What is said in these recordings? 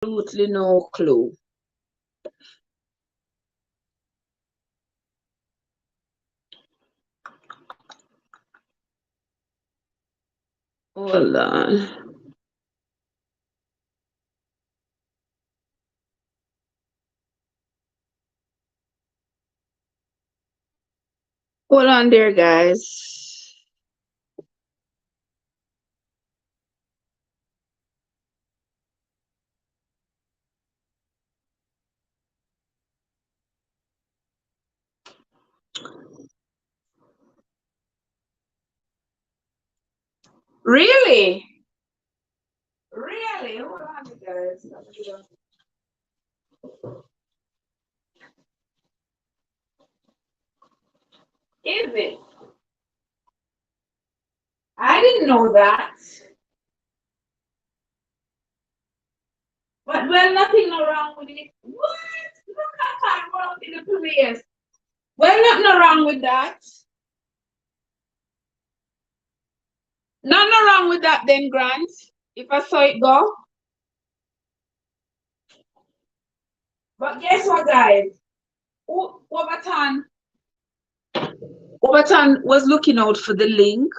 Absolutely no clue. Hold on. Hold on there, guys. Really? Really? Hold on, guys. Is it? I didn't know that. But well, nothing no wrong with it. What? Look at that wrong in the place. Well, nothing no wrong with that. Nothing no wrong with that then, Grant. If I saw it go. But guess what, guys? Overton was looking out for the link.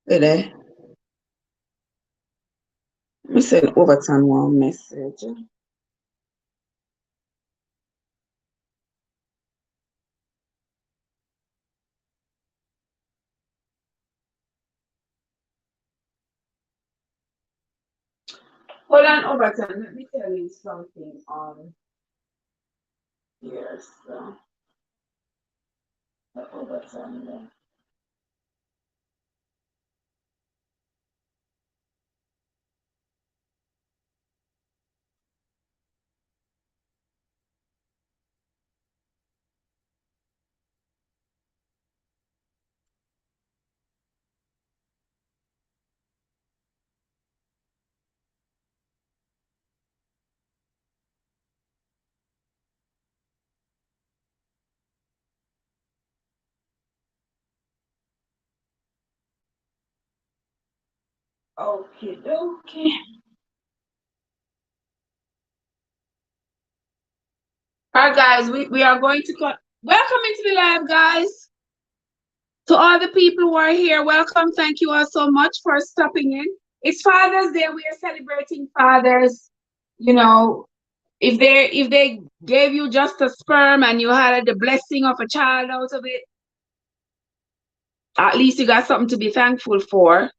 Let me send Overton one message. Hold on, Overton. Let me tell you something on here. So, Overton. Okay, okay. All right, guys, we are going to welcome into the live, guys. To all the people who are here, welcome. Thank you all so much for stopping in. It's Father's Day. We are celebrating fathers. You know, if they gave you just a sperm and you had the blessing of a child out of it, at least you got something to be thankful for.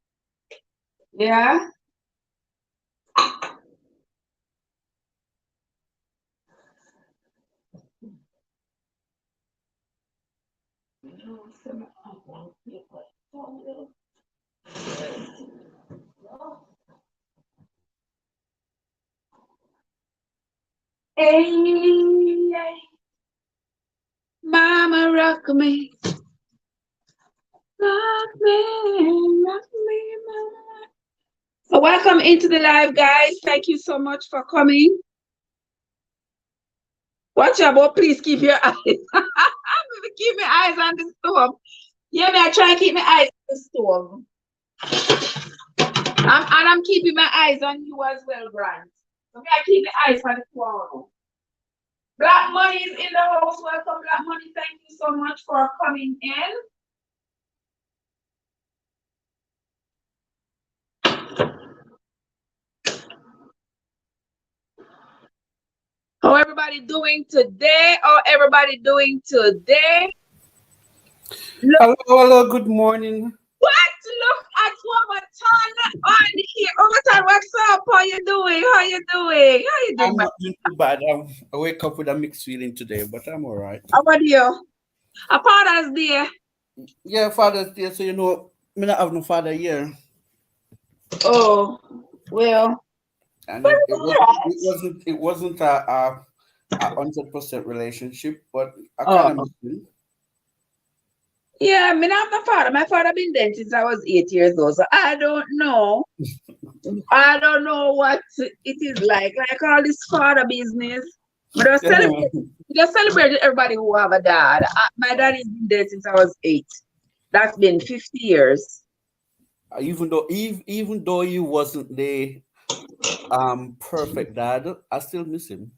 Yeah. Hey, mama, rock me, rock me, mama. So welcome into the live, guys. Thank you so much for coming. Watch out, but please keep your eyes. Keep my eyes on the stove. Yeah, me, I try to keep my eyes on the stove. I'm keeping my eyes on you as well, Grant. So I keep my eyes on the stove. Black Money is in the house. Welcome, Black Money. Thank you so much for coming in. How everybody doing today? How everybody doing today? Hello, hello, good morning. What? Look at Overton on here. Overton, what's up? How you doing? How you doing? How you doing, I'm man? not doing too bad. I wake up with a mixed feeling today, but I'm all right. How about you? A Father's Day. Yeah, Father's Day, so me not have no father here, Oh, well, and but it, it's it all was right. it wasn't a 100% relationship, but I kind of Oh, miss him. yeah, I mean, I'm a father. My father been dead since I was 8 years old, so I don't know. I don't know what it is like all this father business. But just celebrate everybody who have a dad. My dad has been dead since I was 8. That's been 50 years. Even though you wasn't there perfect dad. I still miss him.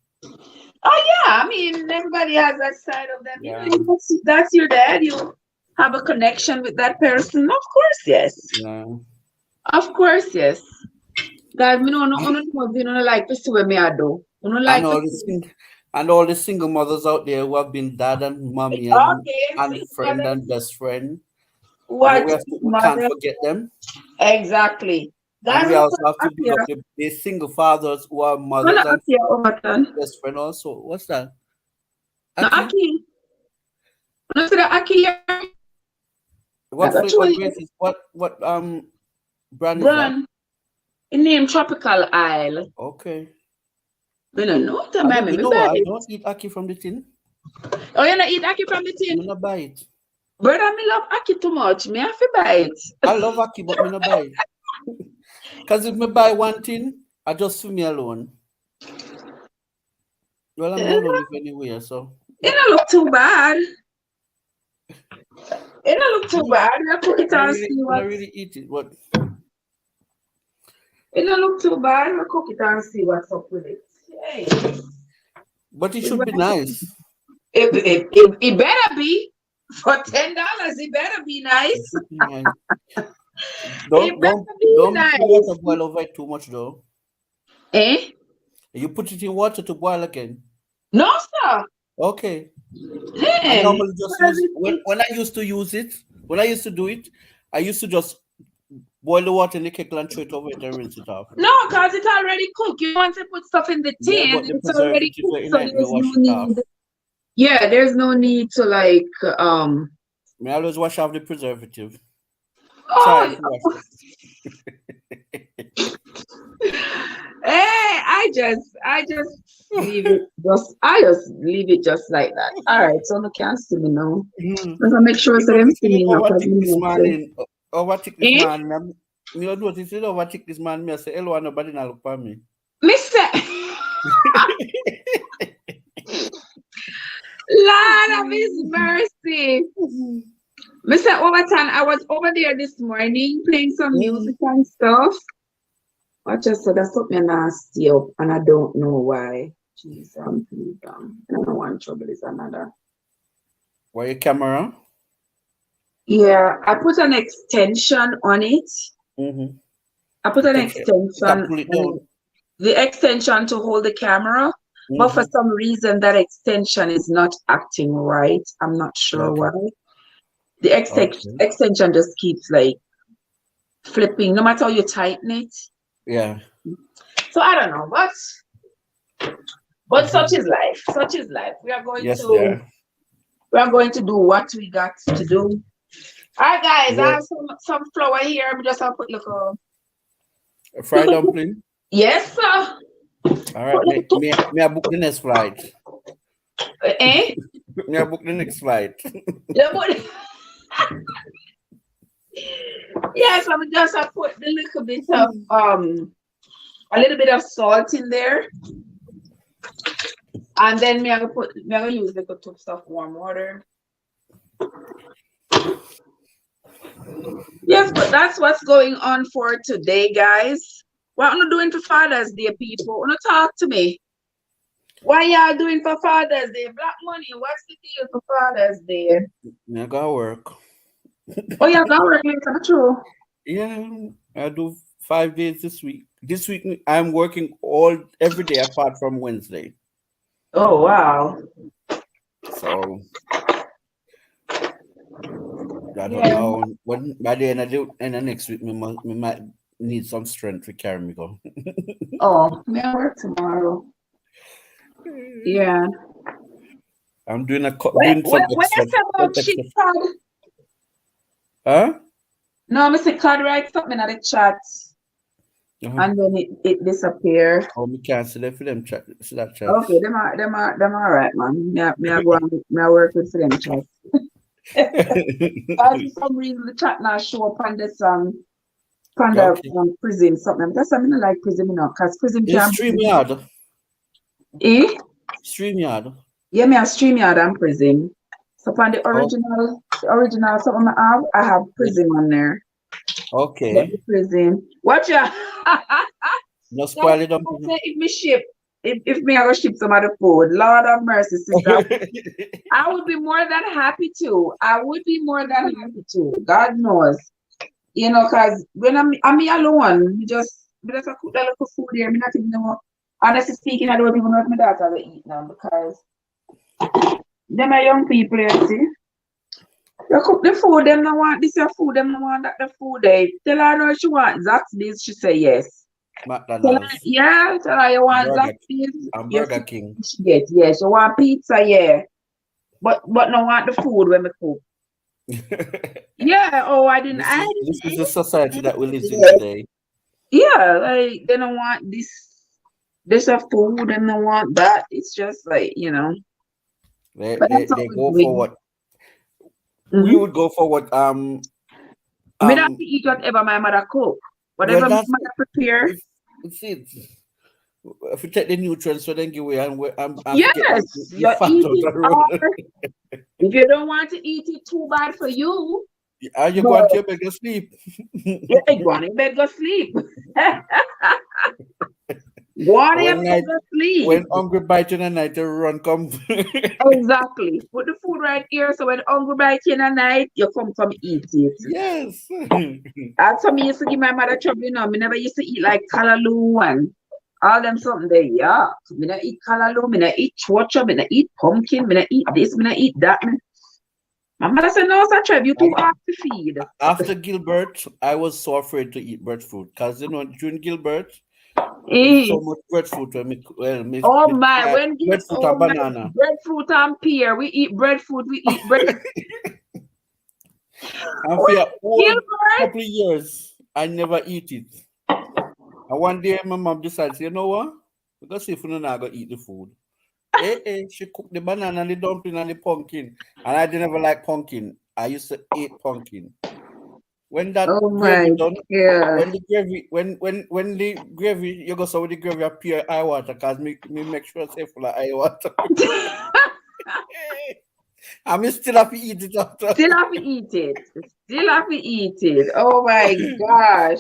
Oh yeah, I mean everybody has that side of them. You know, Yeah, that's your dad. You have a connection with that person. Of course, yes. yeah. Of course, yes. Guys, me no like to see what me I do. You don't And like to all the see. and all the single mothers out there who have been dad and mommy Okay, and single friend and mothers. best friend. What We can't mother? forget them. Exactly. And Guys, we look also have to at big up Akia. the single fathers who are No, no, mothers and Akia Overton. best friend also. What's that? No, Aki? Aki. No, see that Aki here. I What got flavor you grape is what brand is that? brand. In name Tropical Isle. Okay. We don't know what I time I don't, me you know buy what? I it. don't eat Aki from the tin. Oh, you not eat Aki from the tin? Me not buy it. Brother, me love Aki too much. Me have to buy it. I love Aki, but me not buy it. Because if me buy one tin, I just for me alone. Well, I'm not live anywhere, so It don't look too bad. It don't look too no, bad. We'll cook it and see I what. don't really eat it. But It don't look too bad. We'll cook it and see what's up with it. Hey. it We should be better- nice. it better be. For $10, it better be It nice. should be nice. It Don't don't better be don't put the water nice. boil over it too much though. Eh? You put it in water to boil again. No, sir. Okay. I Eh. normally just Because use when I used to use it, when I used to do it, I used to just boil the water in the kettle and throw it over it and rinse it off. No, because it's already cooked. You want to put stuff in the Yeah, tin, but the it's already preservative cooked, in so it, me there's no wash it off. need. Yeah, there's no need to like Me always wash off the preservative. Try oh to wash I just leave it just like that. All right, so no can see me now. it. I'm gonna make sure You so know, them this see is me now because overtake me this know say, morning. Overtake this eh? man. You know, notice it overtake this man. Me I say, hello, and nobody now look for me. Mister Lord of his mercy. Mr. Overton, I was over there this morning playing some music and stuff. I just said that's something nasty up and I don't know why. Jeez, please, I don't want trouble is another. Why your camera? Yeah, I put an extension on it. Mm-hmm. I put an You can extension pull it on down. it. The extension to hold the camera, but for Mm-hmm. some reason that extension is not acting right. I'm not sure Okay. why. The Okay. extension just keeps like flipping, no matter how you tighten it. Yeah. So I don't know, but such is life. Such is life. Yes, there. We are going to do what we got to do. All right, guys. I Yeah. have some flour here. I'm just gonna put A fried dumpling. yes, sir. All right. May I book the next flight? Eh? May I book the next flight? Yeah, but yes, I'm just gonna put a little bit of a little bit of salt in there. And then me I gonna use little tubs of warm water. Yes, but that's what's going on for today, guys. What are you doing for Father's Day, people? Wanna talk to me? What y'all doing for Father's Day? Black money, what's the deal for Father's Day? I gotta work. Oh, yeah, that work later, true. Yeah, I do 5 days this week. This week I'm working every day apart from Wednesday. Oh, wow. So I don't Yeah. know when by the end of next week we might need some strength to carry me go. Oh, me I work tomorrow. Yeah. I'm doing When, doing some when extra I say about cheap card, huh? no, Mr. Card write something at the chat Uh-huh. and then it disappear. Oh, me cancel it for them chat. See that chat. Okay, them all right, man. Me I go and me I work with them chat. For some reason the chat now show up on this on the Okay. prison something. That's something I like prison, you know, because prison It's can StreamYard. eh? StreamYard. Yeah, me have StreamYard and prison. So on Oh, the original something I have yeah. prison on there. Get Okay. the prison. Watch ya. No So I spoil it up. say if me ship, if me I go ship some of the food, Lord have mercy, sister, I would be more than happy to. I would be more than happy to. God knows. You know, cause when I'm me alone, me just a cook that little food there. Me not even know. Honestly speaking, I don't even know if my daughter will eat now because them are young people, you see. You cook the food, them no want this your food, them no want that the food they tell her no she want Zaxby's, she say yes. Tell her, McDonald's, yeah, tell her you want Burger, Zaxby's, and you Burger see King. she get, yes, you want pizza, yeah. But no want the food when we cook. Yeah, oh This is the society that we live in yes. today. Yeah, like they don't want this a food and they want that. It's just like, They, but they, that's they always go for doing. what we Mm-hmm. would go for what Me not um to eat whatever my mother cook. well Whatever my that's mother prepare. if it's it. If you take the nutrients so then give away and forget Yes, the you fat out eat the it road. all. If you don't want to eat it, too bad for you. And you go But and your bed to sleep. yeah, go on in bed, go sleep. Go on in when bed, night go sleep. when hungry bite in the night you run come. Exactly. Put the food right here so when hungry bite in the night, you come eat it. Yes. That's how me used to give my mother trouble, Me never used to eat like callaloo and all them something there. Yeah. Me not eat callaloo, me not eat chocha, me not eat pumpkin, me not eat this, me not eat that. My mother said, no, sir, Trev, you too hard to feed. After Gilbert, I was so afraid to eat breadfruit because during Gilbert, it's Eh. so much breadfruit when Oh my, breadfruit oh and my, banana. breadfruit and pear. We eat breadfruit, we eat bread. And for a When whole Gilbert, couple of years, I never eat it. And one day my mom decides, you know what? We're gonna see if we're not gonna eat the food. She cooked the banana and the dumpling and the pumpkin. And I didn't ever like pumpkin. I used to eat pumpkin. When that oh my gravy done, God. when the gravy, you go so with the gravy appear eye water, cause me make sure it's full of eye water. I me still have to eat it after. Still have to eat it. Still have to eat it. Oh my gosh.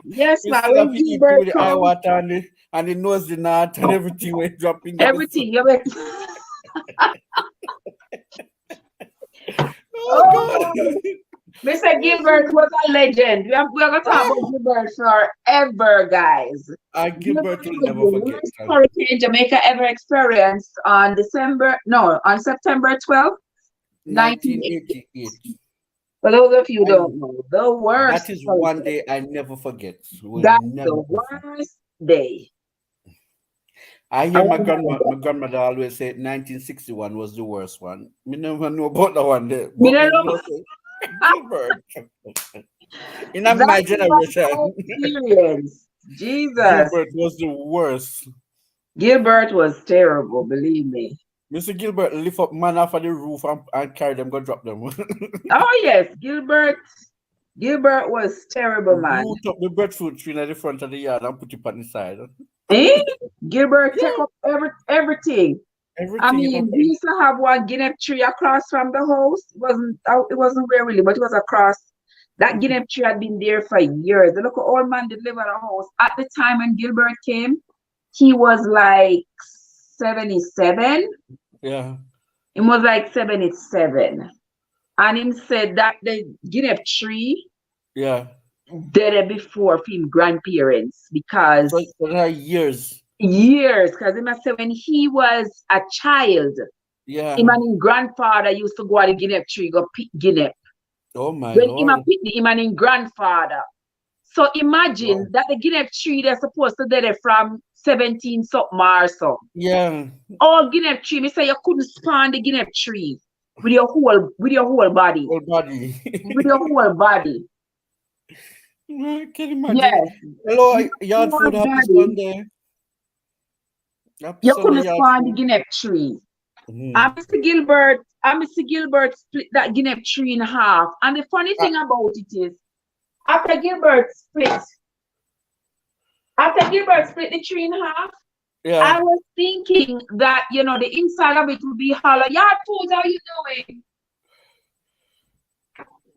Yes, We ma. still have When to eat it Gilbert with the eye come, water and the nose the nut and everything when dropping the everything you make. Oh God. Oh, Mr. Gilbert was a legend. We're gonna talk about Gilbert forever, guys. I Gilbert Gilbert will was never the forget. worst hurricane Jamaica ever experienced on September 12th, 1980. 1988. For those of you who I don't know, the That worst is one hurricane. day I never forget. Will That's never the ever. worst day. I hear Oh my my God. grandmother always say 1961 was the worst one. Me never know about that one there, Me but no me know. know say Gilbert. In my That was generation, my experience. Jesus. Gilbert was the worst. Gilbert was terrible, believe me. Mr. Gilbert lift up man off of the roof and carry them, go drop them. Oh yes, Gilbert was terrible, man. Root up the breadfruit tree at the front of the yard and put it on the side. Eh? Gilbert take Yeah, up everything. I everything. mean, we used to have one guinea tree across from the house. It wasn't where really, but it was across. That guinea tree had been there for years. The local old man did live at a house. At the time when Gilbert came, he was like 77. Yeah, He was like 77. And him said that the guinea tree yeah. dead before him grandparents So because for that years. years, because he must say when he was a child, him Yeah. and his grandfather used to go at the guinea tree, go pick guinea. Oh my When him a lord. pick him and his grandfather. So imagine Wow. that the guinea tree they're supposed to dead from 17 something or so. Yeah. All guinea tree, me say you couldn't spawn the guinea tree with your whole body. Whole body. With your whole body. I can imagine. Yes. Hello, With your yard whole food happy body. Sunday. Happy You Sunday couldn't yard spawn the food. guinea tree. Mhm. And Mr. Gilbert split that guinea tree in half. And the funny Ah, thing about it is, after Gilbert split, after Gilbert split the tree in half, yeah. I was thinking that the inside of it would be hollow. Yard food, how you doing?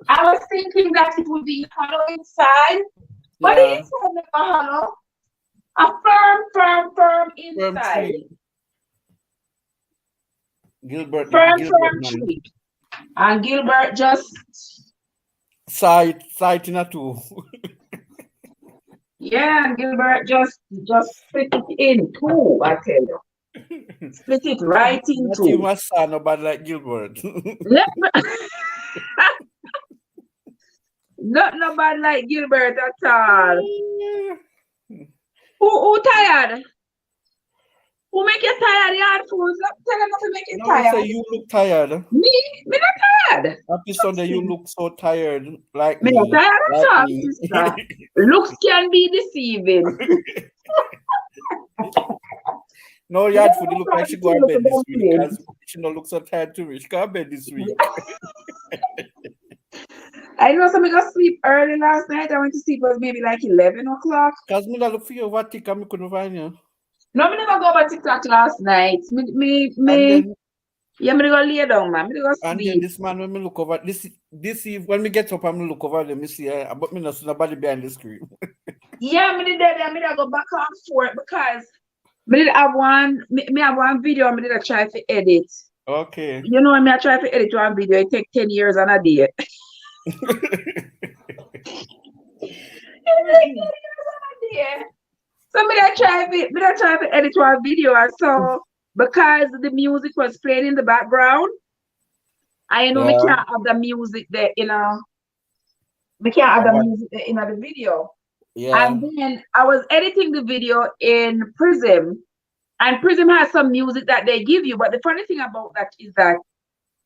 I was thinking that it would be hollow inside, but the Yeah. inside never hollow. A firm Firm inside. tree. Gilbert Firm man. tree. And Gilbert just, Sight in a two. yeah, and Gilbert just split it in two, I tell you. Split it right in Not even two. my son, nobody like Gilbert. Let me- Not nobody like Gilbert at all. Who tired? Who make you tired? Yard food. Tell them not to make you No, you say tired. you look tired. Me not tired. Happy Sunday, you look so tired, like Me not me. tired Like at all, me. sister. Looks can be deceiving. No, You yard food, it look like she go to bed this week. Because she don't look so tired to me. She go to bed this week. I know somebody got sleep early last night. I went to sleep, it was maybe like 11 o'clock. Because me not look for you over tick and me couldn't find you. No, me never go over TikTok last night. And then Yeah, me go lay down, man. Me go and then sleep. this man when me look over this eve when me get up and me look over there, me see but me not see nobody behind the screen. Yeah, me did that. Me did go back and forth because me did have one video. Me did a try to edit. Okay. You know, when me I try to edit one video, it take 10 years and a day. It take 10 years and a day. So me I try to edit one video. And so because the music was playing in the background, I know me Yeah. can't have the music there, you know. We can't have the music there in the video. Yeah. And then I was editing the video in Prism, and Prism has some music that they give you. But the funny thing about that is that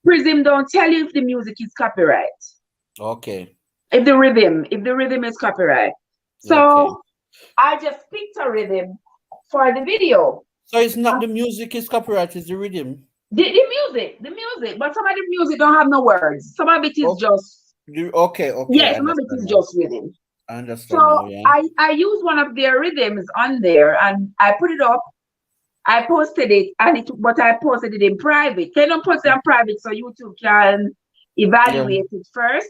Prism don't tell you if the music is copyright. Okay. If the rhythm is copyright. So Okay. I just picked a rhythm for the video. So it's not the music is copyright, it's the rhythm. The music, but some of the music don't have no words. Some of it is just Okay. yeah, some of it is just rhythm. I understand So now, yeah. I used one of their rhythms on there and I put it up. I posted it but I posted it in private. Can you post it in private so YouTube can evaluate it first?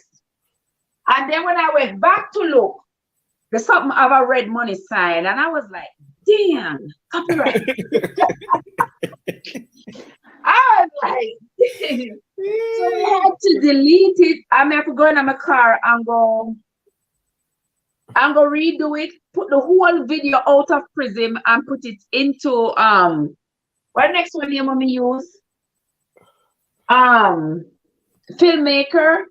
And then when I went back to look, there's something of a red money sign, and I was like, damn, copyright. I was like, so I had to delete it. I have to go in my car and go redo it, put the whole video out of Prism and put it into what next one you want me use? Filmmaker.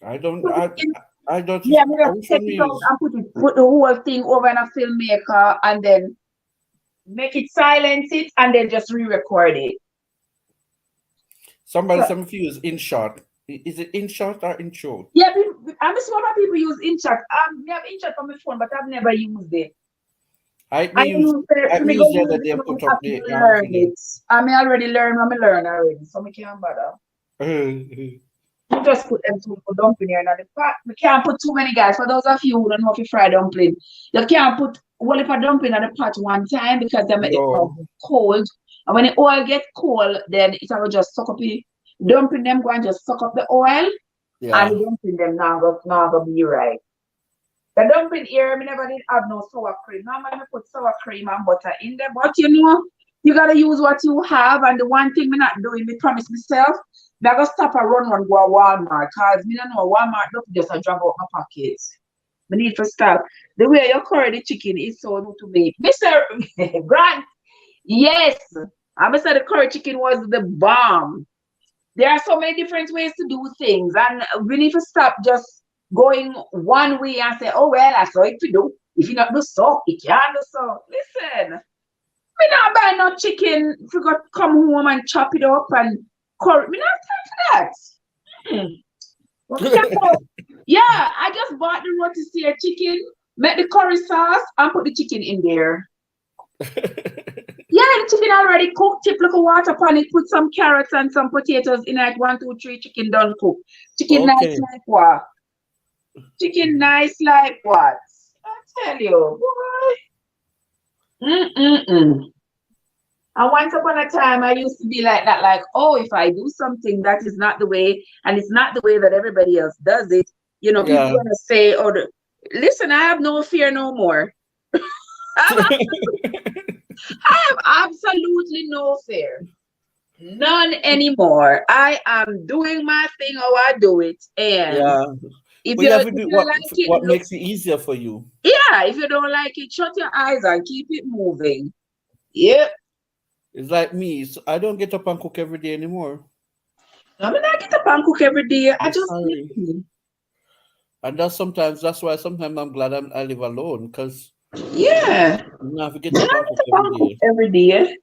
I don't Yeah, I'm gonna take it out and put the whole thing over in a Filmmaker and then make it silence it and then just re-record it. Somebody use InShot. Is it InShot or InShot? Yeah, I'm sure that people use InShot. I have InShot on my phone, but I've never used it. I use the other day put up the learn it. I may already learn. I'm already, so I can't bother. You just put them two dumpling here in the pot. We can't put too many, guys. For those of you who don't know if you fry dumpling, you can't put one of a dumpling in the pot one time because they make it cold. And when the oil gets cold, then it will just suck up the dumpling. Them go and just suck up the oil, and the dumpling them now go be right. The dumpling here, I never did have no sour cream. Normally, I put sour cream and butter in there, but you know, you gotta use what you have. And the one thing me not doing, me promise myself, I gotta stop and run go to Walmart, cause me don't know Walmart don't just a drag out my pockets. Me need to stop. The way you curry the chicken is so new to me, Mr. Grant. Yes, I said the curry chicken was the bomb. There are so many different ways to do things, and we need to stop just going one way and say, oh well, that's how it to do. If you not do so, it can't do so. Listen, me not buy no chicken if you got to come home and chop it up and curry. Me not time for that. Yeah, I just bought the rotisserie chicken, make the curry sauce, and put the chicken in there. Yeah, the chicken already cooked, tip little water upon it, put some carrots and some potatoes in it. 1, 2, 3, chicken done cooked. Chicken nice like what? Chicken nice like what? I tell you, boy. And once upon a time, I used to be like that, like, oh, if I do something that is not the way, and it's not the way that everybody else does it, you know, people are gonna say, oh, listen, I have no fear no more. I have absolutely no fear. None anymore. I am doing my thing how I do it. And Yeah. if But you have to if do you like it, what look, makes it easier for you. yeah, if you don't like it, shut your eyes and keep it moving. Yep. It's like me. So I don't get up and cook every day anymore. I mean, I get up and cook every day. I I'm just sorry. And that's why sometimes I'm glad I live alone because yeah. you have to get Me up not and get cook up every and cook day. every day.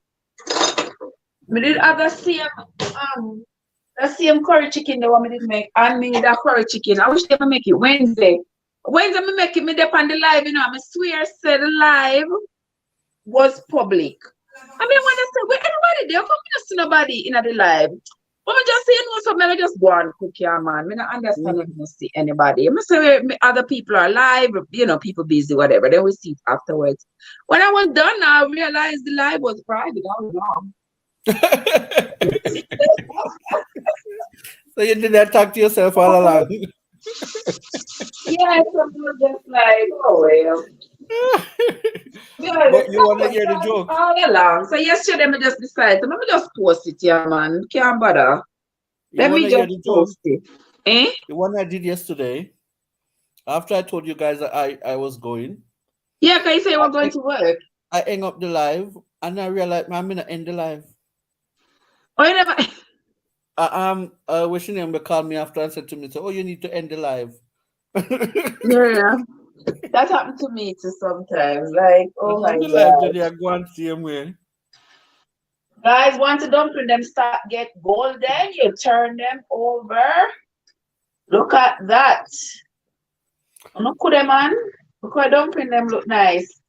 Me did have the same curry chicken that me did make. I made that curry chicken. I wish they would make it Wednesday. Wednesday me make it me dep on the live, I swear said the live was public. I mean when they say where everybody there, come not see nobody in the live. But me just say no, so me just go and cook here, man. Me not understand if Mhm. me see anybody. Me say other people are live, people busy, whatever. Then we see it afterwards. When I was done, I realized the live was private. I was wrong. So you didn't talk to yourself all along. Yeah, so we were just like, oh well. Yeah, But it's you want to hear the not joke? all along. So yesterday, me just decided, let me just post it, yeah, man. Can't bother. You Let want me to hear just the joke? post it. Eh? The one I did yesterday, after I told you guys that I was going, Yeah, can you say we're going I, to work? I hang up the live and I realized I'm going to end the live. Oh, you never. Wishing him to call me after and said to me, "Oh, you need to end the live." Yeah, that happened to me too sometimes. Like, oh And my on the live today, God. I go and same way. Guys, once the dumpling them start get golden, you turn them over. Look at that. Look at them, man. Look at dumpling them look nice.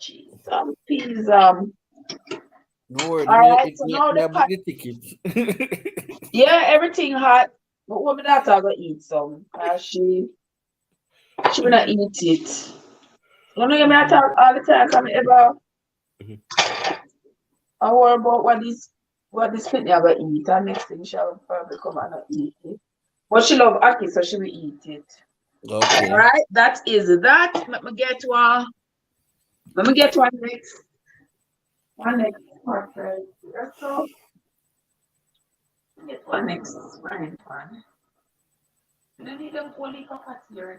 Cheese, peas, No word, All right, so now me the I book pot, the ticket. yeah, everything hot. But what my daughter go eat some? She will not eat it. You know, me I talk all the time. Come ever I worry about what this Pitney I go eat. And next thing she'll probably come and not eat it. But she love Aki, so she will eat it. All Okay. right, that is that. Let me get one next part right here. So get one next frying pan. You don't need them fully cooked here,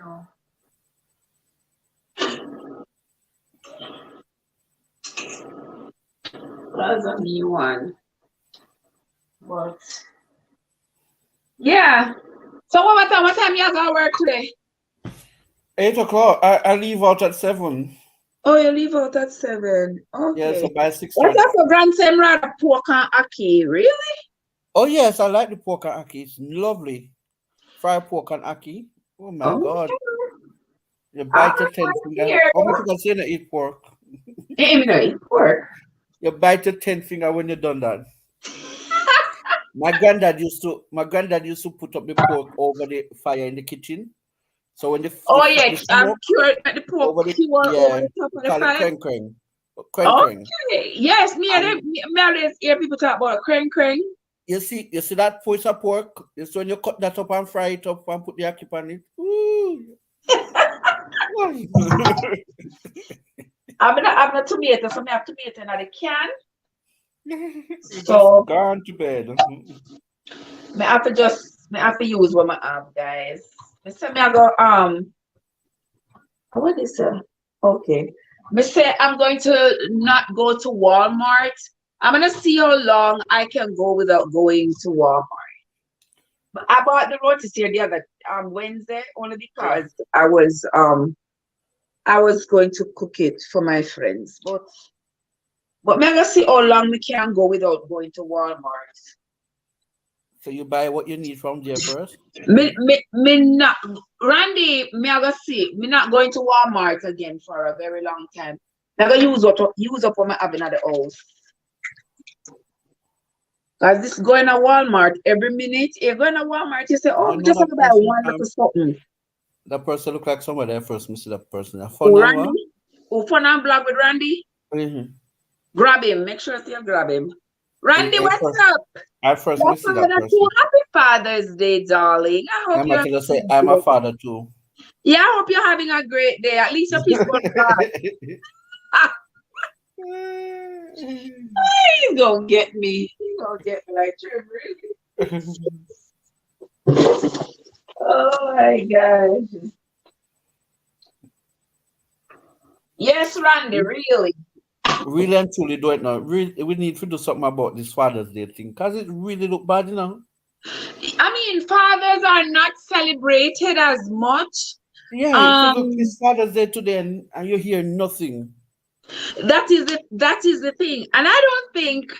That's a new one. But yeah. So what time you got work today? 8 o'clock. I leave out at 7. Oh, you leave out at 7. Yeah, so Okay. by What's 6:30. that for grandson rather pork and ackee? Really? Oh yes, I like the pork and ackee. It's lovely. Fried pork and ackee. Oh my God. Okay. You I bite your 10 finger. hear How you. much you can say to eat pork? Hey, me no eat pork. You bite your 10 finger when you done that. My granddad used to put up the pork over the fire in the kitchen. So when Oh yeah, the I'm smoke cured at the pork over the cure over yeah, the top we of the call it fire. kreng kreng. Kreng kreng. Okay. Yes, And me always hear people talk about crane crane. you see that piece of pork? It's when you cut that up and fry it up and put the ackee on it. Ooh. I'm not tomato, so me have tomato in the can. You just So gone to bed. me have to use what I have, guys. Me say me I go what is it? Okay. Me say I'm going to not go to Walmart. I'm gonna see how long I can go without going to Walmart. But I bought the rotisserie the other Wednesday only Yeah. because I was going to cook it for my friends. But me gonna see how long we can go without going to Walmart. So you buy what you need from there first. Me not Randy, me I gonna see. Me not going to Walmart again for a very long time. Me gonna use up what I have in the house. Cause this going to Walmart every minute. You're going to Walmart, you say, oh, You we know just have that to buy person. one little something. That person look like somebody at first. Me see that person. A fun Oh, and what? Randy? Oh, fun and blog with Randy? Mm-hmm. Grab him. Make sure you grab him. Randy, At what's first, up? at first, Your me see that father too. person. Happy Father's Day, darling. I hope I'm you're actually say I'm a father too. yeah, I hope you're having a great day. At least your kids got God. He's gonna get me. He's gonna get me like Trevor, really. Oh my gosh. Yes, Randy, really. Really and truly do it now. Really, we need to do something about this Father's Day thing because it really look bad, you know. I mean, fathers are not celebrated as much. Yeah, if you look, Um, it's Father's Day today and you hear nothing. that is the thing. And I don't think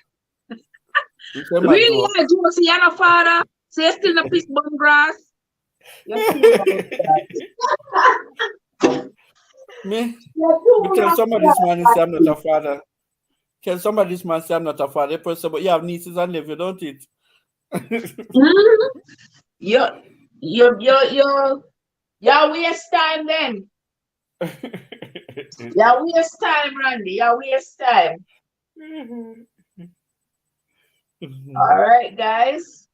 It's a mad really joke. I do see a father, so you still in a piece bum grass. You're still like that. Me, You're me too tell rough somebody for this man and say I'm not that. a father. Tell somebody this man say I'm not a father. The person, but you have nieces and nephews, don't it? Mhm. You're you waste time then. You waste time, Randy. You waste time. All right, guys.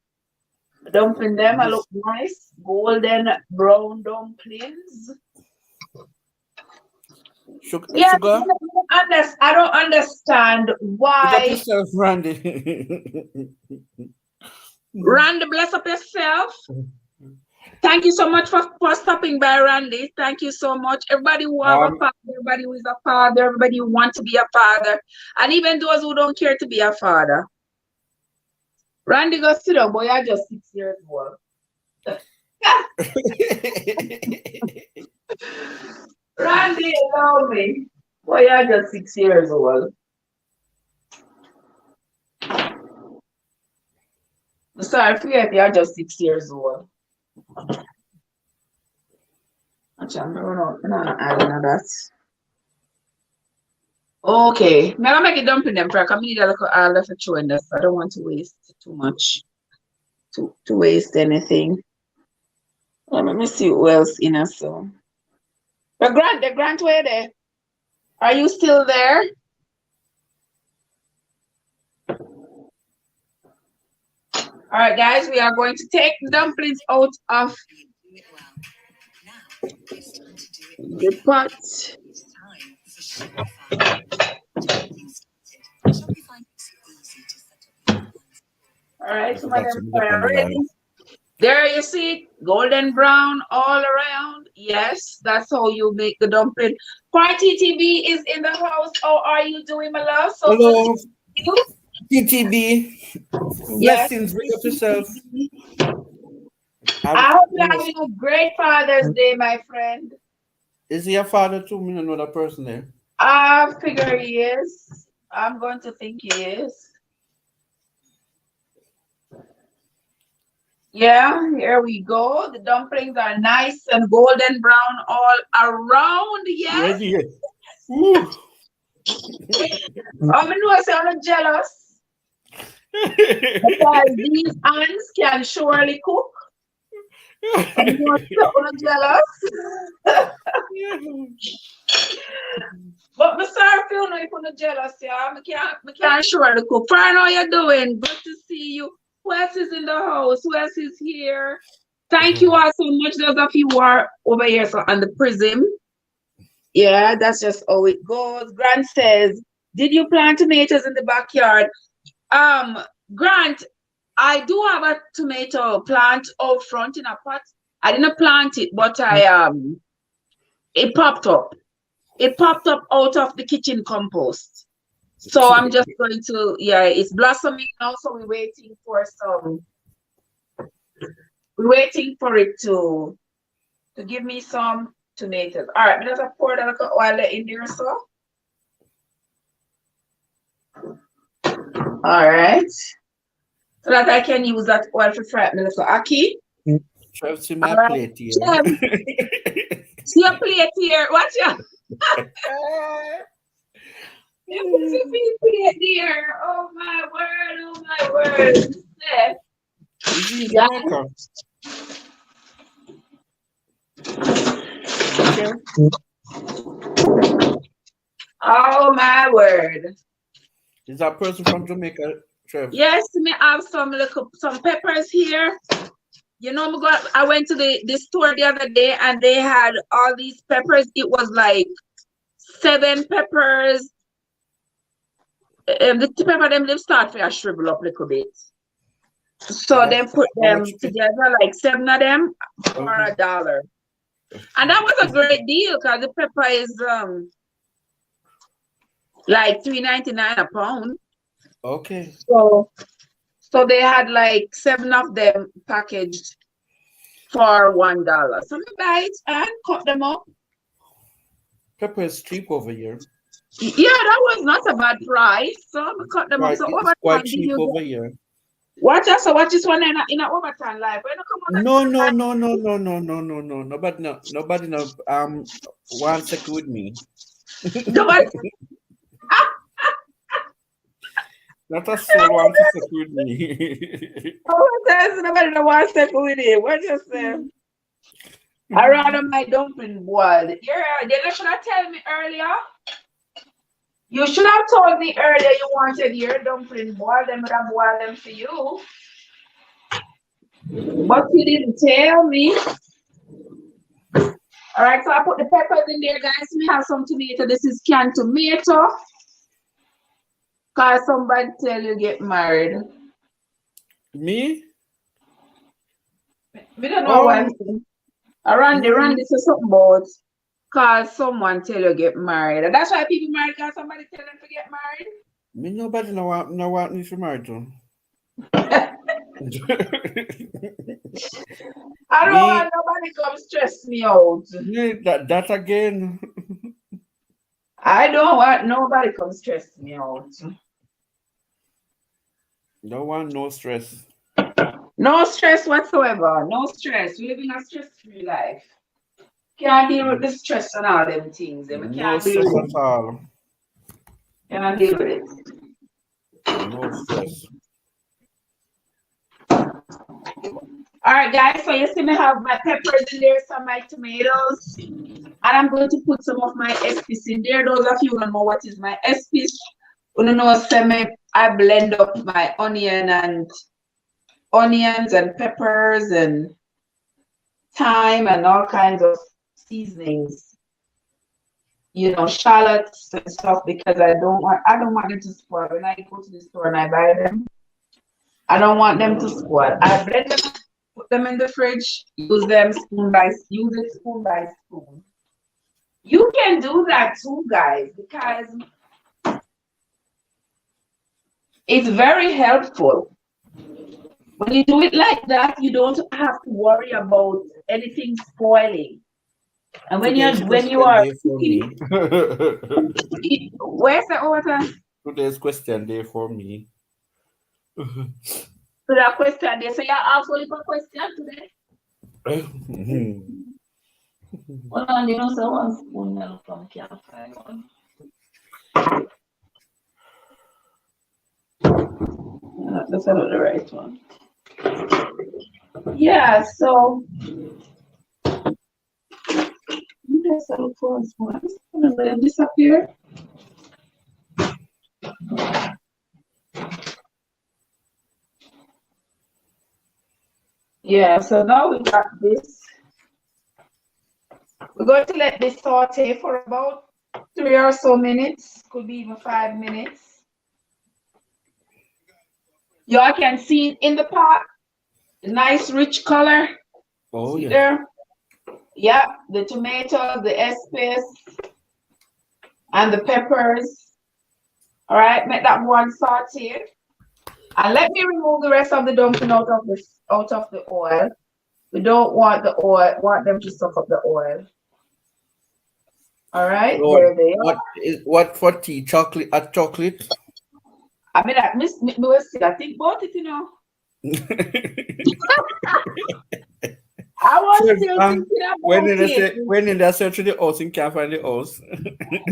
Dumpling them. I look This nice. Golden brown dumplings. Yeah, sugar, I don't understand pick up why. yourself, Randy. Randy, bless up yourself. Thank you so much for stopping by, Randy. Thank you so much. Everybody who have a um, father, everybody who is a father, everybody who want to be a father, and even those who don't care to be a father. Randy, go sit down, boy. You're just 6 years old. Randy, allow me. Boy, you're just 6 years old. Sorry, forget you're just 6 years old. Actually, no, I don't know that. Okay, I'm gonna make it dumpling them for I need a little left a in this. I don't want to waste too much to waste anything. Let me see who else in us. So the grant where there? Are you still there? All right, guys, we are going to take the dumplings out of the pot. All right, I some of forgot them something up on are the line. ready. There you see, golden brown all around. Yes, that's how you make the dumpling. Party TB is in the house. How are you doing, my love? So good to Hello, see you. TTB. Yes. Blessings, bring up yourself. I I'm, hope you're yes. having a great Father's Day, my friend. Is he a father too? Me, another person there. I figure he is. I'm going to think he is. Yeah, here we go. The dumplings are nice and golden brown all around. Yes. Ready? Woo. I'm know say I'm not jealous because these ants can surely cook. I'm not jealous. But Mr. Phil, no, if you're not jealous, yeah, I can't surely cook. Fine, how you doing? Good to see you. Who else is in the house? Who else is here? Thank you all so much. Those of you who are over here so on the prism. Yeah, that's just how it goes. Grant says, did you plant tomatoes in the backyard? Um, Grant, I do have a tomato plant out front in a pot. I didn't plant it, but it popped up. It popped up out of the kitchen compost. So I'm just going to, yeah, it's blossoming now. So we're waiting for it to give me some tomatoes. All right, let's pour that oil in there, so. All right, so that I can use that oil to fry my little ackee. Try to see All my right, plate here. Chef, see your plate here. Watch out. You see your plate there. Oh my word, oh my word. Chef. Is he in Yeah. Jamaica? Okay. Oh my word. Is that person from Jamaica, Trev? Yes, me have some peppers here. You know, I went to the store the other day and they had all these peppers. It was like 7 peppers. the pepper them they start to shrivel up a little bit. So That, then put how them much? together, like 7 of them for Okay. $1. And that was a great deal because the pepper is like $3.99 a pound. Okay. So they had like 7 of them packaged for $1. So we buy it and cut them up. Pepper is cheap over here. Yeah, that was not a bad price. So we cut them up. Right, So it's over quite time, did cheap you over get here. watch us? So watch this one in a overtime life. When you come on No, no, no, no, no, no, no, no, no. Nobody no 1 second with me. nobody, Not a soul 1 second with me. nobody no one second with it. What you say? I rather my dumpling boiled. Yeah, they should have told me earlier. You should have told me earlier you wanted your dumpling boiled. Them would have boiled them for you. But you didn't tell me. All right, so I put the peppers in there, guys. We have some tomato. This is canned tomato. Cause somebody tell you get married. Me? We don't know Oh, why. Randy, no, Randy said something about cause someone tell you get married. And that's why people married cause somebody tell them to get married. me nobody no want me to marry to. I don't Me, want nobody come stress me out. that again. I don't want nobody come stress me out. Don't want no stress. No stress whatsoever. No stress. We living a stress-free life. Can't deal with the stress and all them things. We No can't deal stress with at it. all. Can't deal with it. No stress. All right, guys. So you see me have my peppers in there, some of my tomatoes, and I'm going to put some of my esspice in there. Those of you who don't know what is my esspice, you know, I blend up my onions and peppers and thyme and all kinds of seasonings. You know, shallots and stuff because I don't want them to spoil. When I go to the store and I buy them, I don't want them to spoil. I blend them, put them in the fridge, use it spoon by spoon. You can do that too, guys, because it's very helpful. When you do it like that, you don't have to worry about anything spoiling. And when Today's you question are day for cooking, me. where's the order? Today's question day for me. To that question there. So you ask only for question today. Hold on, you know, so one spoon now from can't find one. That's not the right one. Yeah, so that's a for a spoon. I'm just gonna let it disappear. Yeah, so now we got this. We're going to let this saute for about 3 or so minutes, could be even 5 minutes. Y'all can see it in the pot, nice rich color. Oh, See yeah. there? Yeah, the tomatoes, the esspice, and the peppers. All right, make that one saute. And let me remove the rest of the dumpling out of the oil. We don't want the oil, want them to suck up the oil. All right, So there they are. what for tea? Chocolate? A chocolate? I mean, I miss me will see. I think about it, you know. I was First, still thinking about it. when in the search of the house and can't find the house.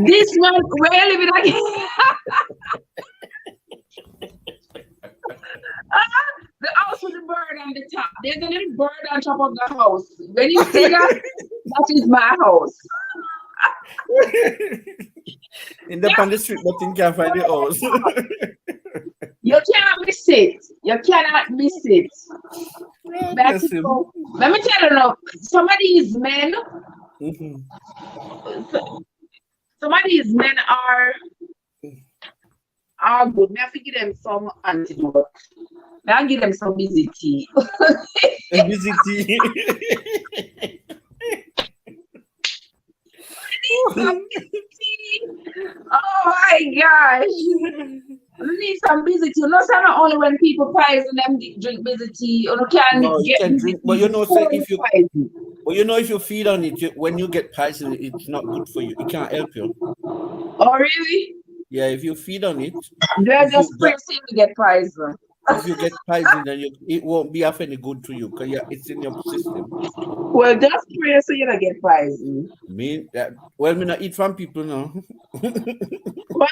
This one, we're living again. The house with the bird on the top. There's a little bird on top of the house. When you see that, that is my house. In the on the street, but you can't find the house. You cannot miss it. You cannot miss it. Bless him. Let me tell you now, some of these men, some of these men all good. Me have to give them some antidote. Me I give them some busy tea. Visit Some tea. Oh my gosh. You need some busy tea. You know, so not only when people poison them drink busy tea, you can No, you get can busy drink, but tea you know, say before if it's you, poison. but you know, if you feed on it, when you get poison, it's not good for you. It can't help you. Oh really? Yeah, if you feed on it, They're if you just get pressing to get poison. poison, then it won't be of any good to you because it's in your system. Well, just pray so you don't get poison. Me, well, me not eat from people now. But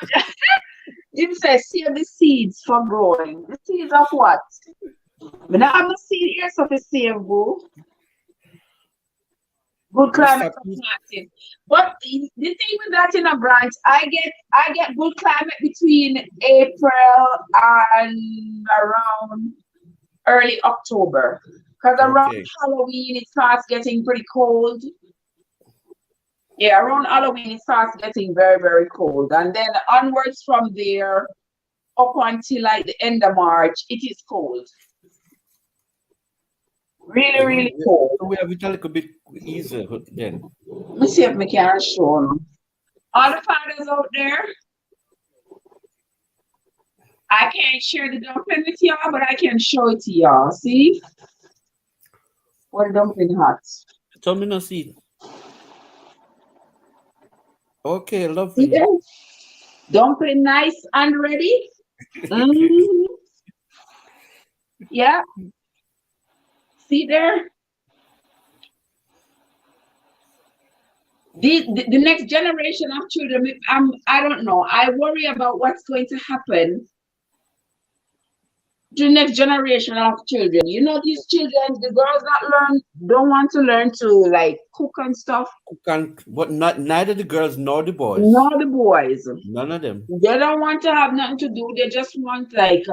Jim says, save the seeds for growing. The seeds of what? But now I'm a seed here, so to save go. Good Just climate stop for eat. planting. But the thing with that in a branch, I get good climate between April and around early October. Because around Okay. Halloween it starts getting pretty cold. Yeah, around Halloween it starts getting very, very cold. And then onwards from there up until like the end of March, it is cold. Really, really cold. So we have it a little bit easier then. Let me see if I can show them. All the fathers out there, I can't share the dumpling with y'all, but I can show it to y'all. See? What the dumpling hot. So me not see. Okay, See lovely. there? Dumpling nice and ready. Mhm. Yeah. See there? The next generation of children, I don't know. I worry about what's going to happen to the next generation of children. You know, these children, the girls that don't want to learn to like cook and stuff. But not neither the girls nor the boys. Nor the boys. None of them. They don't want to have nothing to do. They just want like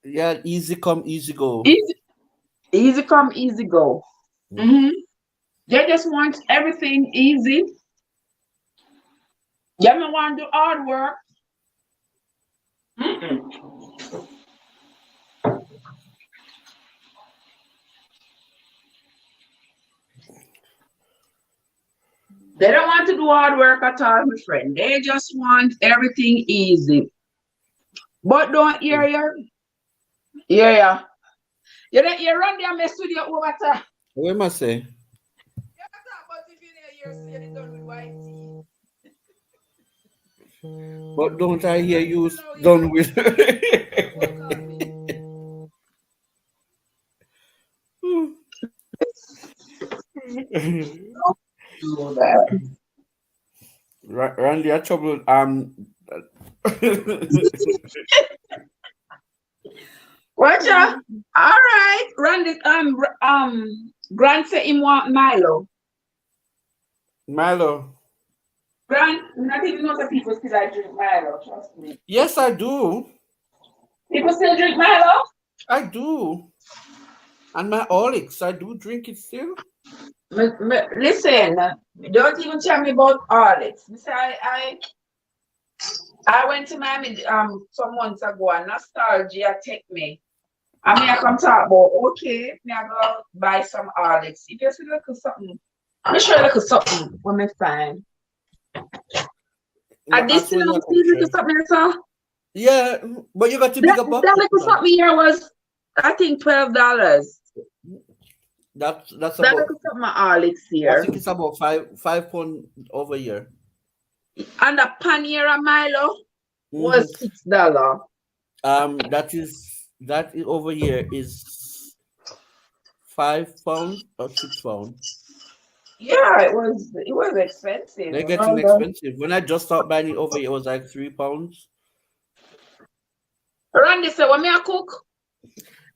Yeah, easy come, easy go. easy, easy come, easy go. Mm. Hmm. They just want everything easy. They don't want to do hard work. Mm-mm. They don't want to do hard work at all, my friend. They just want everything easy. But don't hear you. Yeah, yeah. You don't hear run there mess with your over to. What am I say? But if you don't hear, say they done with white tea. But don't I hear you You know, done with? do that. Randy, I trouble. Watch out. All right. Randy, Grant say him want Milo. Milo. Grant, not even other people still I drink Milo, trust me. Yes, I do. People still drink Milo? I do. And my Olix, I do drink it still. Listen, don't even tell me about all it. Say I went to Miami some months ago and nostalgia take me. I mean I come talk about okay, me I go buy some Alex. If you see look at something, I'm sure look at something when me find. No, And this actually, thing not I'm still look okay. at something I saw. Yeah, but you got to That bigger that bucket little now. something here was I think $12. That's That about. little something Alex I here. think it's about £5 over here. And the Panera Milo Hmm. was $6. That is over here is £5 or £6. Yeah, it was expensive. They're getting expensive. When I just started buying it over here, it was like £3. Randy said, "What me I cook?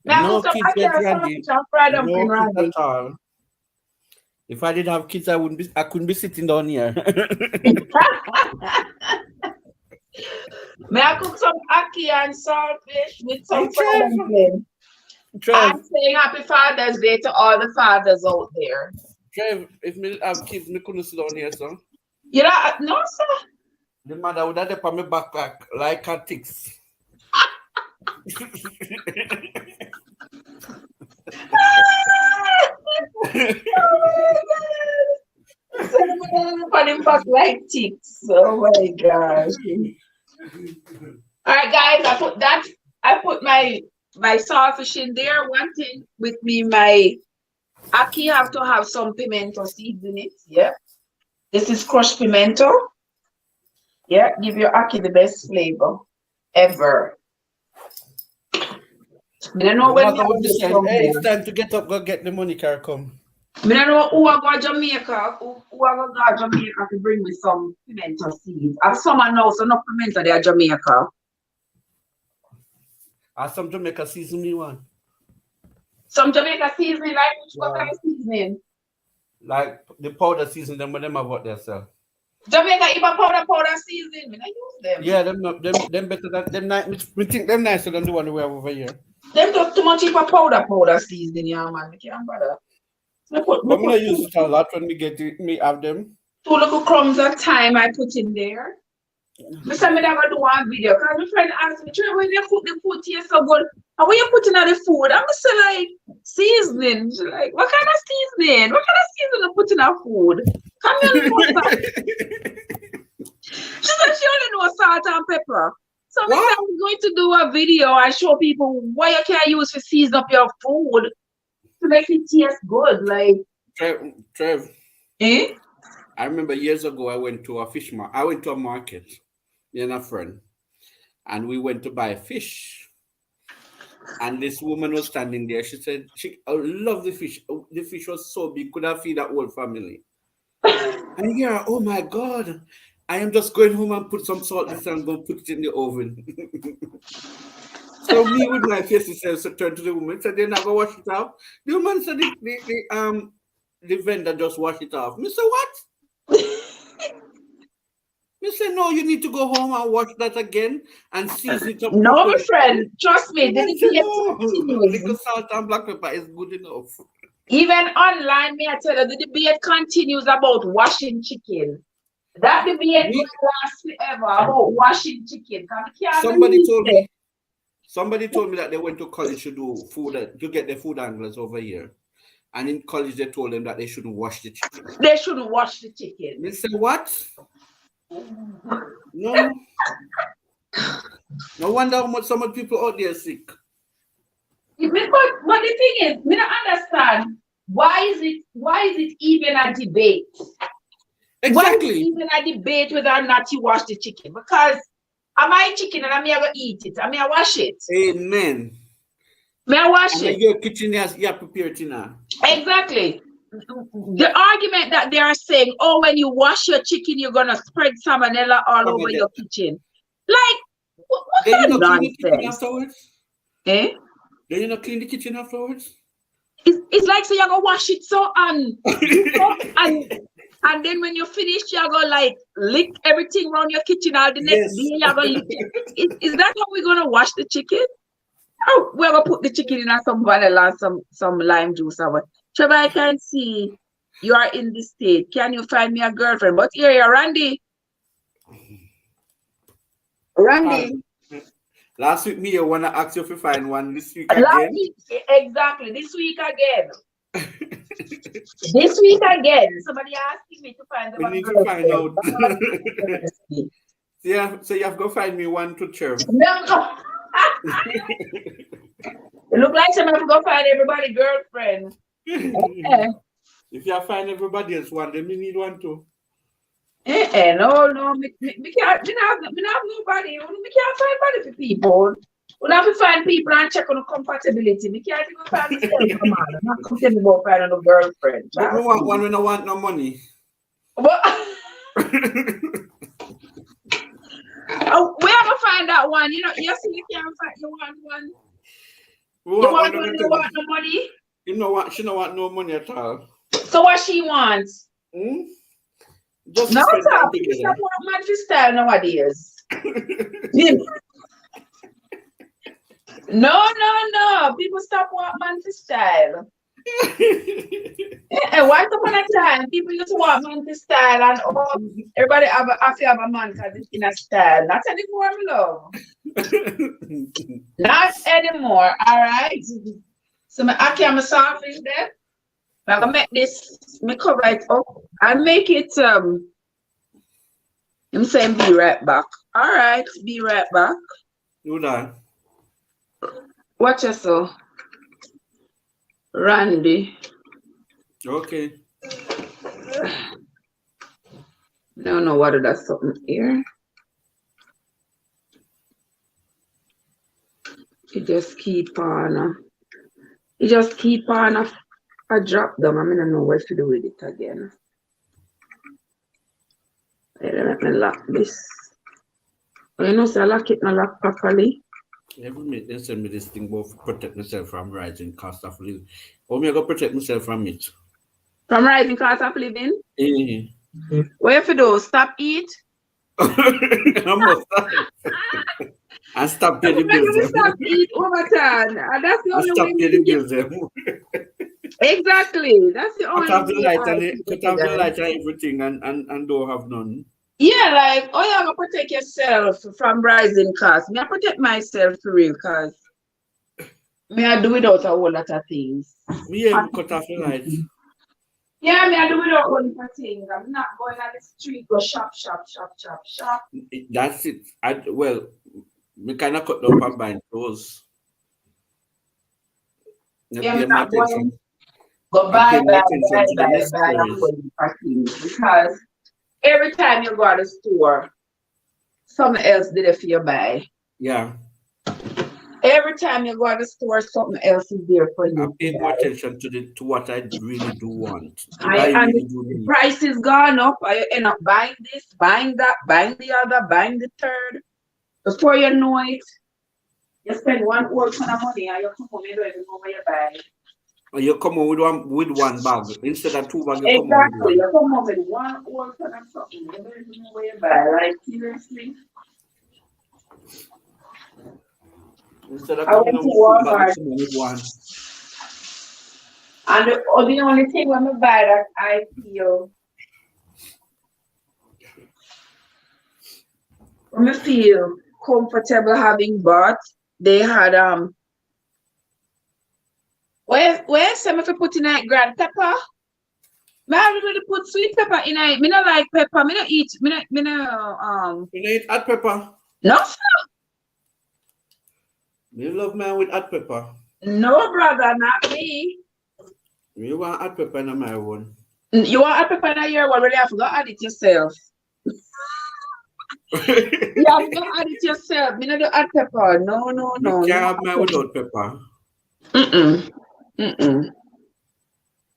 Me I No cook some kids ackee get and Randy. sausage and fried dumpling, No kids at Randy. all. If I didn't have kids, I couldn't be sitting down here. Me I cook some ackee and saltfish with Hey some fried Trev, dumpling. I'm Trev, saying Happy Father's Day to all the fathers out there. Trev. If me have kids, me couldn't sit down here, son. You know, no sir. The mother would have put on my backpack like a ticks. Running back like ticks. Oh my gosh. All right, guys, I put my saltfish in there. One thing with me, my aki have to have some pimento seeds in it. Yeah. This is crushed pimento. Yeah, give your aki the best flavor ever. I don't know The when we mother are would going be to saying, come hey, it's home. time to get up, go get the money car come. I don't know who I go to Jamaica, who I go to Jamaica to bring me some pimento seeds. I have someone knows so no pimento there at Jamaica. Or some Jamaica season me one. Some Jamaica seasoning, like what Yeah. kind of seasoning? Like the powder season them when them have what they sell. Jamaica even powder seasoning. I use them. Yeah, them better than them nice. We think them nicer than the one we have over here. Them just too much even powder seasoning, yeah man. I can't bother. Me But me put not use it a lot when me get it, me have them. two little crumbs of thyme I put in there. Me say me never do one video because my friend asked me, "Trey, when you cook the food taste so good, and when you put in the food?" I'm say like seasoning. She like, what kind of seasoning? What kind of seasoning you put in our food? Come here, know salt. She said she only knows salt and pepper. So me say What? I'm going to do a video and show people what you can use to season up your food to make it taste good. Like, Trev, eh? I remember years ago I went to I went to a market, me and a friend, and we went to buy fish. And this woman was standing there. She said, I love the fish. Oh, the fish was so big, could have feed that whole family. And yeah, oh my God. I am just going home and put some salt this and go put it in the oven. So me with my face says to turn to the woman, said they're not gonna wash it off. The woman said the vendor just wash it off. Me say what? Me say no, you need to go home and wash that again and season it up No, my properly. friend, trust me, The the man said debate no, continues. little salt and black pepper is good enough. Even online, me I tell you, the debate continues about washing chicken. That debate Me, will last forever about washing chicken. 'Cause I can't somebody believe told it. me somebody told me that they went to college to do food to get their food anglers over here. And in college they told them that they shouldn't wash the chicken. They shouldn't wash the chicken. They said, what? No. No wonder how much some people out there sick. But the thing is, me don't understand why is it even a debate? Why is it Exactly. even a debate whether or not you wash the chicken? Because am I chicken and I'm gonna eat it? I wash it. Amen. May I wash And it? your kitchen has you prepare it now. Exactly. The argument that they are saying, oh, when you wash your chicken, you're gonna spread salmonella all Some over of them. your kitchen. Like, what Then you kind of not clean the kitchen nonsense? afterwards? Eh? Then you not clean the kitchen afterwards? It's like so you're gonna wash it so and then when you finish, you're gonna like lick everything around your kitchen all the next Yes. day, you're gonna lick it. Is that how we're gonna wash the chicken? Oh, we're gonna put the chicken in some vanilla, some lime juice or what. Trevor, I can see you are in the state. Can you find me a girlfriend? But here you're Randy. Randy. Last week me I wanna ask you if you find one this week Last again. week, exactly. This week again. This week again. Somebody asking me to find them We a need to find girlfriend. out. Yeah, so you have to go find me one to Trev. No. It look like somebody have to go find everybody girlfriend. If you find everybody else one, then we need one too. No, me can't. Me not have nobody. Me can't find body for people. We have to find people and check on the compatibility. Me can't even find myself, come on. I'm not complaining about finding a girlfriend. But we want one when I want no money. But oh, we have to find that one. You know, you see, you can't find. You want one. We You want want one one. that You want no money. you know what? She don't want no money at all. So what she wants? Just No, to spend time people together. stop want man for style nowadays. No. People stop want man for style. And once upon a time, people used to want man to style and everybody have to have a man because it's in a style. Not anymore, my love. Not anymore, all right? So I can soften that. I'm gonna make this, me cover it up and make it I'm saying be right back. All right, be right back. Do that. Watch yourself, Randy. Okay. I don't know what that's something here. You just keep on. You just keep on. I drop them. I don't know what to do with it again. Let me lock this. You know, so I lock it, not lock properly. Every minute they send me this thing about protect myself from rising cost of living. How me I go protect myself from it? From rising cost of living? Mm-hmm. What if you do? Stop eat? I must stop. I stop paying the bills. Stop eat over time. That's the I only stop way paying the bills. Exactly. That's the only Cut off the way light I and can cut get off the it. light and everything and don't have none. Yeah, like, oh, you have to protect yourself from rising costs. Me, I protect myself for real, because me, I do without a whole lot of things. Me even cut off the lights. Yeah, me, I do without a whole lot of things. I'm not going on the street, go shop, shop, shop, shop, shop. That's it. Well, me kind of cut down on buying clothes. I Yeah, pay I'm my not going attention. go I buy, pay my buy, attention buy, to the buy, buy a whole necessaries. lot of things. Because every time you go to the store, something else did it for you buy. Yeah. Every time you go to the store, something else is there for I you to pay more buy. attention to what I really do want. What I And really do the need. price is gone up. I end up buying this, buying that, buying the other, buying the third. Before you know it, you spend one whole ton of money and you come home, you don't even know what you buy. You come on with one bag. Instead of two bags, you come on with Exactly. one. You come home with one whole ton of something. You don't even know what you buy. Like, seriously. Instead of I coming went on to with two bags, Walmart, you come on with one. and the only thing when I buy that I feel, when I feel comfortable having bought, they had where some if you put in like grand pepper. Me I really put sweet pepper in it. Me not like pepper. Me not eat. Me not You need hot pepper. no You love man with hot pepper. no brother, not me. You want hot pepper in my one. You want a pepper in your one? Really, I forgot add it yourself. You have to add it yourself. Me not do add pepper. No no You no can't no. have mine without pepper. Mm mm.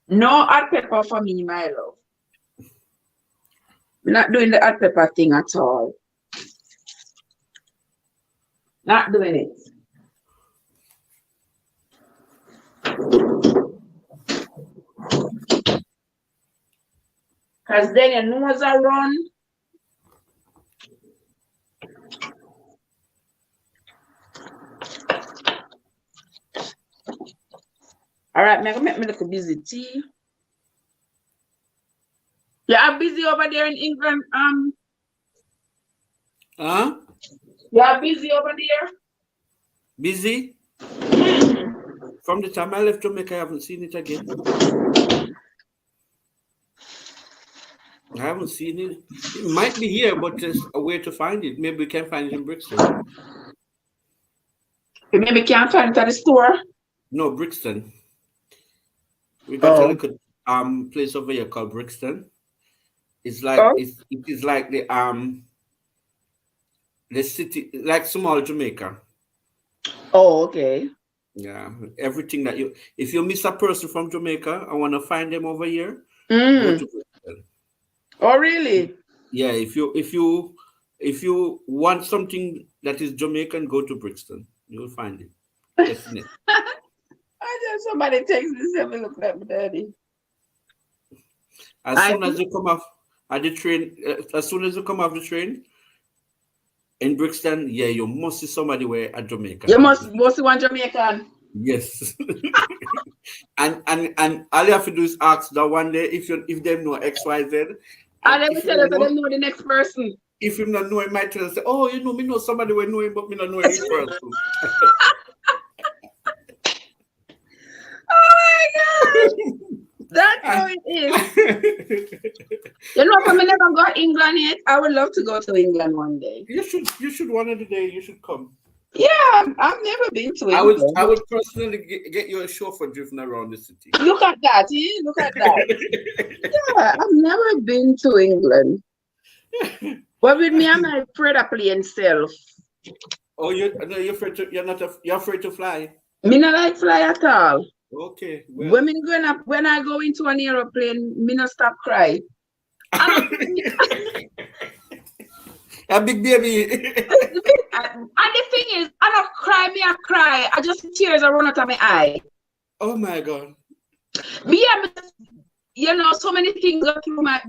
No add pepper for me, my love. We're not doing the hot pepper thing at all. Not doing it. Because then your nose are run. All right, make me look busy tea. You are busy over there in England. Huh? You are busy over there. Busy? From the time I left Jamaica, I haven't seen it again. I haven't seen it. It might be here, but there's a way to find it. Maybe we can find it in Brixton. You maybe can't find it at the store. No, Brixton. We got a Oh. little place over here called Brixton. It's like Oh. it is like the city, like small Jamaica. Oh, okay. Yeah, everything that if you miss a person from Jamaica, I want to find them over here. Go Mm. to Brixton. Oh, really? Yeah, if you want something that is Jamaican, go to Brixton. You will find it. Definitely. I just somebody text me say me look like my daddy. As soon as you come off at the train, as soon as you come off the train in Brixton, yeah, you must see somebody where a Jamaican. You must see one Jamaican. Yes. And all you have to do is ask that one day if them know XYZ. And And they will if you tell don't us that know, they know the next person. if you not know him, might tell us say, oh, me know somebody will know him, but me not know him in person. Oh my God. That's how it is. You know, if I never got England yet, I would love to go to England one day. You should one of the day you should come. Yeah, I've never been to I England. would personally get you a chauffeur driven around the city. Look at that, eh? Look at that. Yeah, I've never been to England. But with me, I'm afraid of plane self. Oh, you're afraid to fly. Me not like fly at all. Okay, well. When I go into an aeroplane, me not stop cry. And, A big baby. and the thing is, I don't cry, me I cry. I just tears are run out of my eye. Oh my God. Me, so many things go through my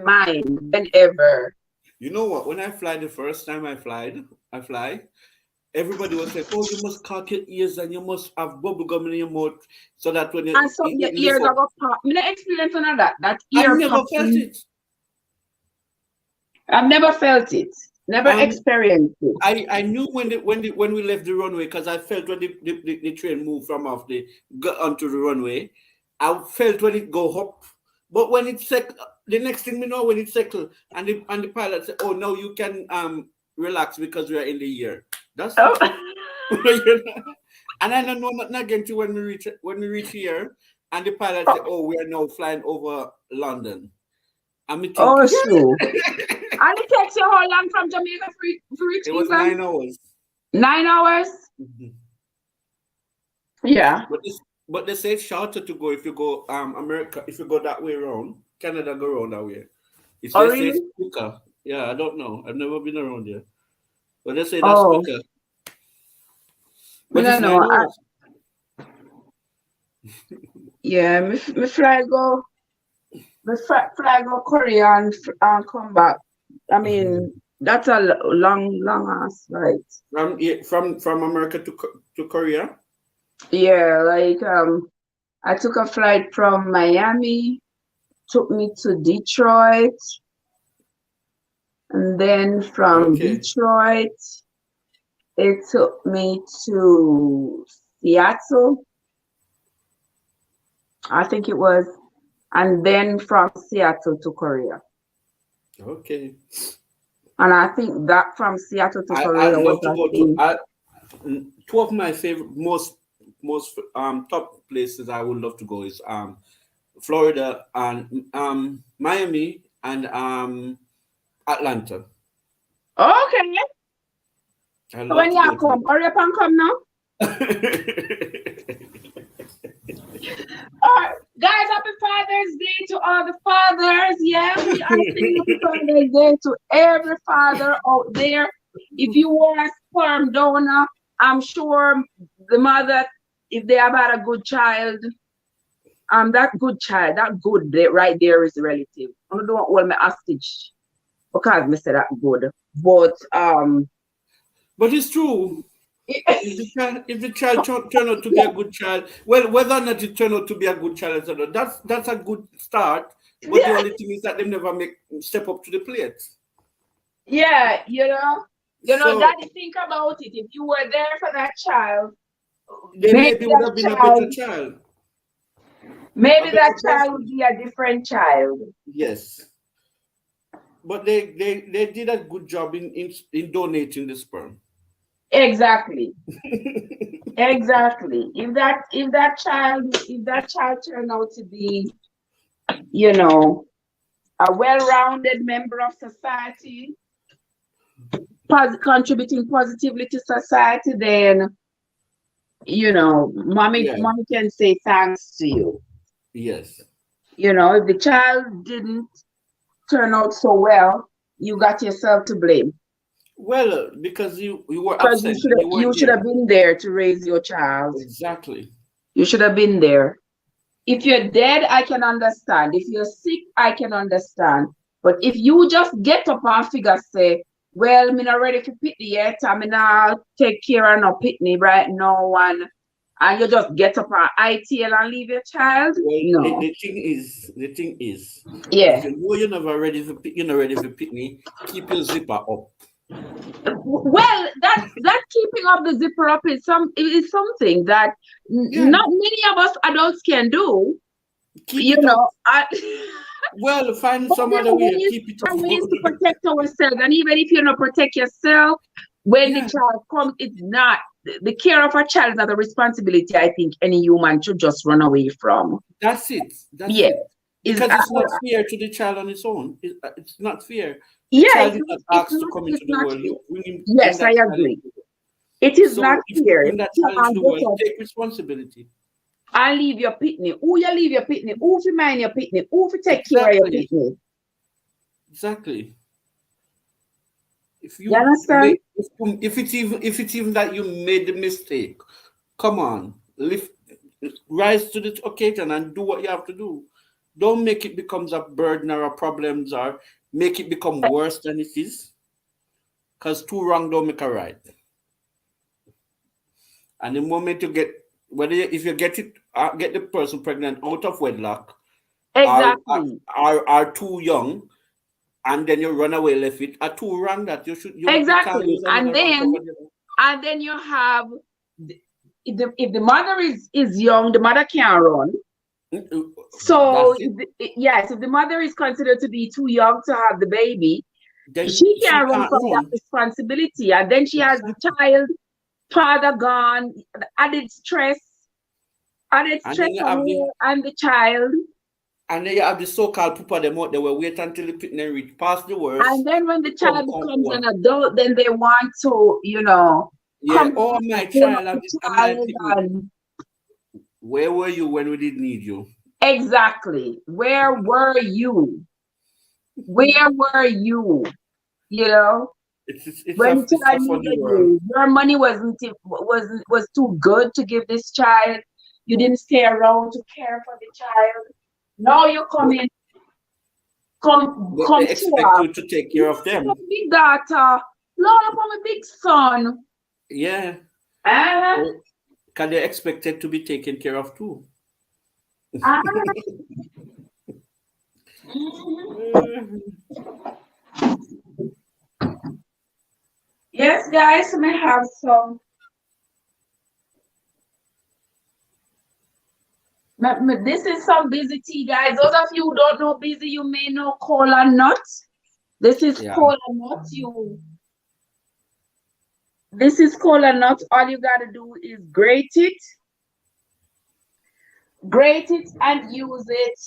mind whenever. You know what? When I fly the first time I fly, everybody was like, oh, you must cock your ears and you must have bubble gum in your mouth so that when And so your you ears lift are up. going to pop. Me not experience none of that. That I ear never felt popping. it. I've never felt it. Never experienced it. I knew when we left the runway because I felt when the train moved from off got onto the runway. I felt when it go up, but when it the next thing we know when it settled and the pilot said, "Oh, now you can relax because we are in the air." That's Oh. And I don't know nothing again to when we reach here and the pilot said, "Oh, we are now flying over London." And me think, Oh, yeah. true. And it takes you how long from Jamaica to reach It was England? 9 hours. 9 hours? Mhm. Yeah. But they say it's shorter to go if you go America, if you go that way around. Canada go around that way. If Oh, they say it's really? quicker. Yeah, I don't know. I've never been around there. But they say that's Oh, quicker. I But it's don't know. 9 hours. Yeah, me fly go Korea and come back. I mean, that's a long ass flight. From America to Korea. Yeah, like I took a flight from Miami, took me to Detroit, and then from Okay. Detroit, it took me to Seattle, I think it was, and then from Seattle to Korea. Okay. And I think that from Seattle to I'd Korea was love to I go think. two of my favorite most top places I would love to go is Florida and Miami and Atlanta. Okay. I So love when to you go to come, hurry up and come now. All right, guys, happy Father's Day to all the fathers. Yeah, we are saying happy Father's Day to every father out there. If you were a sperm donor, I'm sure the mother, if they have had a good child, that good child, that good right there is relative. I don't hold me hostage because me say that good. But But it's true. If the child turn out to be a good child, well, whether or not it turn out to be a good child, that's a good start. But the yeah, only thing is that they never step up to the plate. yeah, So daddy, think about it. If you were there for that child, they maybe maybe would that have been a better child, child, a maybe that better child would person. be a different child. Yes, but they did a good job in donating the sperm. Exactly. Exactly. If that child turned out to be, you know, a well-rounded member of society, contributing positively to society, then mommy Yeah. mommy can say thanks to you. Yes. If the child didn't turn out so well, you got yourself to blame. Well, because you were Because you absent should and have you you weren't should there. have been there to raise your child. Exactly. You should have been there. If you're dead, I can understand. If you're sick, I can understand. But if you just get up and figure say, well, me not ready to pitney yet, I'm not take care of no pitney right now, and you just get up on ITL and leave your child? Well, No. the thing is, if Yeah. you know you're never ready for, you're not ready for picnic, keep your zipper up. Well, that keeping up the zipper up is something that Yeah, not many of us adults can do. keep You it up. know, Well, find but some there other are way to ways, keep it there are up. ways to protect ourselves, and even if you don't protect yourself, when the Yeah, child comes, it's not the care of a child is not a responsibility. I think any human should just run away from. that's it. That's Yeah, it. is Because it's not fair to the child on its own. It's not fair. The yeah, child is not asked to come it's into the not world. fair. You bring Yes, I that child into agree. the world. It is not So if you fair. bring that You child into can the get world, up take responsibility. and leave your pitney. Who you leave your pitney? Who fi mind your pitney? Who fi take care of your Exactly. pitney? Exactly. If You you understand? make, if it's even that you made the mistake, come on, lift, rise to the occasion and do what you have to do. Don't make it becomes a burden or a problems or make it become worse than it is. Because two wrong don't make a right. And the moment you get if you get it get the person pregnant out of wedlock Exactly. are too young and then you run away left it are too wrong that you can't Exactly. use another wrong cover the And then you have if the mother is young, the mother can't run. other. So That's it. yes, if the mother is considered to be too young to have the baby, Then she she can't run can't from that run. responsibility. And then she has the Exactly. child, father gone, added stress, added And then stress you on have the her and the child. so-called people them out they will wait until the picnic reach past the And worst then when the to child come becomes an over. adult, then they want to, Yeah. come Oh and my own up child the and my child picnic. and Where were you when we didn't need you? exactly. Where were you? Where were you? You know, when the It's a child funny needed world. you, your money was too good to give this child. You didn't stay around to care for the child. Now you come in, come They to expect us. you to take care of Lord, them. my big daughter. Lord, upon my big son. Yeah. Uh, Can they expected to be taken care of too? uh, Uh, yes, guys, may have some. This is some busy tea, guys. Those of you who don't know busy, you may know cola nut. This is yeah. cola nut. This is cola nut. All you gotta do is grate it, and use it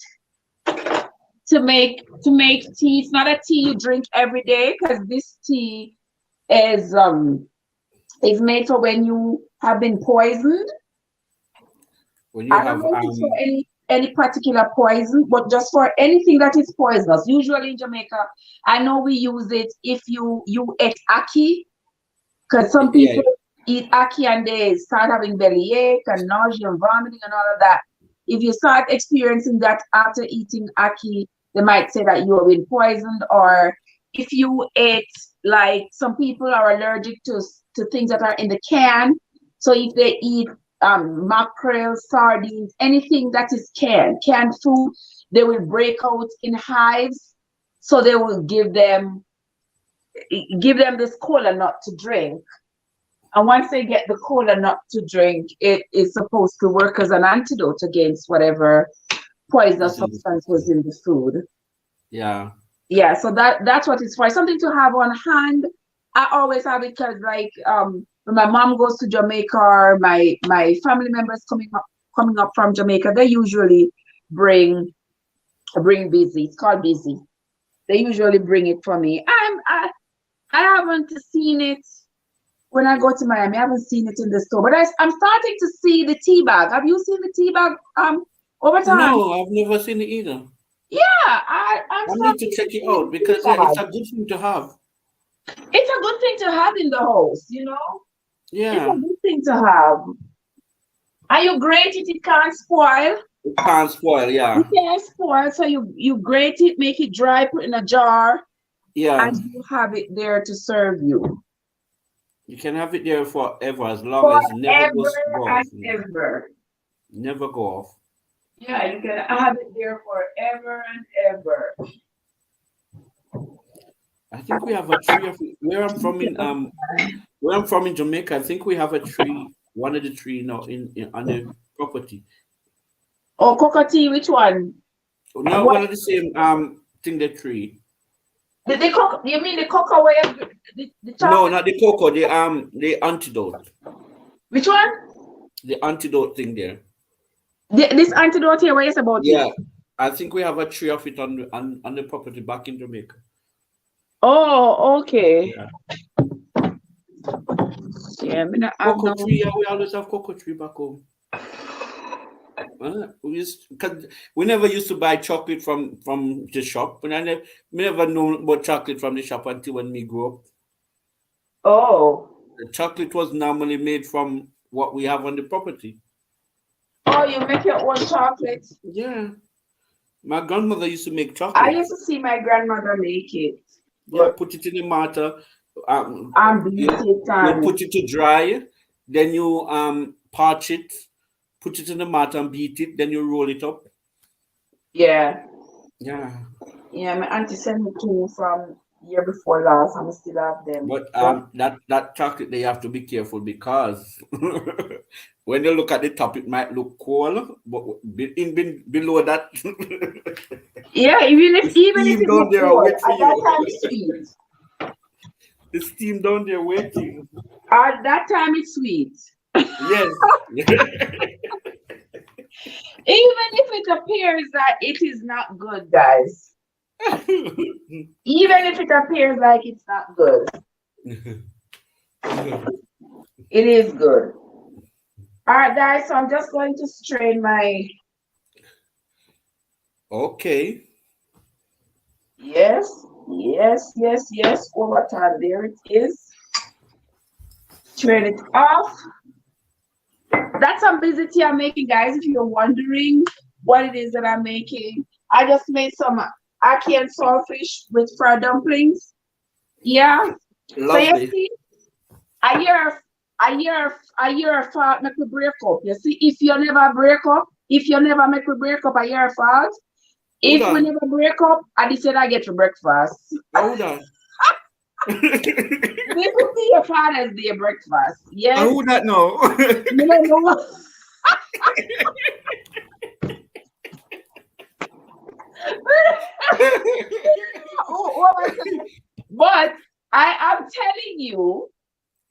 to make tea. It's not a tea you drink every day because this tea is is made for when you have been poisoned. When you I don't have know if it's for any particular poison, but just for anything that is poisonous. Usually in Jamaica, I know we use it if you eat ackee, because some yeah, people eat ackee and they start having bellyache and nausea and vomiting and all of that. If you start experiencing that after eating ackee, they might say that you have been poisoned. Or if you ate, like some people are allergic to things that are in the can. So if they eat mackerel, sardines, anything that is canned food, they will break out in hives. So they will give them this cola nut to drink. And once they get the cola nut to drink, it is supposed to work as an antidote against whatever poisonous it's in the substance was system. in the food. Yeah. Yeah, so that's what it's for. Something to have on hand. I always have it because when my mom goes to Jamaica or my family members coming up from Jamaica, they usually bring busy. It's called busy. They usually bring it for me. I haven't seen it when I go to Miami. I haven't seen it in the store, but I'm starting to see the tea bag. Have you seen the tea bag over time? No, I've never seen it either. Yeah, I'm I need to starting to check it see out the tea because it's bag. a good thing to have. It's a good thing to have in the house. It's a Yeah. good thing to have. And you grate it, it can't spoil. It can't spoil, It yeah. can't spoil, so you grate it, make it dry, put in a jar, and Yeah. you have it there to serve you. You can have it there forever as long as it never Forever goes go off. and ever. Never go off. Yeah, you can have it there forever and ever. I think we have a tree of where I'm from in Jamaica. I think we have a tree, one of the tree now in on the property. Oh, cockatoo, which one? Not What? one of the same thing the tree. The cock? You mean the cocoa where the No, chocolate? not the cocoa. The antidote. Which one? The antidote thing there. This antidote here, what is about it? Yeah, I think we have a tree of it on the property back in Jamaica. Oh, okay. Yeah, Yeah, me not have cocoa no. tree. Yeah, we always have cocoa tree back home. Cause we never used to buy chocolate from the shop. And we never know about chocolate from the shop until when we grew up. Oh, The chocolate was normally made from what we have on the property. oh, you make your own chocolate. Yeah, my grandmother used to make I chocolate. used to see my grandmother make it, Yeah, but put it in the mortar. Um, I'm beat you it you and put it to dry, then you parch it, put it in the mortar and beat it, then you roll it up. yeah, Yeah, yeah. My auntie sent me two from year before last, and I still have them. but But that chocolate they have to be careful because when you look at the top, it might look cold, but below that, yeah, the even if steam it down look there are cold, wait for at that you. time it's sweet. The steam down there waiting. At that time it's sweet. Yes. Even if it appears that it is not good, guys. Even if it appears like it's not good, it is good. All right, guys. So I'm just going to strain my. Okay. Yes, yes, yes, yes. Overtime. There it is. Strain it off. That's some busy tea I'm making, guys. If you're wondering what it is that I'm making, I just made some ackee and saltfish with fried dumplings. Yeah. So you Lovely. see, a year fault make we break up. You see, if you never break up, if you never make we break up, a year fault. Hold If we on. never break up, I decide I get to breakfast. Hold on. This will be your Father's Day breakfast. I Yes. would not know. You don't know what. Oh, my God. But I am telling you,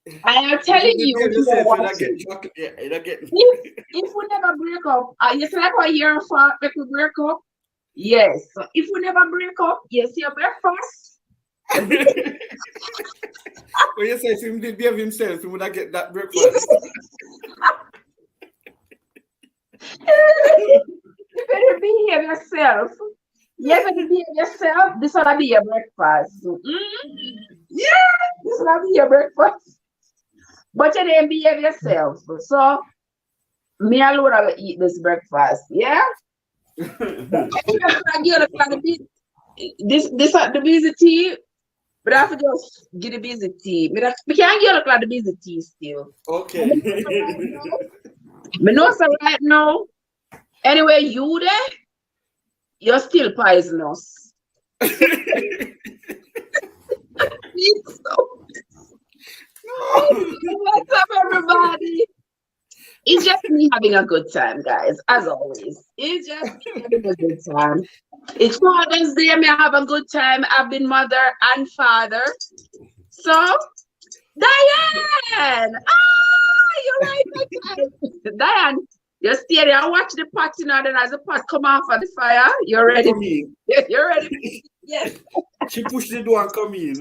if you are Yourself, you not get watching, chocolate. Yeah, you not get. if we never break up, you see like a year fault make we break up. Yes. So if we never break up, yes, your breakfast. When you say if him did behave himself, he would not get that breakfast. You better behave yourself. You better behave yourself. This will be your breakfast. Yeah, this will be your breakfast. But you didn't behave yourself. So me alone I will eat this breakfast. Yeah. This the busy tea. But I have to just get the busy tea. Me can't get the busy tea still. Okay. Me know so right now. Anyway, you there, you're still poisonous. What's up, everybody? It's just me having a good time, guys, as always. It's just me having a good time. It's Father's Day, me have a good time. I've been mother and father. So, Diane! Ah, you're right, my time. Diane, you stay there and watch the pot, you know, then as the pot come off of the fire, you're ready. Come in. You're ready. Yes. She pushed the door and come in.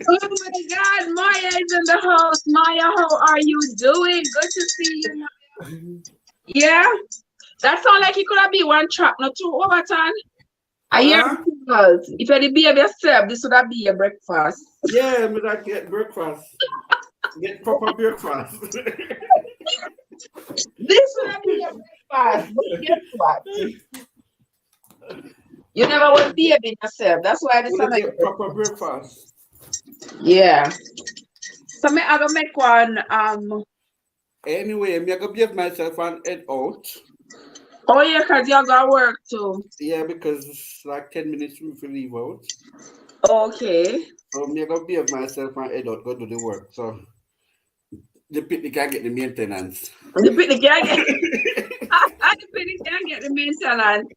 Oh my God, Maya is in the house. Maya, how are you doing? Good to see you. Maya. Yeah, that sounds like it could have been one track, not two overtime. I hear results. If you behave yourself, this would have been your breakfast. Yeah, me not get breakfast. Get proper breakfast. This would have been your breakfast. But guess what? You never would behave yourself. That's why this We sound like get proper breakfast. yeah. So me I gonna make one Anyway, I'm gonna give myself an head out. oh yeah, cause you got work too. Yeah, because it's like 10 minutes for me to leave out. Okay. So I'm gonna give myself an head out, go do the work. So the picnic can get the maintenance. The picnic can get the picnic can get the maintenance.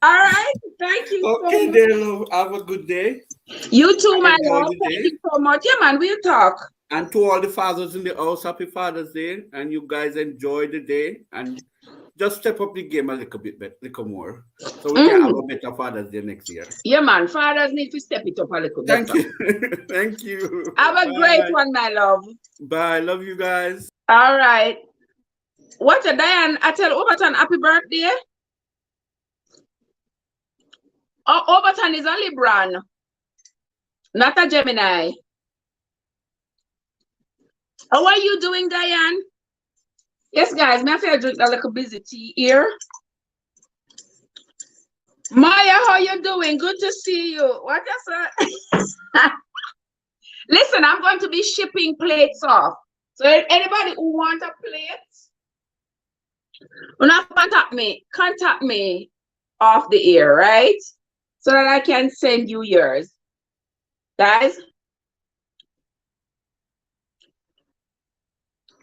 All right. Thank you so Okay, much. then, love. Have a good day. You too, my Enjoy love. the Thank day. you so much. Yeah, man, we'll talk. And to all the fathers in the house, happy Father's Day. And you guys enjoy the day and just step up the game a little bit, little more. So we can have Mm. a better Father's Day next year. Yeah, man. Fathers need to step it up a little Thank better. you. Thank you. Have a great Bye. one, my love. Bye. Love you guys. All right. What a Diane, I tell Overton happy birthday. Oh, Overton is a Libran, not a Gemini. How are you doing, Diane? Yes, guys, may I feel drink a little busy tea here. Maya, how you doing? Good to see you. What is that? Listen, I'm going to be shipping plates off. So if anybody who want a plate, wanna contact me off the air, right? So that I can send you yours. Guys,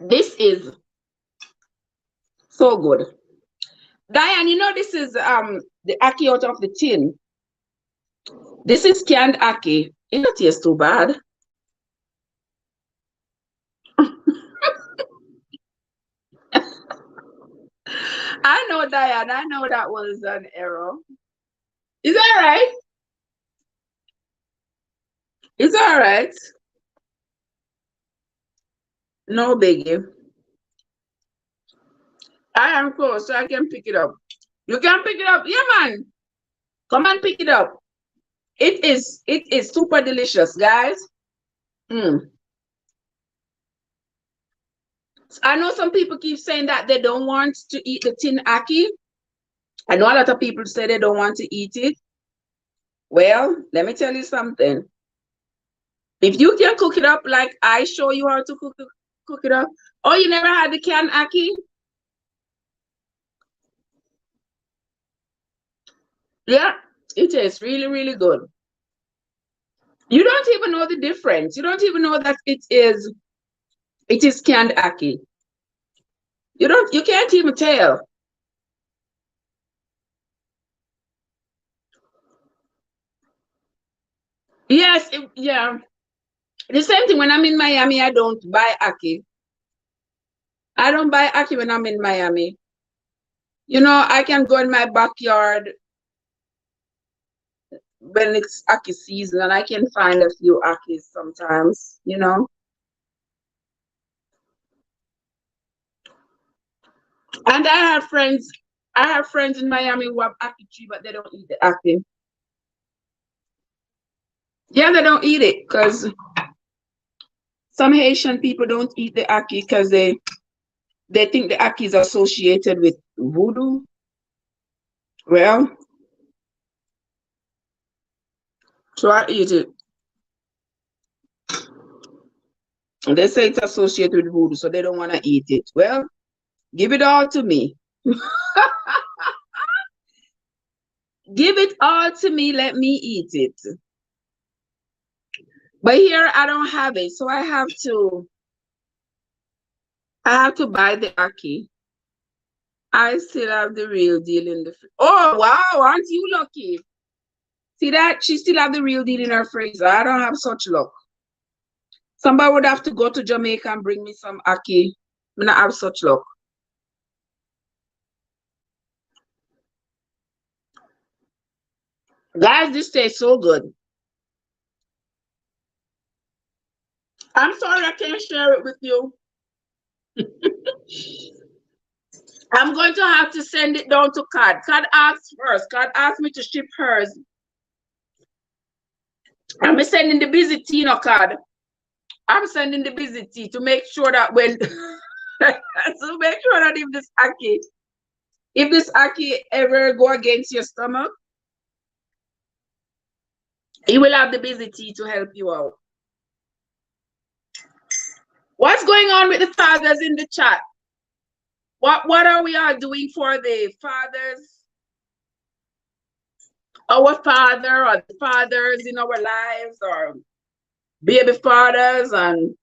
this is so good. Diane, you know this is the ackee out of the tin. This is canned ackee. It don't taste too bad. I know, Diane. I know that was an error. Is that right? It's all right. No biggie. I am close, so I can pick it up. You can pick it up. Yeah, man. Come and pick it up. It is super delicious, guys. Mm. I know some people keep saying that they don't want to eat the tin ackee. I know a lot of people say they don't want to eat it. Well, let me tell you something. If you can cook it up like I show you how to cook it up, oh, you never had the canned ackee? Yeah, it is really, really good. You don't even know the difference. You don't even know that it is canned ackee. You can't even tell. Yes, yeah. The same thing when I'm in Miami, I don't buy ackee. I don't buy ackee when I'm in Miami. You know, I can go in my backyard when it's ackee season and I can find a few ackees sometimes, you know. And I have friends in Miami who have ackee tree, but they don't eat the ackee. Yeah, they don't eat it because some Haitian people don't eat the ackee because they think the ackee is associated with voodoo. Well, so I eat it. They say it's associated with voodoo, so they don't want to eat it. Well, give it all to me. Give it all to me. Let me eat it. But here I don't have it, so I have to buy the ackee. I still have the real deal in the fridge. Oh wow, aren't you lucky? See that? She still have the real deal in her freezer. I don't have such luck. Somebody would have to go to Jamaica and bring me some ackee. I don't have such luck. Guys, this tastes so good. I'm sorry I can't share it with you. I'm going to have to send it down to Cad. Cad asked first. Cad asked me to ship hers. I'm sending the busy tea, no Cad. I'm sending the busy tea to make sure that when to make sure that if this ackee ever go against your stomach, you will have the busy tea to help you out. What's going on with the fathers in the chat? What are we all doing for the fathers? Our father or the fathers in our lives, or baby fathers, and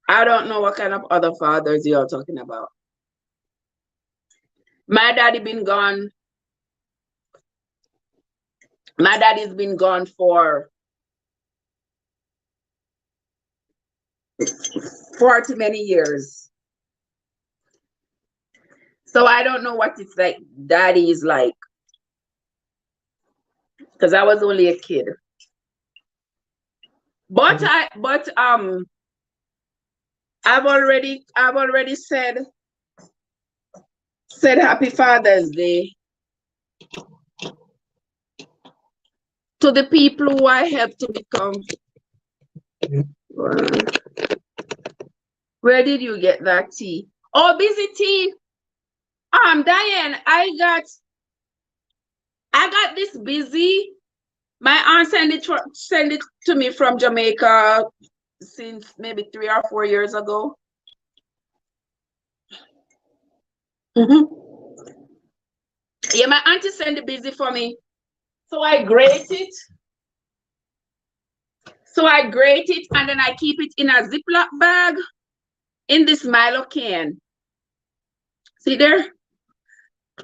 I don't know what kind of other fathers you're talking about. My daddy been gone. My daddy's been gone for 40 many years. So I don't know what it's like, daddy is like. Because I was only a kid. But I've already said Happy Father's Day to the people who I helped to become. Where did you get that tea? Oh, busy tea. Diane, I got this busy. My aunt sent it to me from Jamaica since maybe 3 or 4 years ago. Yeah, my auntie sent it busy for me. So I grate it. And then I keep it in a Ziploc bag in this Milo can. See there?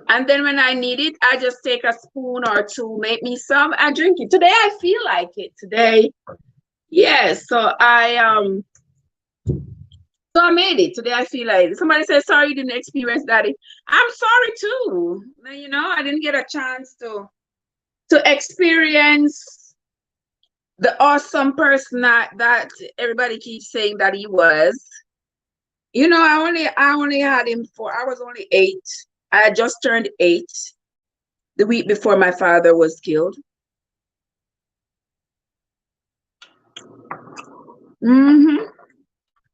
And then when I need it, I just take a spoon or two, make me some, and drink it. Today I feel like it. Today, yes. So I made it. Today I feel like it. Somebody said, sorry you didn't experience daddy. I'm sorry too. You know, I didn't get a chance to experience the awesome person that everybody keeps saying that he was. You know, I only had him I was only 8. I had just turned 8 the week before my father was killed.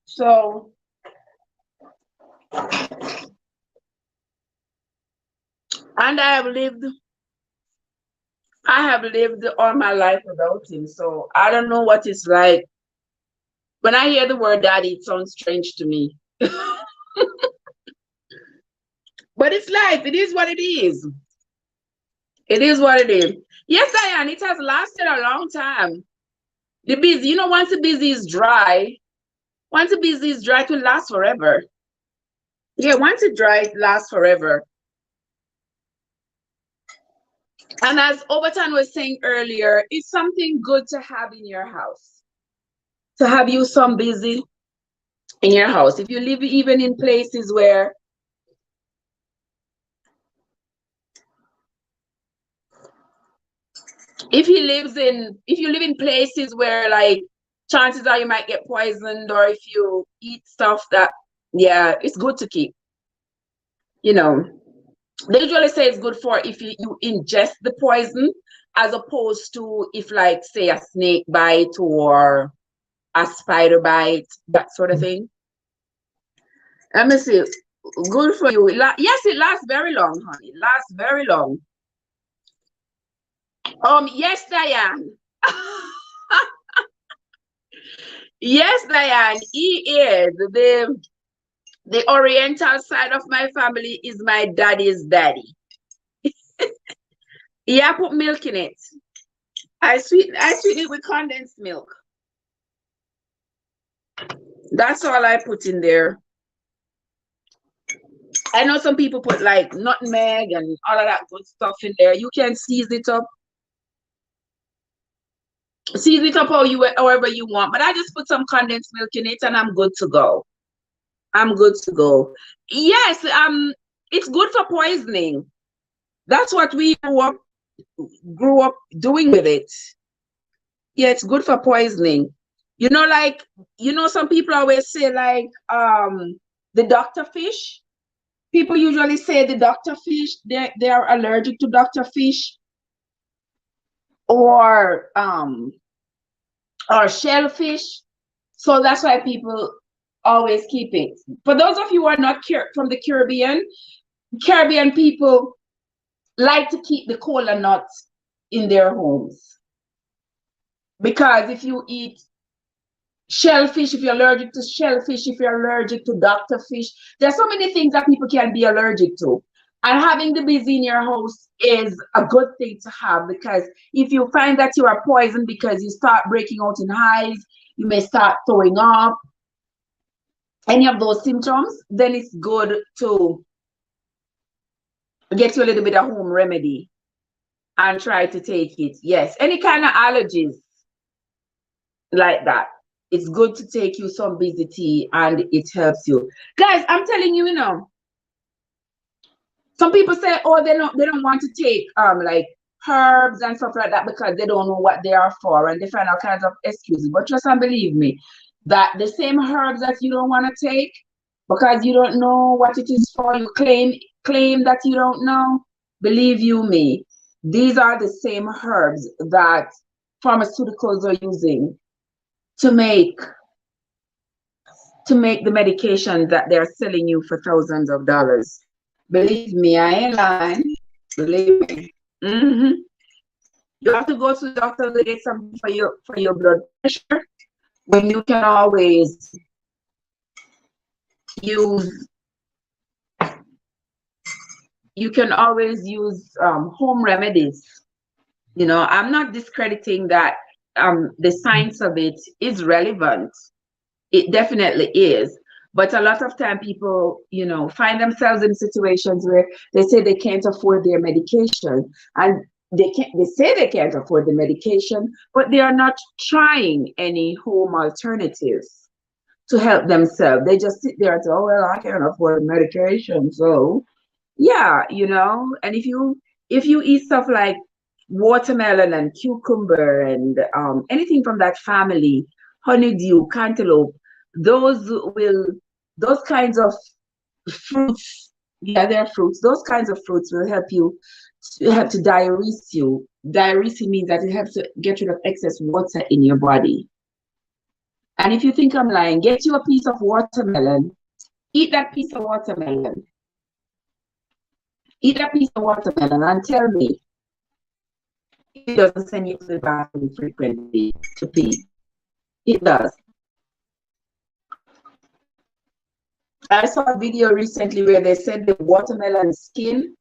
So and I have lived all my life without him. So I don't know what it's like. When I hear the word daddy, it sounds strange to me. But it's life. It is what it is. It is what it is. Yes, Diane, it has lasted a long time. The busy, you know, once the busy is dry, it will last forever. Yeah, once it dries, it lasts forever. And as Overton was saying earlier, it's something good to have in your house. To have you some busy in your house. If you live even in places where if you live in places where like chances are you might get poisoned, or if you eat stuff that, yeah, it's good to keep. You know, they usually say it's good for if you ingest the poison, as opposed to if, like, say, a snake bite or a spider bite, that sort of thing. Let me see. Good for you. Yes, it lasts very long, honey. It lasts very long. Yes, Diane. Yes, Diane. He is the Oriental side of my family is my daddy's daddy. Yeah, I put milk in it. I sweeten it with condensed milk. That's all I put in there. I know some people put like nutmeg and all of that good stuff in there. You can season it up. Season it up however you want. But I just put some condensed milk in it and I'm good to go. I'm good to go. Yes, it's good for poisoning. That's what we grew up doing with it. Yeah, it's good for poisoning. You know, like, you know, some people always say like the doctor fish. People usually say the doctor fish, they're allergic to doctor fish, or shellfish. So that's why people always keep it. For those of you who are not from the Caribbean people like to keep the cola nuts in their homes. Because if you eat Shellfish, if you're allergic to shellfish, if you're allergic to doctor fish. There's so many things that people can be allergic to. And having the bees in your house is a good thing to have, because if you find that you are poisoned because you start breaking out in hives, you may start throwing up, any of those symptoms, then it's good to get you a little bit of home remedy and try to take it. Yes, any kind of allergies like that, it's good to take you some busy tea and it helps you. Guys, I'm telling you, some people say, oh, they don't want to take like herbs and stuff like that because they don't know what they are for, and they find all kinds of excuses. But trust and believe me, that the same herbs that you don't want to take because you don't know what it is for, you claim that you don't know, believe you me, these are the same herbs that pharmaceuticals are using to make the medication that they're selling you for thousands of dollars. Believe me, I ain't lying. Believe me. You have to go to the doctor to get something for your blood pressure when you can always use home remedies. I'm not discrediting that the science of it is relevant. It definitely is. But a lot of time people, find themselves in situations where they say they can't afford their medication, and they say they can't afford the medication, but they are not trying any home alternatives to help themselves. They just sit there and say, oh, well, I can't afford medication. So yeah, and if you eat stuff like watermelon and cucumber and anything from that family, honeydew, cantaloupe, those kinds of fruits, yeah, they're fruits. Those kinds of fruits will help to diurese you. Diurese means that it helps to get rid of excess water in your body. And if you think I'm lying, get you a piece of watermelon, eat that piece of watermelon. Eat a piece of watermelon and tell me if it doesn't send you to the bathroom frequently to pee. It does. I saw a video recently where they said the watermelon skin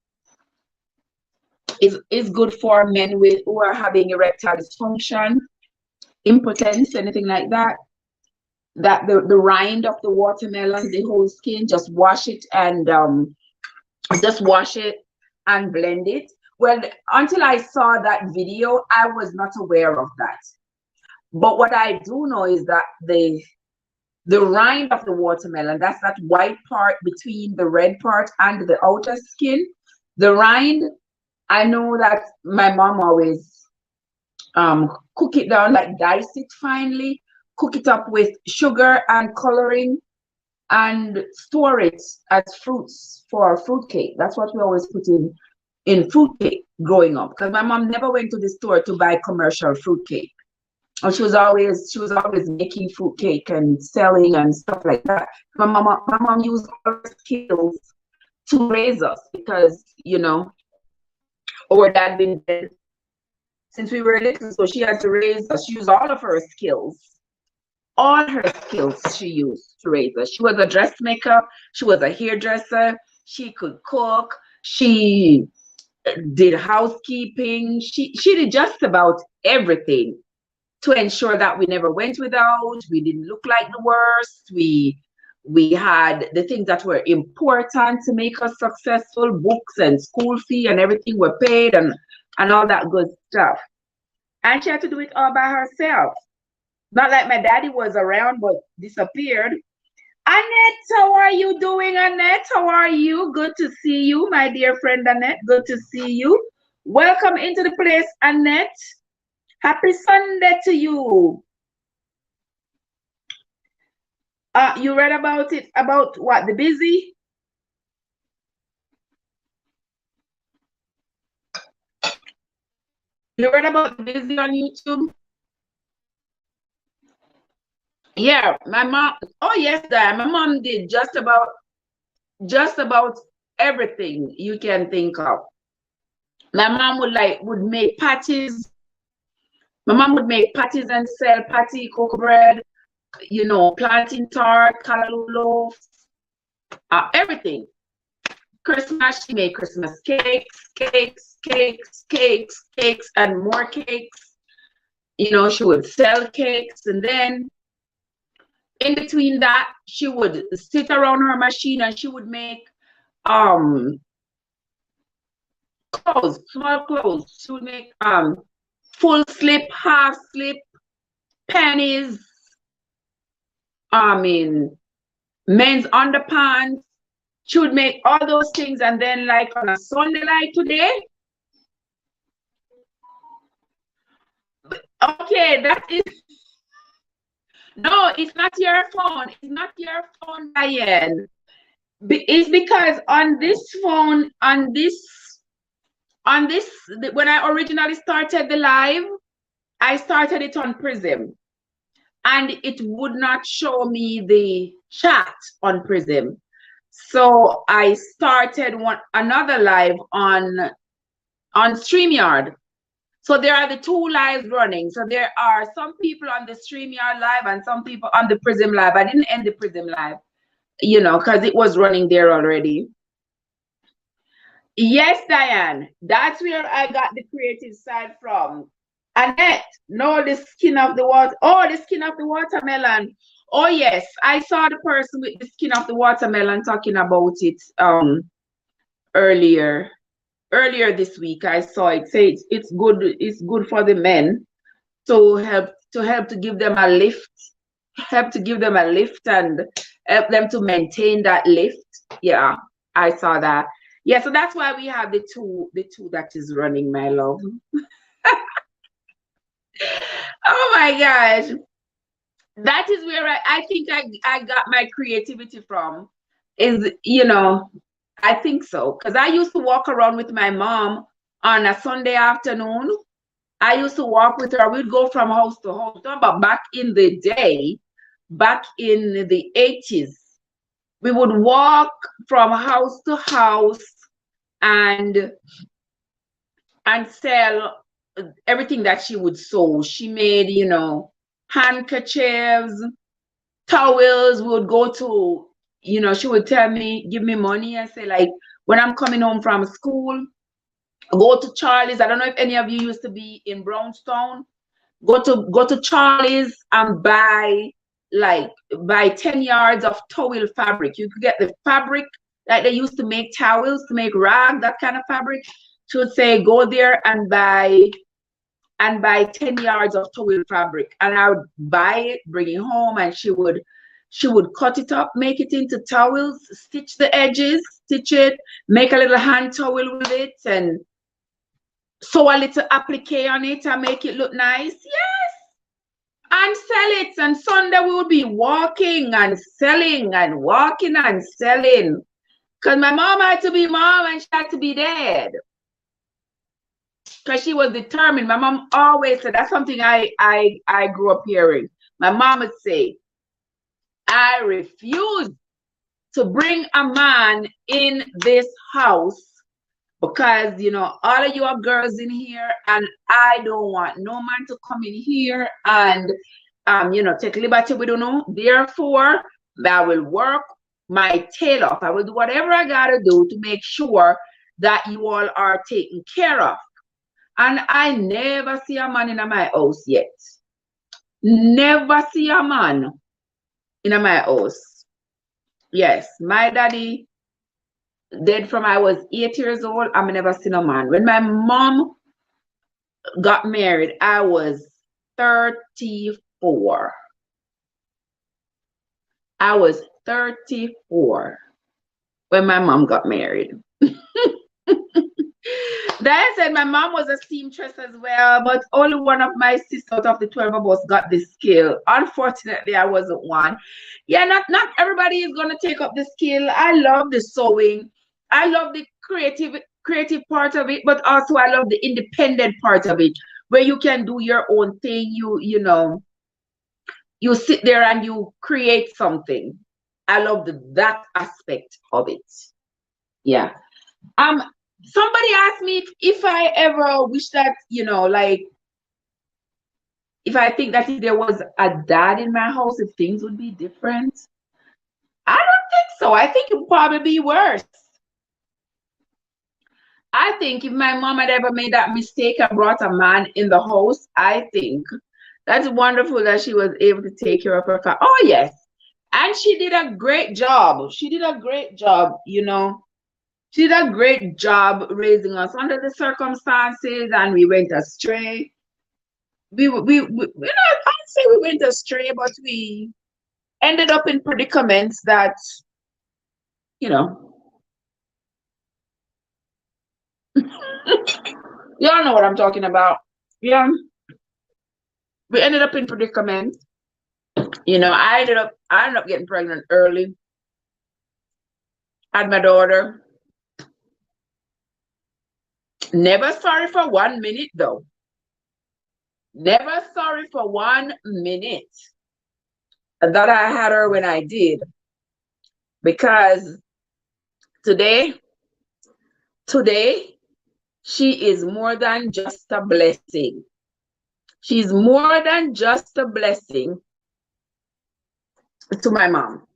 is good for men who are having erectile dysfunction, impotence, anything like that. That the rind of the watermelon, the whole skin, just wash it and blend it. Well, until I saw that video, I was not aware of that. But what I do know is that the rind of the watermelon, that's that white part between the red part and the outer skin. The rind, I know that my mom always cook it down, like dice it finely, cook it up with sugar and coloring, and store it as fruits for fruit cake. That's what we always put in fruit cake growing up, because my mom never went to the store to buy commercial fruit cake. And she was always making fruit cake and selling and stuff like that. My mom used all her skills to raise us, because our dad been dead since we were little, so she had to raise us. She used all of her skills. All her skills she used to raise us. She was a dressmaker. She was a hairdresser. She could cook. She did housekeeping. She did just about everything to ensure that we never went without. We didn't look like the worst. We had the things that were important to make us successful. Books and school fee and everything were paid, and all that good stuff. And she had to do it all by herself. Not like my daddy was around but disappeared. Annette, how are you doing, Annette? How are you? Good to see you, my dear friend Annette. Good to see you. Welcome into the place, Annette. Happy Sunday to you. You read about it, about what, the busy? You read about the busy on YouTube? Yeah, my mom. Oh yes, Dad. My mom did just about everything you can think of. My mom would make patties. My mom would make patties and sell patty, cook bread, plantain tart, callaloo loaves, everything. Christmas, she made Christmas cakes, and more cakes. She would sell cakes, and then in between that, she would sit around her machine and she would make um clothes, small clothes. She would make full slip, half slip, panties, in men's underpants. She would make all those things, and then like on a Sunday like today. Okay, that is no, it's not your phone. It's not your phone, Diane. It's because on this phone, when I originally started the live, I started it on Prism, and it would not show me the chat on Prism. So I started another live on StreamYard. So there are the two lives running. So there are some people on the StreamYard live and some people on the Prism live. I didn't end the Prism live, because it was running there already. Yes, Diane, that's where I got the creative side from. Annette, no, the skin of the water. Oh, the skin of the watermelon. Oh, yes, I saw the person with the skin of the watermelon talking about it earlier this week. I saw it say it's good for the men to help to give them a lift, and help them to maintain that lift. Yeah, I saw that. Yeah, so that's why we have the two that is running, my love. Oh my gosh. That is where I think I got my creativity from. Is I think so. Because I used to walk around with my mom on a Sunday afternoon. I used to walk with her. We'd go from house to house. But back in the day, back in the 80s, we would walk from house to house and sell everything that she would sew. She made, handkerchiefs, towels. We would go to, she would tell me, give me money and say, like, when I'm coming home from school, go to Charlie's. I don't know if any of you used to be in Brownstown. Go to Charlie's and buy 10 yards of towel fabric. You could get the fabric that they used to make towels, to make rag, that kind of fabric. She would say, go there and buy 10 yards of towel fabric. And I would buy it, bring it home, and she would cut it up, make it into towels, stitch the edges, stitch it, make a little hand towel with it, and sew a little applique on it and make it look nice. Yes. And sell it. And Sunday we would be walking and selling and walking and selling. Because my mom had to be mom and she had to be dad. Because she was determined. My mom always said, that's something I grew up hearing. My mom would say, I refuse to bring a man in this house because, all of you are girls in here and I don't want no man to come in here and, take liberty with you. Therefore, I will work my tail off. I will do whatever I got to do to make sure that you all are taken care of. And I never see a man in my house yet. Never see a man in my house. Yes, my daddy dead from I was 8 years old. I never seen a man. When my mom got married, I was 34. I was 34 when my mom got married. That said, my mom was a seamstress as well, but only one of my sisters out of the 12 of us got this skill. Unfortunately, I wasn't one. Yeah, not everybody is going to take up the skill. I love the sewing. I love the creative part of it, but also I love the independent part of it, where you can do your own thing. You sit there and you create something. I love that aspect of it. Yeah. Somebody asked me if I ever wish that, if I think that if there was a dad in my house, if things would be different. I don't think so. I think it would probably be worse. I think if my mom had ever made that mistake and brought a man in the house, I think that's wonderful that she was able to take care of her family. Oh, yes. And she did a great job. She did a great job, you know. She did a great job raising us under the circumstances, and we went astray. I'd say we went astray, but we ended up in predicaments that, you know, y'all know what I'm talking about. Yeah, we ended up in predicaments. You know, I ended up getting pregnant early. Had my daughter. Never sorry for 1 minute though. Never sorry for 1 minute that I had her when I did. Because today, she is more than just a blessing. She's more than just a blessing to my mom,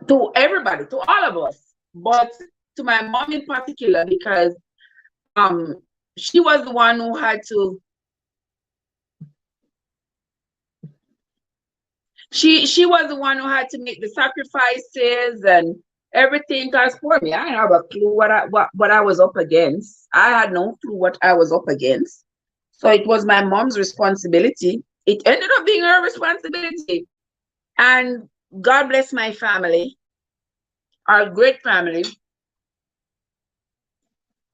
to everybody, to all of us, but to my mom in particular, because she was the one who had to. She was the one who had to make the sacrifices and everything. Because for me, I didn't have a clue what I was up against. I had no clue what I was up against. So it was my mom's responsibility. It ended up being her responsibility. And God bless my family, our great family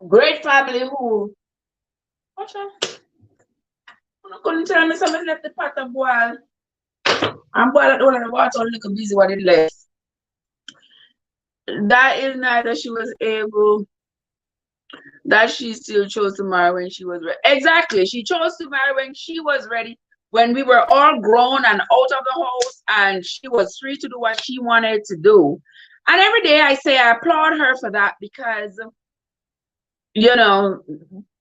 who, watch out, I'm couldn't tell me somebody left the pot of boil. I'm boiling at all of the water, look how busy what it left. That is not that she was able, that she still chose to marry when she was ready. Exactly. She chose to marry when she was ready, when we were all grown and out of the house, and she was free to do what she wanted to do. And every day I say I applaud her for that, because, you know,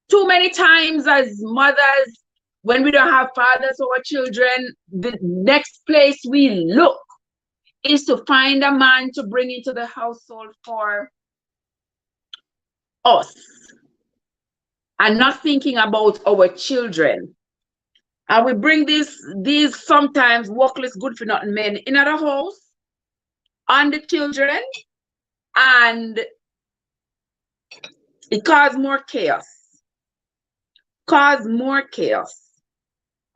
too many times as mothers, when we don't have fathers or children, the next place we look is to find a man to bring into the household for us, and not thinking about our children. And we bring these sometimes workless, good for nothing men in the house on the children, and it caused more chaos.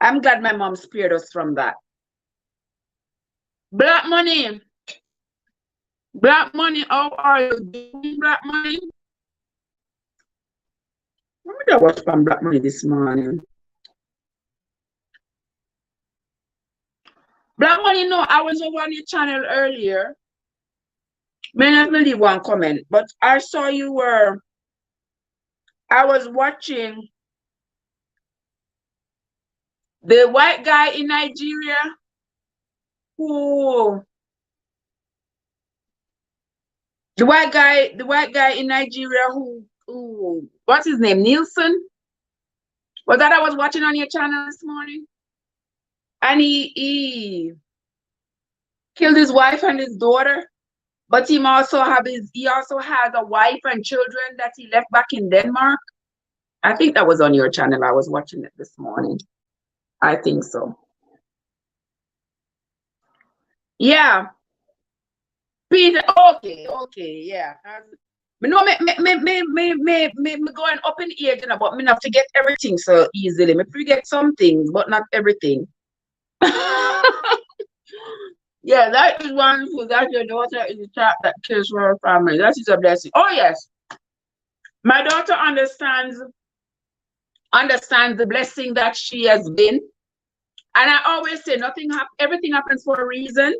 I'm glad my mom spared us from that. Black money, how are you doing, Black money? Let me watch from Black money this morning. Black money, no, I was over on your channel earlier. May not leave one comment, but I saw you were. I was watching the white guy in Nigeria who. The white guy in Nigeria who, what's his name? Nielsen? Was that I was watching on your channel this morning? And he killed his wife and his daughter, but he also has a wife and children that he left back in Denmark. I think that was on your channel. I was watching it this morning. I think so. Yeah. Peter, okay, yeah. Me know me going up in age, you know, but me not forget everything so easily. Me forget some things, but not everything. Yeah, that is wonderful. That your daughter is a child that cares for her family. That is a blessing. Oh yes, my daughter understands the blessing that she has been, and I always say everything happens for a reason.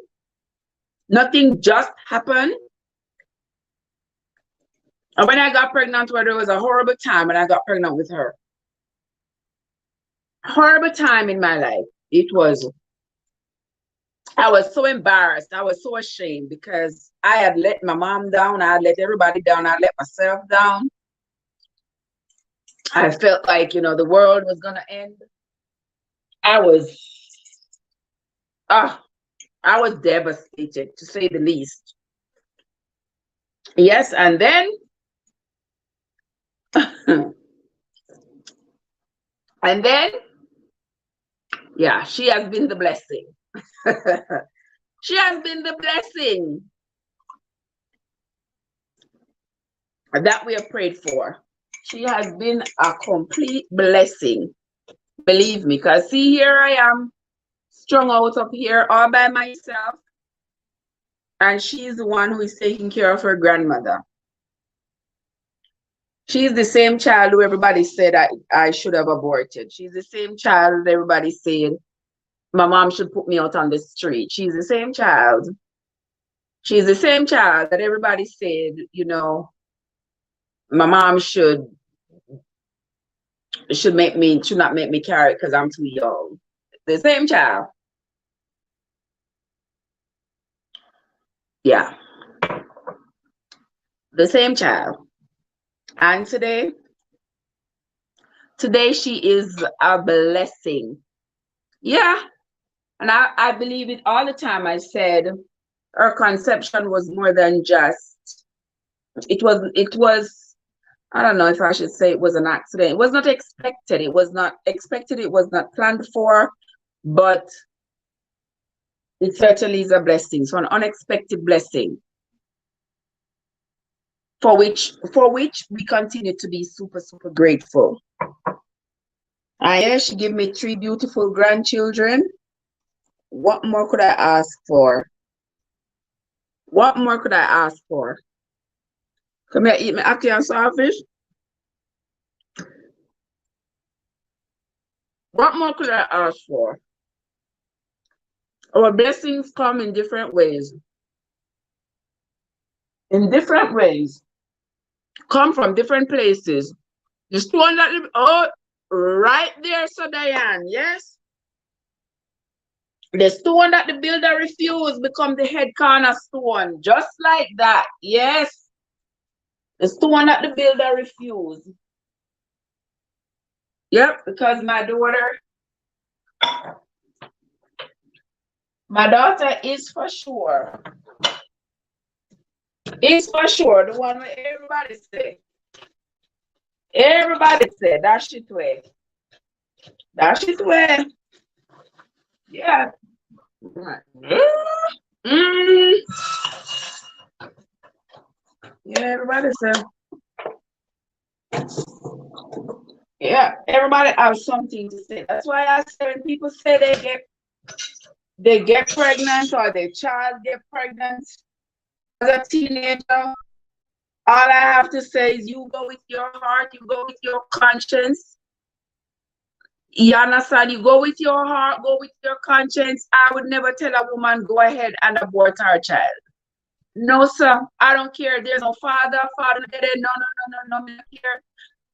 Nothing just happened. And when I got pregnant with her, it was a horrible time when I got pregnant with her. Horrible time in my life. I was so embarrassed. I was so ashamed because I had let my mom down. I had let everybody down. I let myself down. I felt like, the world was going to end. I was, ah, I was devastated to say the least. Yes, and then, and then, yeah, she has been the blessing. She has been the blessing that we have prayed for. She has been a complete blessing. Believe me, because see, here I am, strung out up here all by myself, and she's the one who is taking care of her grandmother. She's the same child who everybody said I should have aborted. She's the same child everybody said my mom should put me out on the street. She's the same child. She's the same child that everybody said, you know, my mom should not make me carry it because I'm too young. The same child. Yeah. The same child. And today she is a blessing. Yeah. And I believe it all the time. I said her conception was more than just, it was, I don't know if I should say it was an accident. It was not expected. It was not expected. It was not planned for, but it certainly is a blessing. So an unexpected blessing for which we continue to be super, super grateful. And yeah, she gave me 3 beautiful grandchildren. What more could I ask for? What more could I ask for? Come here, eat my ackee and saltfish. What more could I ask for? Our blessings come in different ways. In different ways. Come from different places. The stone that right there, so Diane, yes? The stone that the builder refused become the head cornerstone. Just like that. Yes. The stone that the builder refused. Yep, because my daughter is for sure. Is for sure the one where everybody say. Everybody say that shit way. That shit way. Yeah. Yeah, everybody say. Yeah, everybody has something to say. That's why I say when people say they get pregnant or their child get pregnant as a teenager, all I have to say is you go with your heart, you go with your conscience. You understand? You go with your heart, go with your conscience. I would never tell a woman go ahead and abort her child. No, sir. I don't care. There's no father. No, I don't care.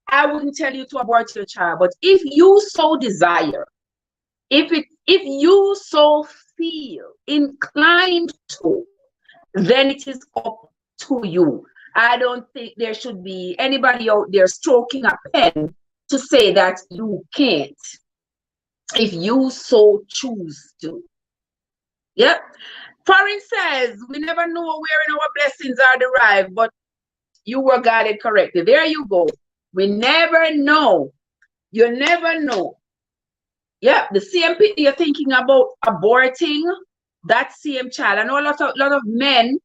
I wouldn't tell you to abort your child. But if you so desire, if you so feel inclined to, then it is up to you. I don't think there should be anybody out there stroking a pen to say that you can't, if you so choose to. Yep. Farin says, we never know wherein our blessings are derived, but you were guided correctly. There you go. We never know. You never know. Yeah, the same people you're thinking about aborting that same child. I know a lot of men,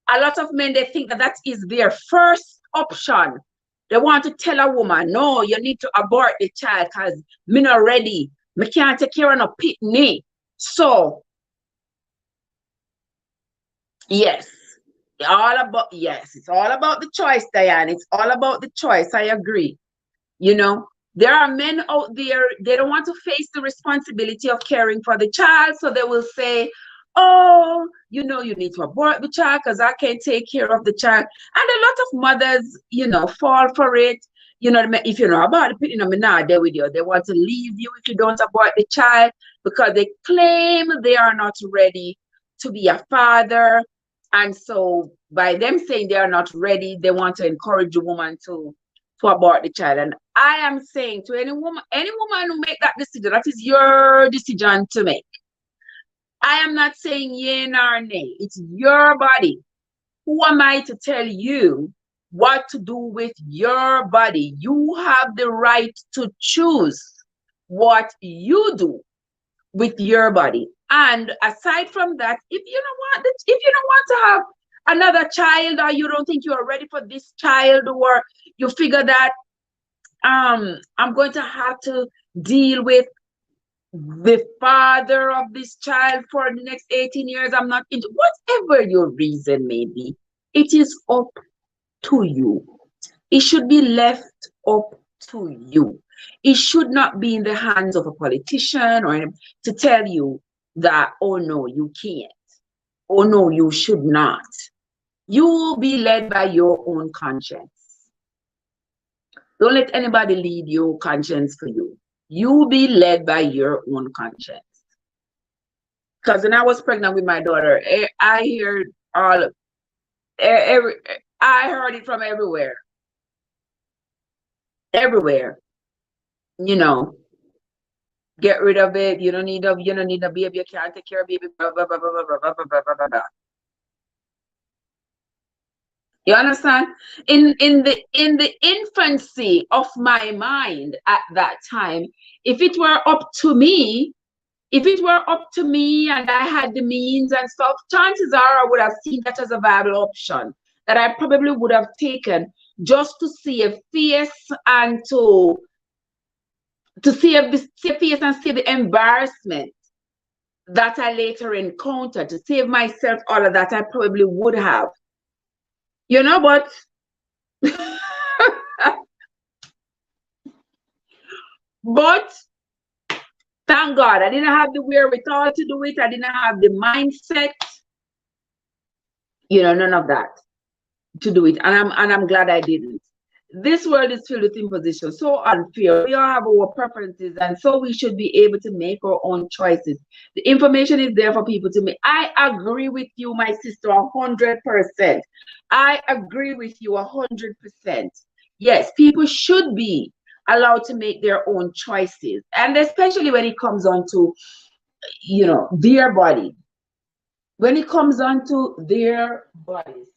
they think that is their first option. They want to tell a woman, no, you need to abort the child because me not ready. Me can't take care of no pitney. So, yes, it's all about the choice, Diane. It's all about the choice. I agree. You know, there are men out there, they don't want to face the responsibility of caring for the child. So they will say, oh, you know, you need to abort the child because I can't take care of the child. And a lot of mothers, you know, fall for it. You know, if you know about it, you know, me not there with you. They want to leave you if you don't abort the child because they claim they are not ready to be a father. And so by them saying they are not ready, they want to encourage a woman to to abort the child. And I am saying to any woman who make that decision, that is your decision to make. I am not saying yea nor nay. It's your body. Who am I to tell you what to do with your body? You have the right to choose what you do with your body. And aside from that, if you don't want to have another child, or you don't think you are ready for this child, or you figure that I'm going to have to deal with the father of this child for the next 18 years, I'm not into whatever your reason may be, it is up to you. It should be left up to you. It should not be in the hands of a politician or to tell you that, oh no, you can't. Oh no, you should not. You will be led by your own conscience. Don't let anybody lead your conscience for you. You be led by your own conscience. Because when I was pregnant with my daughter, I heard I heard it from everywhere. Everywhere. You know, get rid of it. You don't need a baby. You can't take care of baby. Blah, blah, blah, blah, blah, blah, blah, blah, blah, blah. You understand? In the infancy of my mind at that time, if it were up to me, and I had the means and stuff, chances are I would have seen that as a viable option that I probably would have taken just to save face and to save face and save the embarrassment that I later encountered, to save myself all of that. I probably would have. You know, but but thank God I didn't have the wherewithal to do it. I didn't have the mindset, none of that to do it. And I'm glad I didn't. This world is filled with imposition, so unfair. We all have our preferences, and so we should be able to make our own choices. The information is there for people to make. I agree with you, my sister, 100%. I agree with you 100%. Yes, people should be allowed to make their own choices, and especially when it comes on to, their body. When it comes on to their bodies,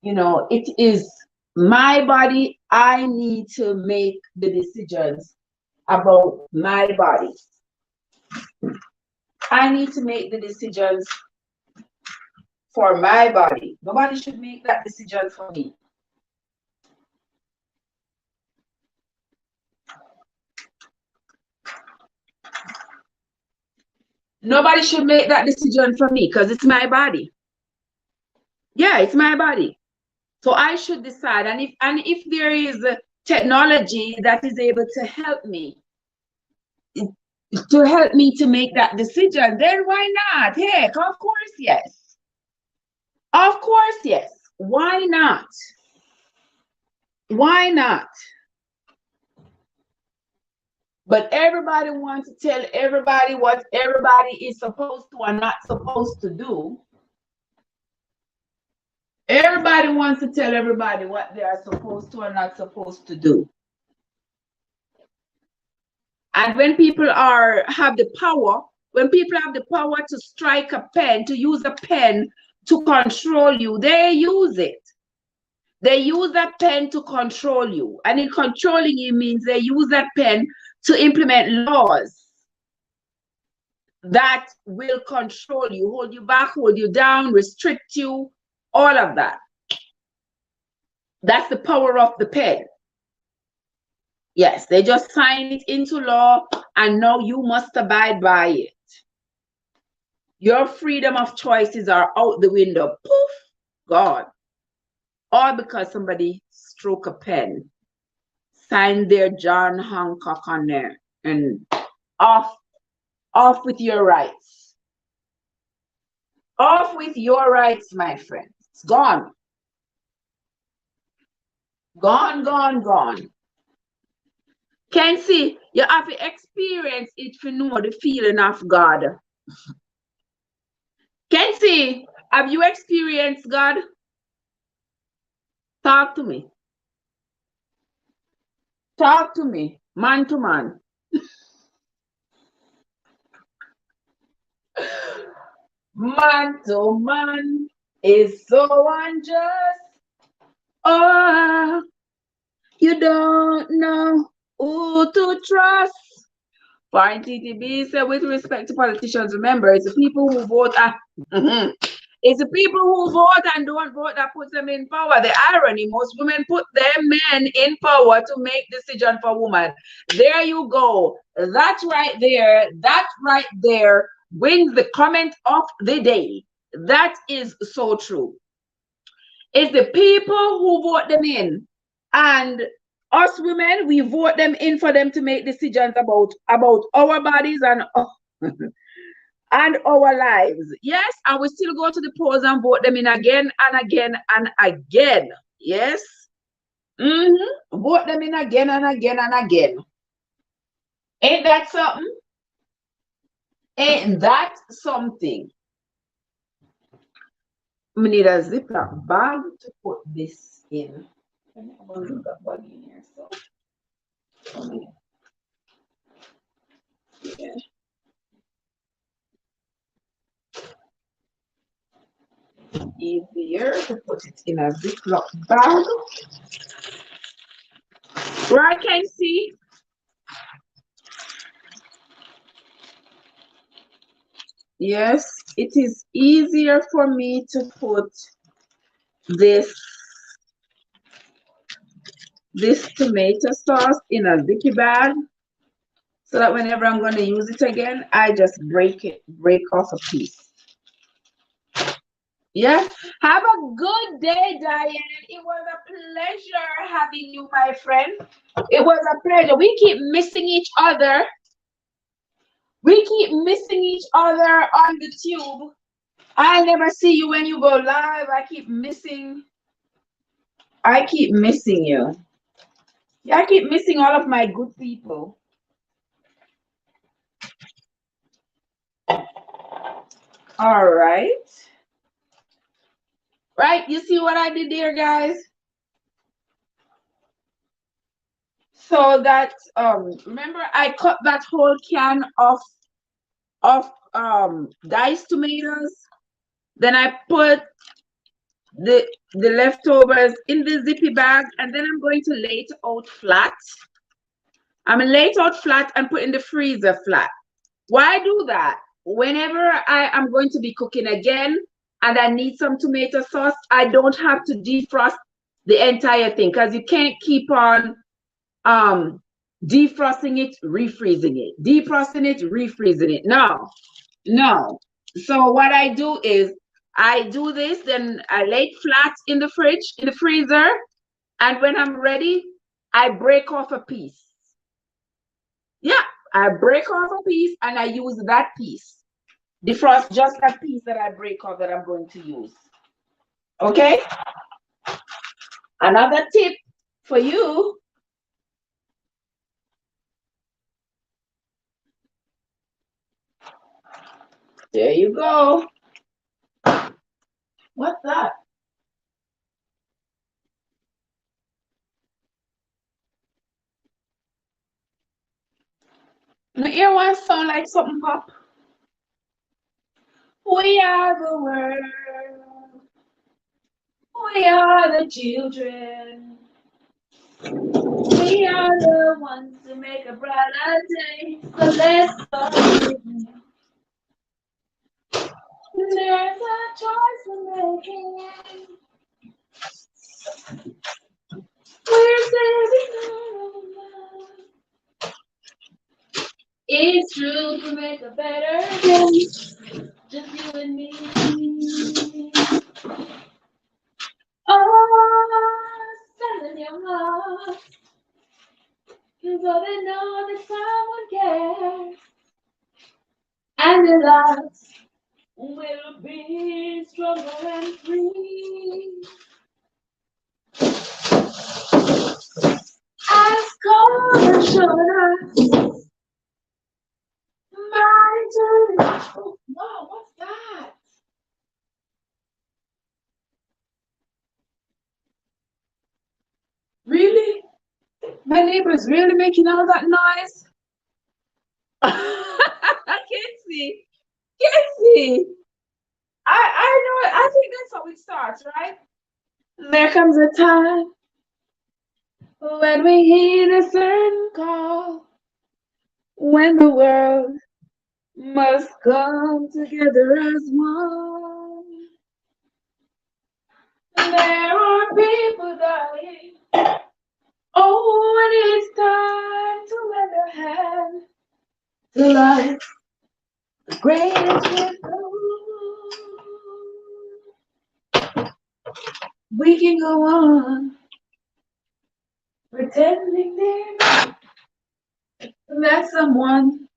it is my body. I need to make the decisions about my body. I need to make the decisions for my body. Nobody should make that decision for me. Nobody should make that decision for me because it's my body. Yeah, it's my body. So I should decide. And if there is a technology that is able to help me to make that decision, then why not? Heck, of course, yes. Of course, yes. Why not? Why not? But everybody wants to tell everybody what everybody is supposed to or not supposed to do. Everybody wants to tell everybody what they are supposed to or not supposed to do. And when people have the power to strike a pen, to use a pen to control you, they use it. They use that pen to control you. And in controlling you means they use that pen to implement laws that will control you, hold you back, hold you down, restrict you, all of that. That's the power of the pen. Yes, they just sign it into law, and now you must abide by it. Your freedom of choices are out the window. Poof, gone. All because somebody stroke a pen, signed their John Hancock on there, and off with your rights. Off with your rights, my friend. It's gone. Gone, gone, gone. Can see, you have to experience it to know the feeling of God. Can see, have you experienced God? Talk to me. Talk to me, man to man. Man to man is so unjust. Oh, you don't know who to trust. Foreign TTB said, with respect to politicians, remember, it's the people who vote. It's the people who vote and don't vote that puts them in power. The irony, most women put their men in power to make decisions for women. There you go. That right there wins the comment of the day. That is so true. It's the people who vote them in. And us women, we vote them in for them to make decisions about our bodies and and our lives. Yes, and we still go to the polls and vote them in again and again and again. Yes. Vote them in again and again and again. Ain't that something? Ain't that something? We need a Ziploc bag to put this in. I'm going to Ziploc bag in here. So, yeah. Easier to put it in a Ziploc bag. Where I can see. Yes, it is easier for me to put this tomato sauce in a zippy bag so that whenever I'm going to use it again, I just break off a piece. Yeah. Have a good day, Diane. It was a pleasure having you, my friend. It was a pleasure. We keep missing each other. We keep missing each other on the tube. I never see you when you go live. I keep missing you. Yeah, I keep missing all of my good people. All right. Right, you see what I did there, guys? So that remember I cut that whole can of diced tomatoes. Then I put the leftovers in the zippy bag, and then I'm going to lay it out flat. I'm gonna lay it out flat and put in the freezer flat. Why do that? Whenever I am going to be cooking again and I need some tomato sauce, I don't have to defrost the entire thing, because you can't keep on defrosting it, refreezing it, defrosting it, refreezing it. No. So what I do is I do this, then I lay it flat in the fridge, in the freezer, and when I'm ready, I break off a piece. Yeah, I break off a piece and I use that piece. Defrost just that piece that I break off that I'm going to use. Okay? Another tip for you. There you go. What's that? My ear one sound like something pop. We are the world. We are the children. We are the ones to make a brighter day. So let's go. There's a choice we're making. We're saving our love. It's true to make a better day. Just you and me. Oh, selling your heart. Cause all they know that someone cares. And the lives will be stronger and free. As cold as sugar. My turn. Oh, wow, what's that? Really? My neighbor's really making all that noise. I can't see. Can't see. I know it. I think that's how it starts, right? There comes a time when we hear a certain call, when the world must come together as one. There are people dying. Oh, and it's time to lend a hand to life, the greatest gift of all. We can go on pretending there that someone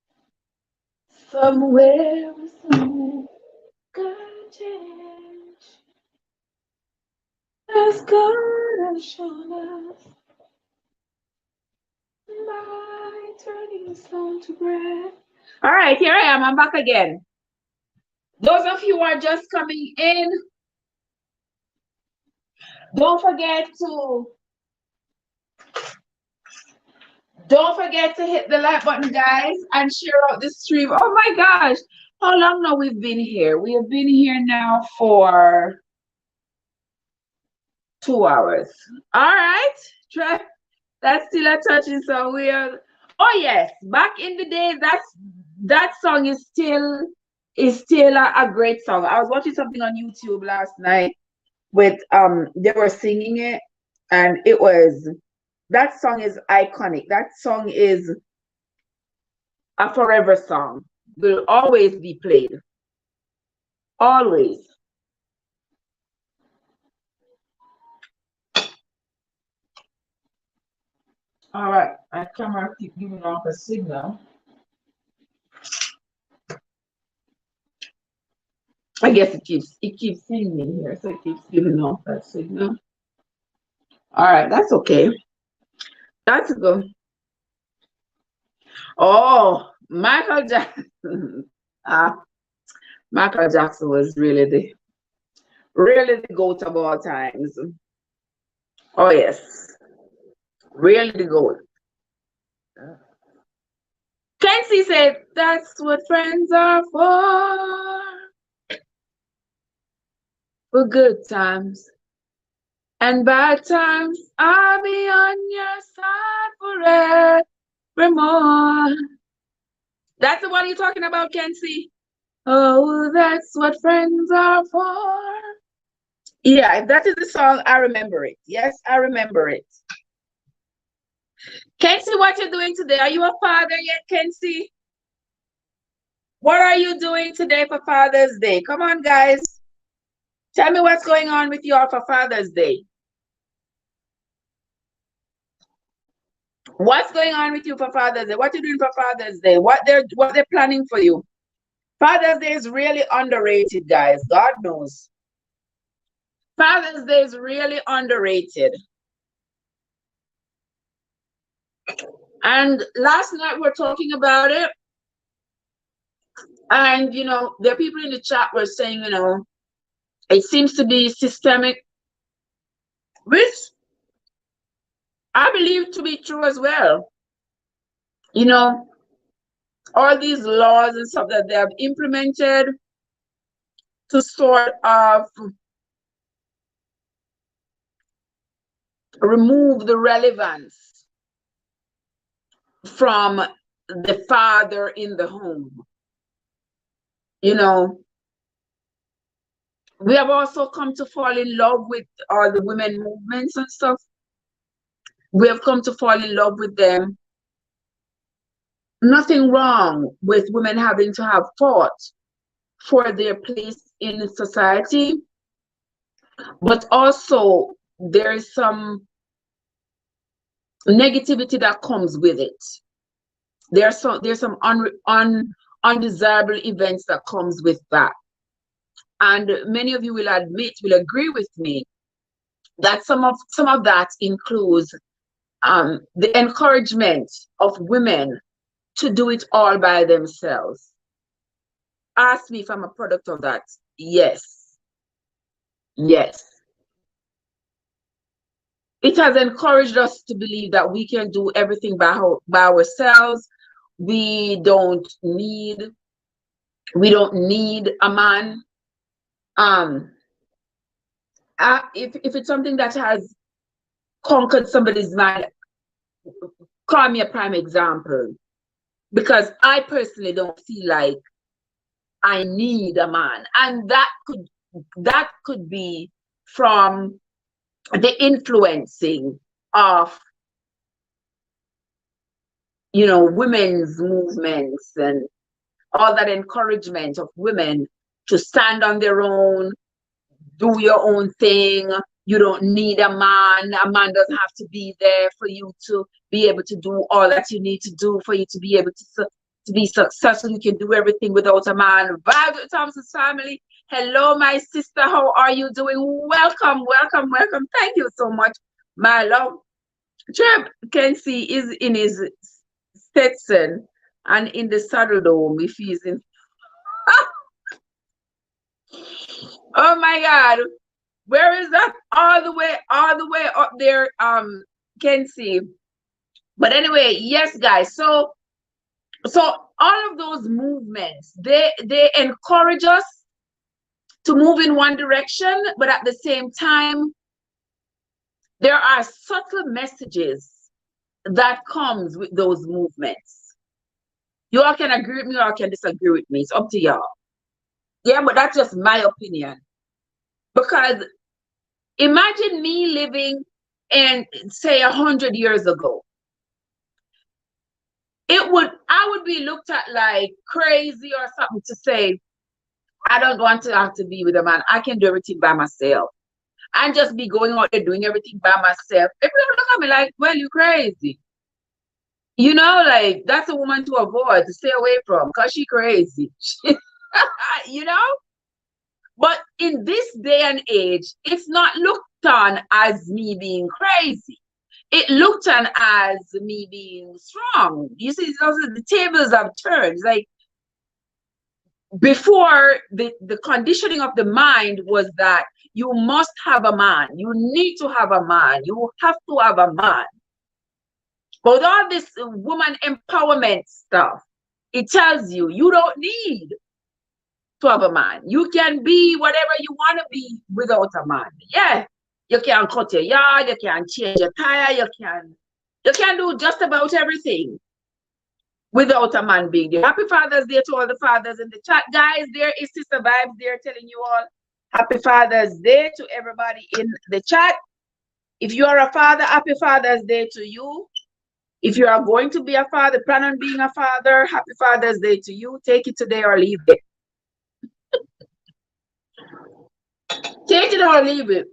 somewhere with someone gonna change. As God has shown us by turning stone to bread. All right, here I am. I'm back again. Those of you who are just coming in, don't forget to hit the like button, guys, and share out the stream. Oh my gosh, how long now we've been here? We have been here now for 2 hours. All right, try. That's still a touching song. We are. Oh yes, back in the day, that song is still a great song. I was watching something on YouTube last night with they were singing it, and that song is iconic. That song is a forever song. Will always be played. Always. All right, my camera keep giving off a signal. I guess it keeps singing here, so it keeps giving off that signal. All right, that's okay. That's good. Oh, Michael Jackson. Michael Jackson was really the GOAT of all times. Oh yes, really the GOAT. Kenzie said, "That's what friends are for good times and bad times. I'll be on your side forevermore." That's the one you're talking about, Kenzie. Oh, that's what friends are for. Yeah, if that is the song, I remember it. Yes, I remember it. Kenzie, what you doing today? Are you a father yet, Kenzie? What are you doing today for Father's Day? Come on, guys. Tell me what's going on with you all for Father's Day. What's going on with you for Father's Day? What you doing for Father's Day? What they're planning for you? Father's Day is really underrated, guys. God knows. Father's Day is really underrated. And last night we're talking about it. And there are people in the chat were saying, it seems to be systemic, which I believe to be true as well. All these laws and stuff that they have implemented to sort of remove the relevance from the father in the home. We have also come to fall in love with all the women movements and stuff. We have come to fall in love with them. Nothing wrong with women having to have fought for their place in society, but also there is some negativity that comes with it. There's some undesirable events that comes with that. And many of you will agree with me that some of that includes the encouragement of women to do it all by themselves. Ask me if I'm a product of that. Yes. it has encouraged us to believe that we can do everything by ourselves. We don't need a man. If it's something that has conquered somebody's mind, call me a prime example, because I personally don't feel like I need a man, and that could be from the influencing of, women's movements and all that encouragement of women to stand on their own, do your own thing. You don't need a man. A man doesn't have to be there for you to be able to do all that you need to do for you to be able to be successful. You can do everything without a man. Violet Thompson's family. Hello, my sister. How are you doing? Welcome, welcome, welcome. Thank you so much, my love. Treb Kenzie is in his Stetson and in the Saddle Dome if he's in. Oh my God. Where is that? All the way up there, Kenzie. But anyway, yes, guys. So all of those movements, they encourage us to move in one direction, but at the same time, there are subtle messages that comes with those movements. You all can agree with me or can disagree with me. It's up to y'all. Yeah, but that's just my opinion. Because imagine me living in, say, 100 years ago. I would be looked at like crazy or something to say, I don't want to have to be with a man. I can do everything by myself. And just be going out there doing everything by myself. People look at me like, well, you crazy. Like that's a woman to avoid, to stay away from, because she crazy. But in this day and age, it's not looked on as me being crazy. It looked on as me being strong. You see, the tables have turned. It's like before, the conditioning of the mind was that you must have a man. You need to have a man. You have to have a man. But all this woman empowerment stuff, it tells you you don't need to have a man. You can be whatever you want to be without a man. Yeah, you can cut your yard, you can change your tire, you can do just about everything without a man being there. Happy Father's Day to all the fathers in the chat, guys. There is Sister Vibes there telling you all Happy Father's Day to everybody in the chat. If you are a father, Happy Father's Day to you. If you are going to be a father, plan on being a father, Happy Father's Day to you. Take it today or leave it. Take it or leave it.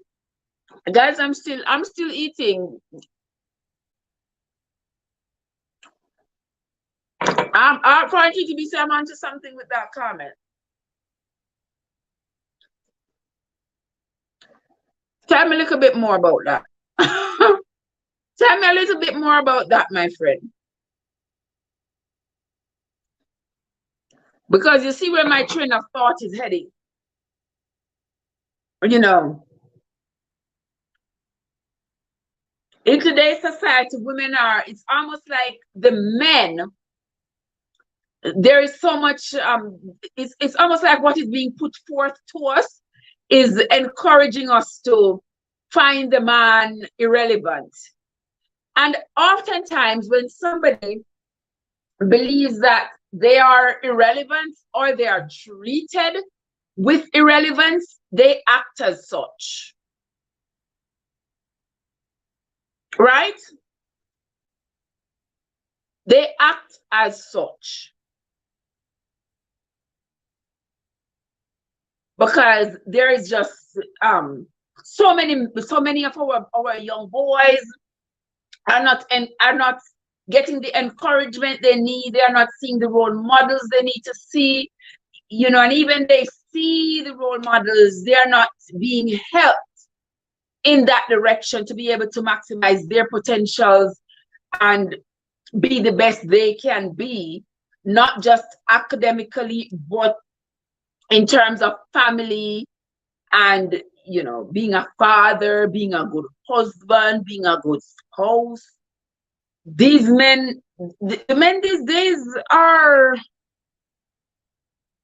Guys, I'm still eating. I'm trying to be saying onto something with that comment. Tell me a little bit more about that. Tell me a little bit more about that, my friend. Because you see where my train of thought is heading. In today's society, women it's almost like the men, there is so much, it's almost like what is being put forth to us is encouraging us to find the man irrelevant. And oftentimes when somebody believes that they are irrelevant or they are treated with irrelevance, they act as such. Right? They act as such. Because there is just so many of our young boys are not getting the encouragement they need. They are not seeing the role models they need to see, and even they see the role models, they are not being helped in that direction to be able to maximize their potentials and be the best they can be, not just academically, but in terms of family and being a father, being a good husband, being a good spouse. These men, the men these days are,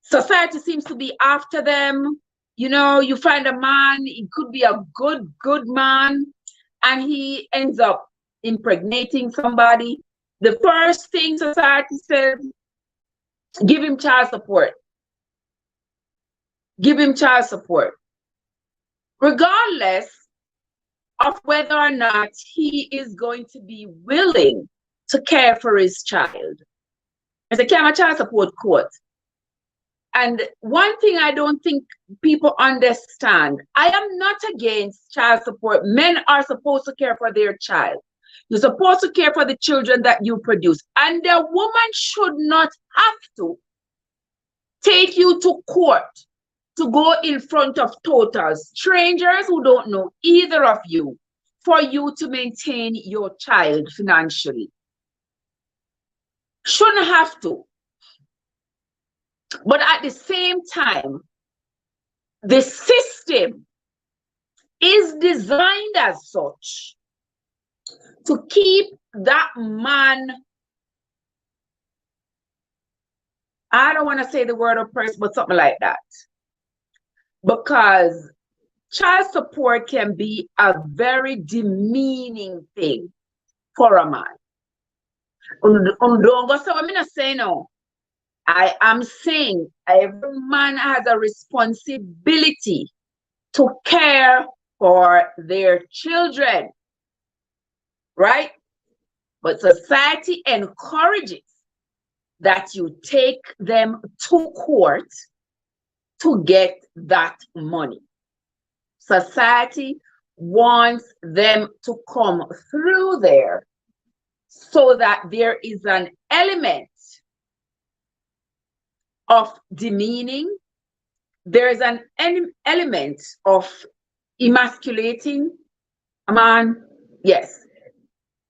society seems to be after them. You find a man, he could be a good man, and he ends up impregnating somebody. The first thing society says, give him child support. Give him child support. Regardless of whether or not he is going to be willing to care for his child. It's a child support court. And one thing I don't think people understand, I am not against child support. Men are supposed to care for their child. You're supposed to care for the children that you produce. And the woman should not have to take you to court to go in front of total strangers who don't know either of you for you to maintain your child financially. Shouldn't have to. But at the same time, the system is designed as such to keep that man, I don't want to say the word oppressed, but something like that. Because child support can be a very demeaning thing for a man. Don't go say what I'm not saying no. I am saying every man has a responsibility to care for their children, right? But society encourages that you take them to court to get that money. Society wants them to come through there so that there is an element of demeaning. There is an element of emasculating a man. Yes.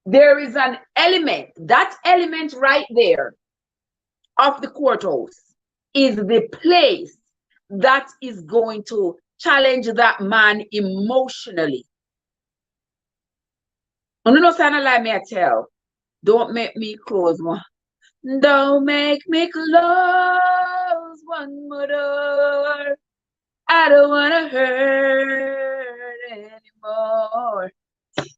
There is an element, that element right there of the courthouse is the place that is going to challenge that man emotionally. I don't know, sound like me, I tell. Don't make me close one. Don't make me close one more door. I don't want to hurt anymore.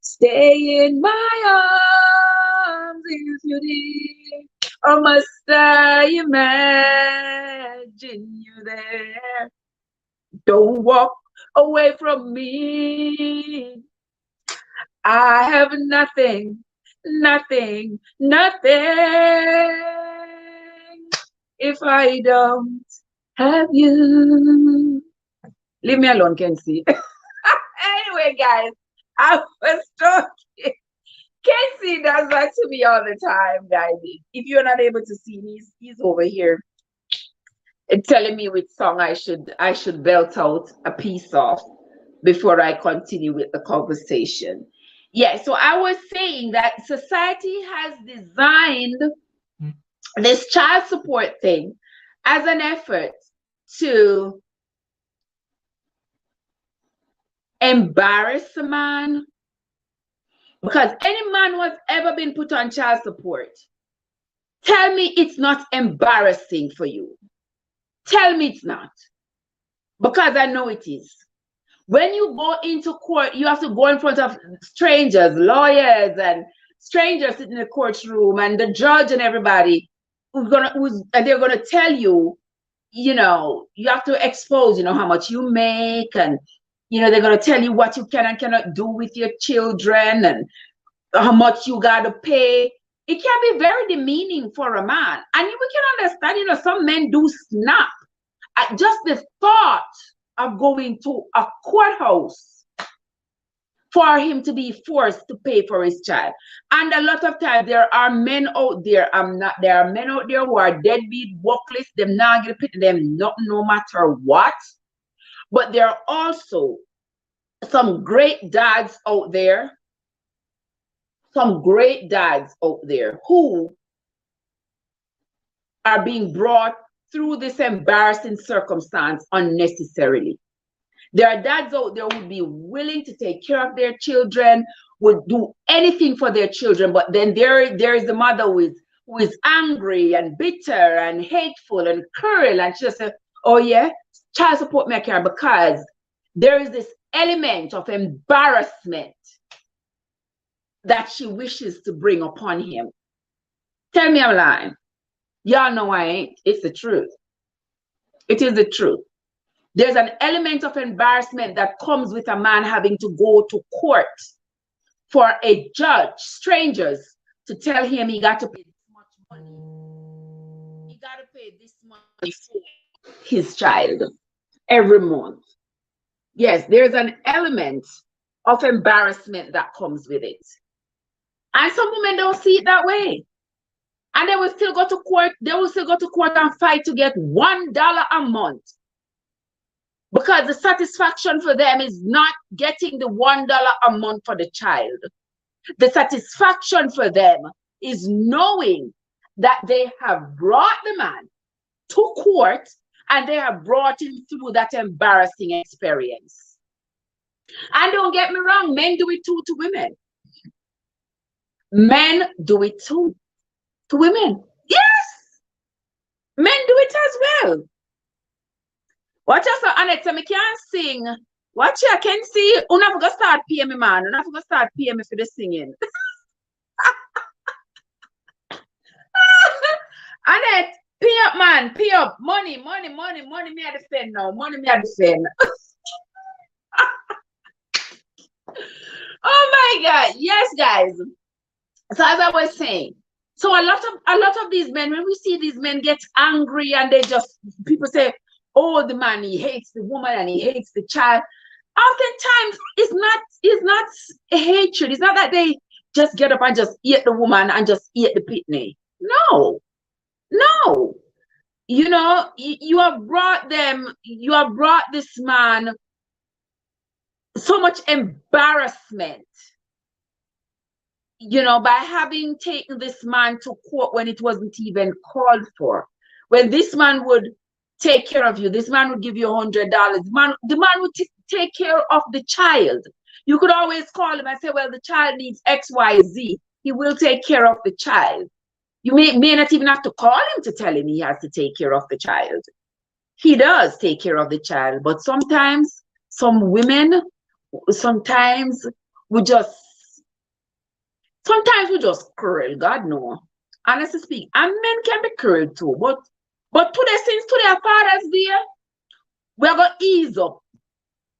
Stay in my arms if you did. Or must I imagine you there? Don't walk away from me. I have nothing if I don't have you. Leave me alone, Kenzie. Anyway, guys, I was talking. Kenzie does that to me all the time, guys. If you're not able to see me, he's over here telling me which song I should belt out a piece of before I continue with the conversation. Yeah, so I was saying that society has designed this child support thing as an effort to embarrass a man. Because any man who has ever been put on child support, tell me it's not embarrassing for you. Tell me it's not. Because I know it is. When you go into court, you have to go in front of strangers, lawyers, and strangers sitting in the courtroom, and the judge and everybody and they're gonna tell you, you have to expose, how much you make, and they're gonna tell you what you can and cannot do with your children, and how much you gotta pay. It can be very demeaning for a man, and we can understand. Some men do snap at just the thought of going to a courthouse for him to be forced to pay for his child. And a lot of times there are men out there, there are men out there who are deadbeat, workless, them not gonna pay them no matter what. But there are also some great dads out there, who are being brought through this embarrassing circumstance unnecessarily. There are dads out there who would be willing to take care of their children, would do anything for their children, but then there is the mother who is angry and bitter and hateful and cruel, and she just says, oh yeah, child support me care, because there is this element of embarrassment that she wishes to bring upon him. Tell me I'm lying. Y'all know I ain't. It's the truth. It is the truth. There's an element of embarrassment that comes with a man having to go to court for a judge, strangers, to tell him he got to pay this much money. He got to pay this money for his child every month. Yes, there's an element of embarrassment that comes with it. And some women don't see it that way. And they will still go to court. They will still go to court and fight to get $1 a month. Because the satisfaction for them is not getting the $1 a month for the child. The satisfaction for them is knowing that they have brought the man to court and they have brought him through that embarrassing experience. And don't get me wrong, men do it too to women. Men do it too to women. Yes! Men do it as well. Watch out, Annette, so I can't sing. Watch I can see. Una have to start paying me, man. Una have to start paying me for the singing. Annette, pay up, man. Pay up. Money. Me I defend now. Money me I defend. Oh my God. Yes, guys. So as I was saying, so a lot of these men, when we see these men get angry and they just, people say, oh, the man, he hates the woman and he hates the child. Oftentimes, it's not a hatred. It's not that they just get up and just eat the woman and just eat the pitney. No. You know, you have brought this man so much embarrassment, you know, by having taken this man to court when it wasn't even called for. When this man would take care of you, this man would give you $100. The man would take care of the child. You could always call him and say, well, the child needs X, Y, Z. He will take care of the child. You may not even have to call him to tell him he has to take care of the child. He does take care of the child, but sometimes some women, sometimes we just cruel, God no. Honestly speak, and men can be cruel too, but today, since today our Father's Day, we're going to ease up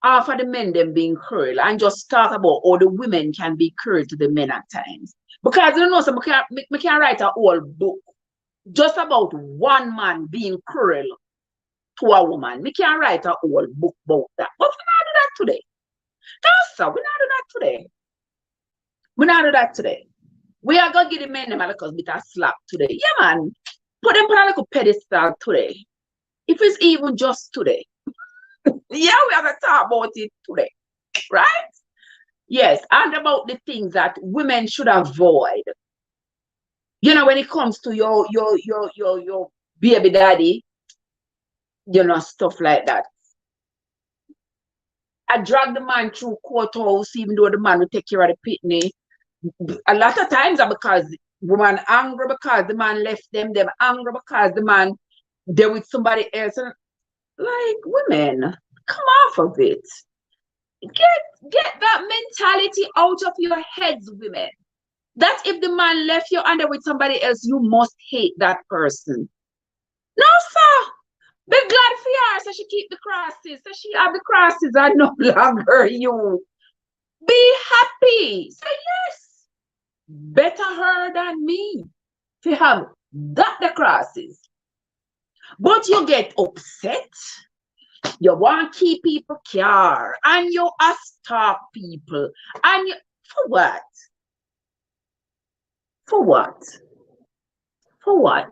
after the men them being cruel and just talk about how the women can be cruel to the men at times. Because you know, so we can write a whole book just about one man being cruel to a woman. We can write a whole book about that. But we're not do that today. No, sir, we're not do that today. We're not do that today. We are going to give the men them a little bit of slap today. Yeah, man. Put them on a little pedestal today. If it's even just today. Yeah, we are going to talk about it today. Right? Yes, and about the things that women should avoid. You know, when it comes to your baby daddy, you know, stuff like that. I drag the man through courthouse, even though the man will take care of the pitney. A lot of times are because woman angry because the man left them angry because the man they're with somebody else. And like, women, come off of it. Get that mentality out of your heads, women. That if the man left you and they're with somebody else, you must hate that person. No, sir. Be glad for her, so she keep the crosses. So she have the crosses and no longer you. Be happy. Say yes. Better her than me to have got the crosses. But you get upset. You want to keep people care. And you stalk people. And you, for what? For what? For what?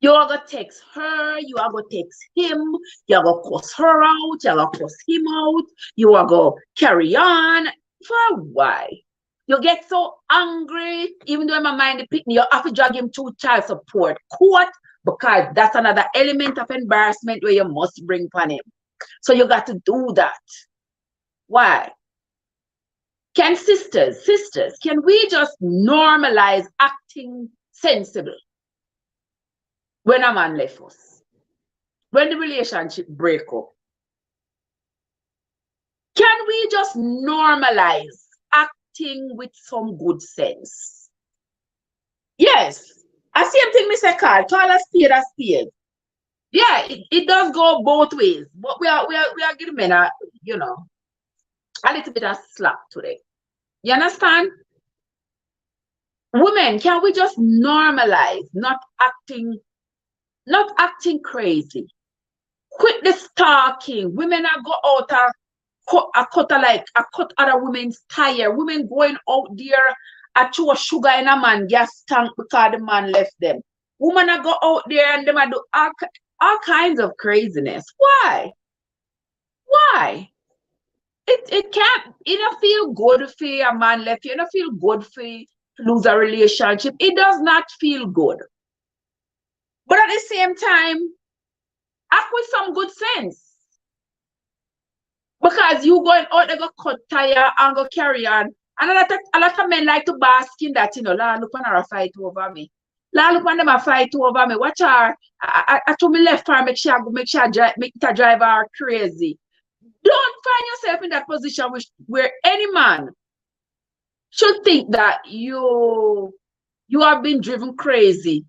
You are going to text her, you are going to text him, you are going to cuss her out, you are going to cuss him out, you are going to carry on. For why? You get so angry, even though in my mind the picnic, you have to drag him to child support court because that's another element of embarrassment where you must bring upon him. So you got to do that. Why? Can sisters, can we just normalize acting sensible when a man left us? When the relationship break up? Can we just normalize acting with some good sense? Yes. I same thing, Mr. Carl. Call a spade a spade. Yeah, it does go both ways. But we are giving men a little bit of slack today. You understand? Women, can we just normalize not acting crazy? Quit the stalking. Women are go out cut other women's tire. Women going out there throw sugar in a man gas tank because the man left them. Women are go out there and them are do all kinds of craziness. Why? Why? It can't, it don't feel good for a man left you. It don't feel good for lose a relationship. It does not feel good. But at the same time, act with some good sense. Because you going out, they go cut tire and go carry on. And a lot of men like to bask in that, la look on her a fight over me. La look on them a fight over me. Watch her. I told me left her, make her drive her crazy. Don't find yourself in that position where any man should think that you have been driven crazy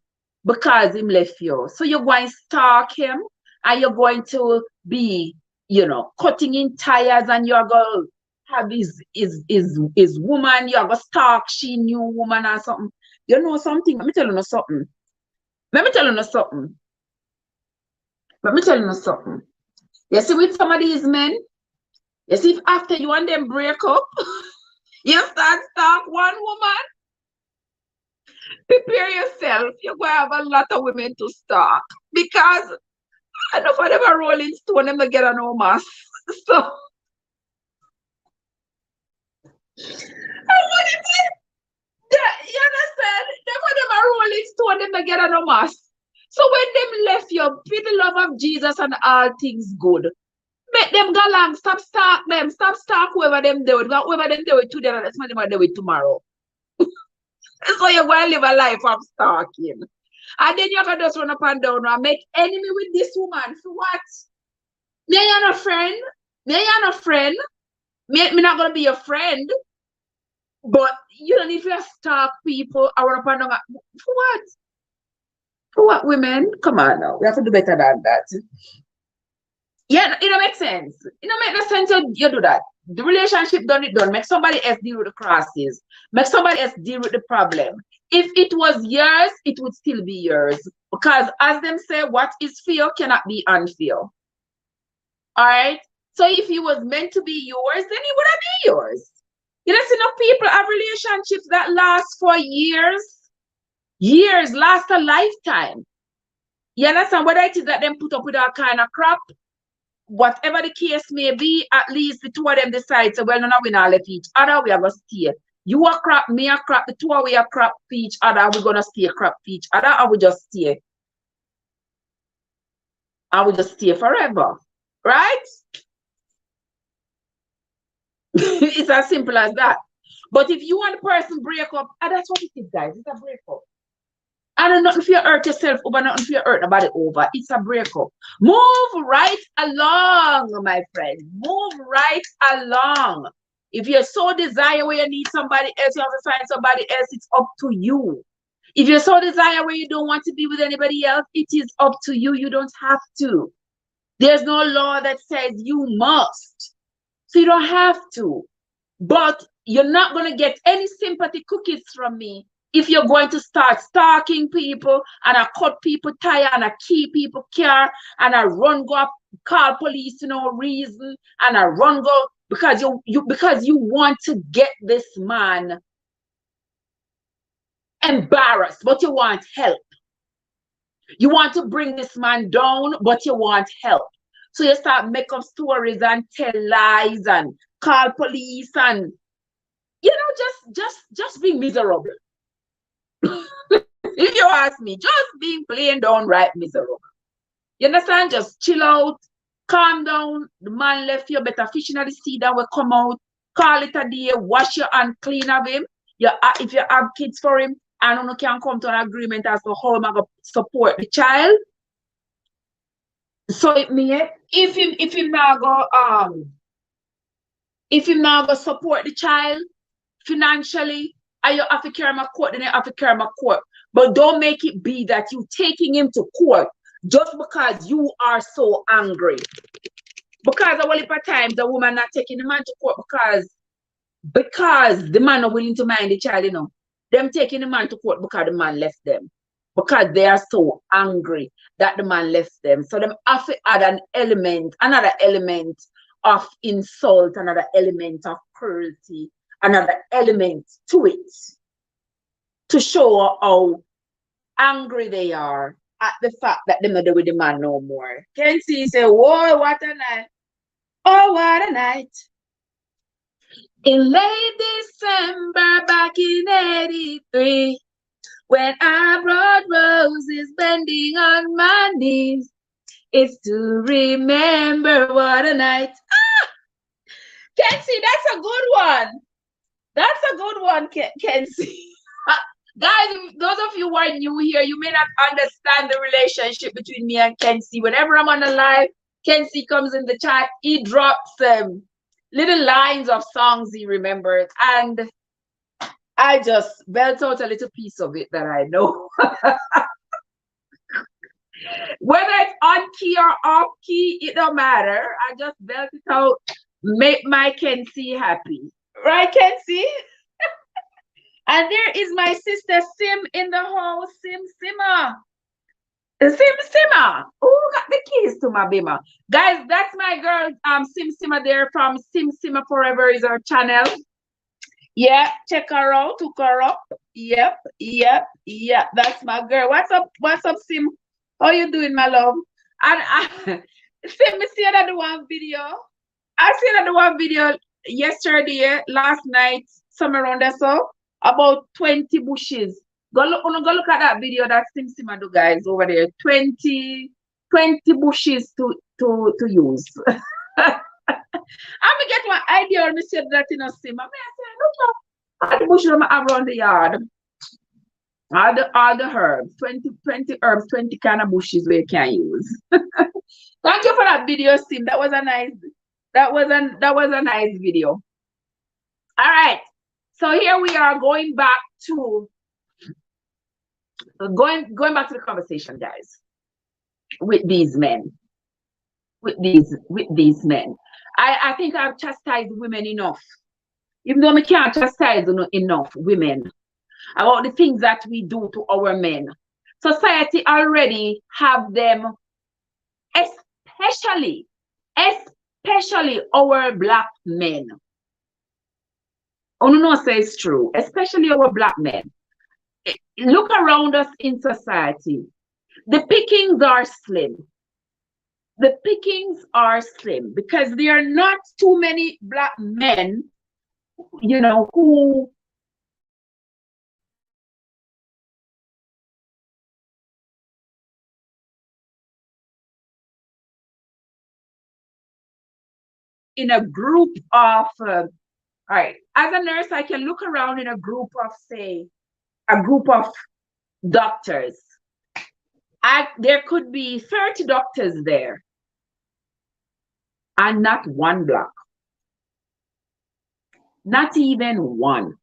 because him left you. So you're going to stalk him and you're going to be, cutting in tires, and you're going to have his woman, you're going to stalk she new woman or something. You know something? Let me tell you something. You see, with some of these men, you see, if after you and them break up, you start stalk one woman, prepare yourself. You're going to have a lot of women to stalk. Because I know for them a rolling stone, them to get a no mass. So, you understand? Them for them a rolling stone, them to get a no mass. So when them left you, for the love of Jesus and all things good, make them go along, stop stalk them, stop stalk whoever them do it. Whoever them do it today, that's what them do it tomorrow. So you're going to live a life of stalking. And then you're going to just run up and down and make enemy with this woman. For what? Me and you're not friend. Me not going to be your friend. But you don't need to stalk people. I run up and down. For what? For what, women? Come on now. We have to do better than that. Yeah, it don't make sense. It don't make no sense you do that. The relationship done. Make somebody else deal with the crosses. Make somebody else deal with the problem. If it was yours, it would still be yours. Because as them say, what is fair cannot be unfair. All right? So if it was meant to be yours, then it would have been yours. You know, enough people have relationships that last for years. Years, last a lifetime. You understand? Whether it is that them put up with all kind of crap, whatever the case may be, at least the two of them decide, so well, no, we not left each other, we are going to stay. You are crap, me are crap, the two of we are crap for each other, we're going to stay crap for each other, and we just stay. And we just stay forever. Right? It's as simple as that. But if you and the person break up, that's what it is, guys. It's a breakup. And nothing for you hurt yourself over, nothing for you hurt nobody over. It's a breakup. Move right along, my friend. Move right along. If you so desire where you need somebody else, you have to find somebody else, it's up to you. If you so desire where you don't want to be with anybody else, it is up to you. You don't have to. There's no law that says you must. So you don't have to. But you're not going to get any sympathy cookies from me if you're going to start stalking people and I cut people tire and I keep people car and I run go up, call police for no reason and I run go because you want to get this man embarrassed, but you want help. You want to bring this man down, but you want help. So you start make up stories and tell lies and call police and just be miserable. If you ask me, just being plain downright miserable. You understand? Just chill out, calm down. The man left you, better fish in the sea that will come out. Call it a day, wash your hand clean of him. If you have kids for him, and you can come to an agreement as to how I'm going to support the child. So it means if him not go support the child financially, and you have to carry him to court, then you have to carry him to court. But don't make it be that you taking him to court just because you are so angry. Because a whole heap of times the woman not taking the man to court because the man not willing to mind the child, you know. Them taking the man to court because the man left them. Because they are so angry that the man left them. So them have to add another element of insult, another element of cruelty, another element to it to show how angry they are at the fact that they're not with the man no more. Kenzie say, whoa, what a night. Oh, what a night. In late December back in 83, when I brought roses bending on my knees, it's to remember what a night. Ah! Kenzie, that's a good one. That's a good one, Kenzie. Guys, those of you who are new here, you may not understand the relationship between me and Kenzie. Whenever I'm on a live, Kenzie comes in the chat, he drops little lines of songs he remembers, and I just belt out a little piece of it that I know. Whether it's on key or off key, it don't matter. I just belt it out, make my Kenzie happy. Right, Kenzie? And there is my sister Sim in the house. Simmer. Simmer. Who got the keys to my bimmer? Guys, that's my girl, Simmer there from Simmer Forever is our channel. Yeah, check her out, hook her up. Yep. That's my girl. What's up, Sim? How you doing, my love? And Sim, me see another one video. I see another one video yesterday, last night, somewhere around there, so about 20 bushes. Go look at that video that Simmer do, guys, over there. 20 bushes to use. I get one idea when I said that in a sim. I say, look at the bushes around the yard. All the herbs, 20 herbs, 20 kind of bushes where you can use. Thank you for that video, Sim. That was a nice video. All right. So here we are going back to the conversation, guys, with these men. With these men. I think I've chastised women enough. Even though I can't chastise enough women about the things that we do to our men. Society already have them, especially our black men. No, say it's true, especially our black men. Look around us in society. The pickings are slim. The pickings are slim because there are not too many black men, you know, who in a group of, all right, as a nurse, I can look around in a group of, say, a group of doctors. There could be 30 doctors there and not one black. Not even one.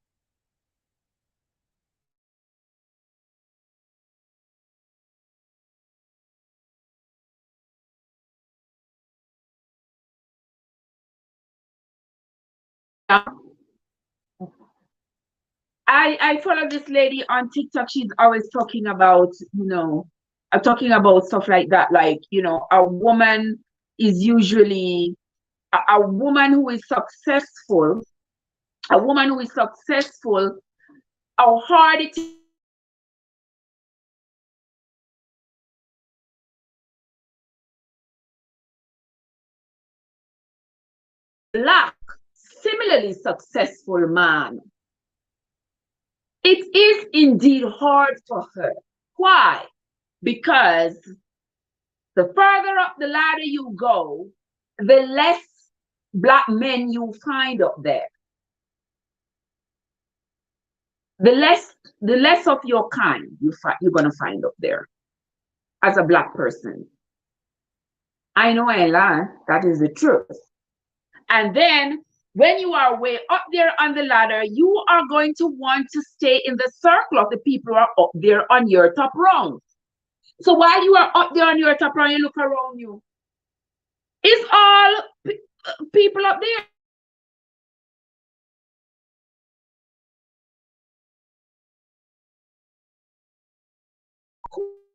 I follow this lady on TikTok. She's always talking about, talking about stuff like that. Like, a woman is usually a woman who is successful. A woman who is successful, how hard it is. Black, similarly successful man. It is indeed hard for her. Why? Because the further up the ladder you go, the less Black men you find up there. The less of your kind you're gonna find up there as a Black person. I know I lie. That is the truth. And then when you are way up there on the ladder, you are going to want to stay in the circle of the people who are up there on your top rung. So while you are up there on your top rung, you look around you. It's all people up there.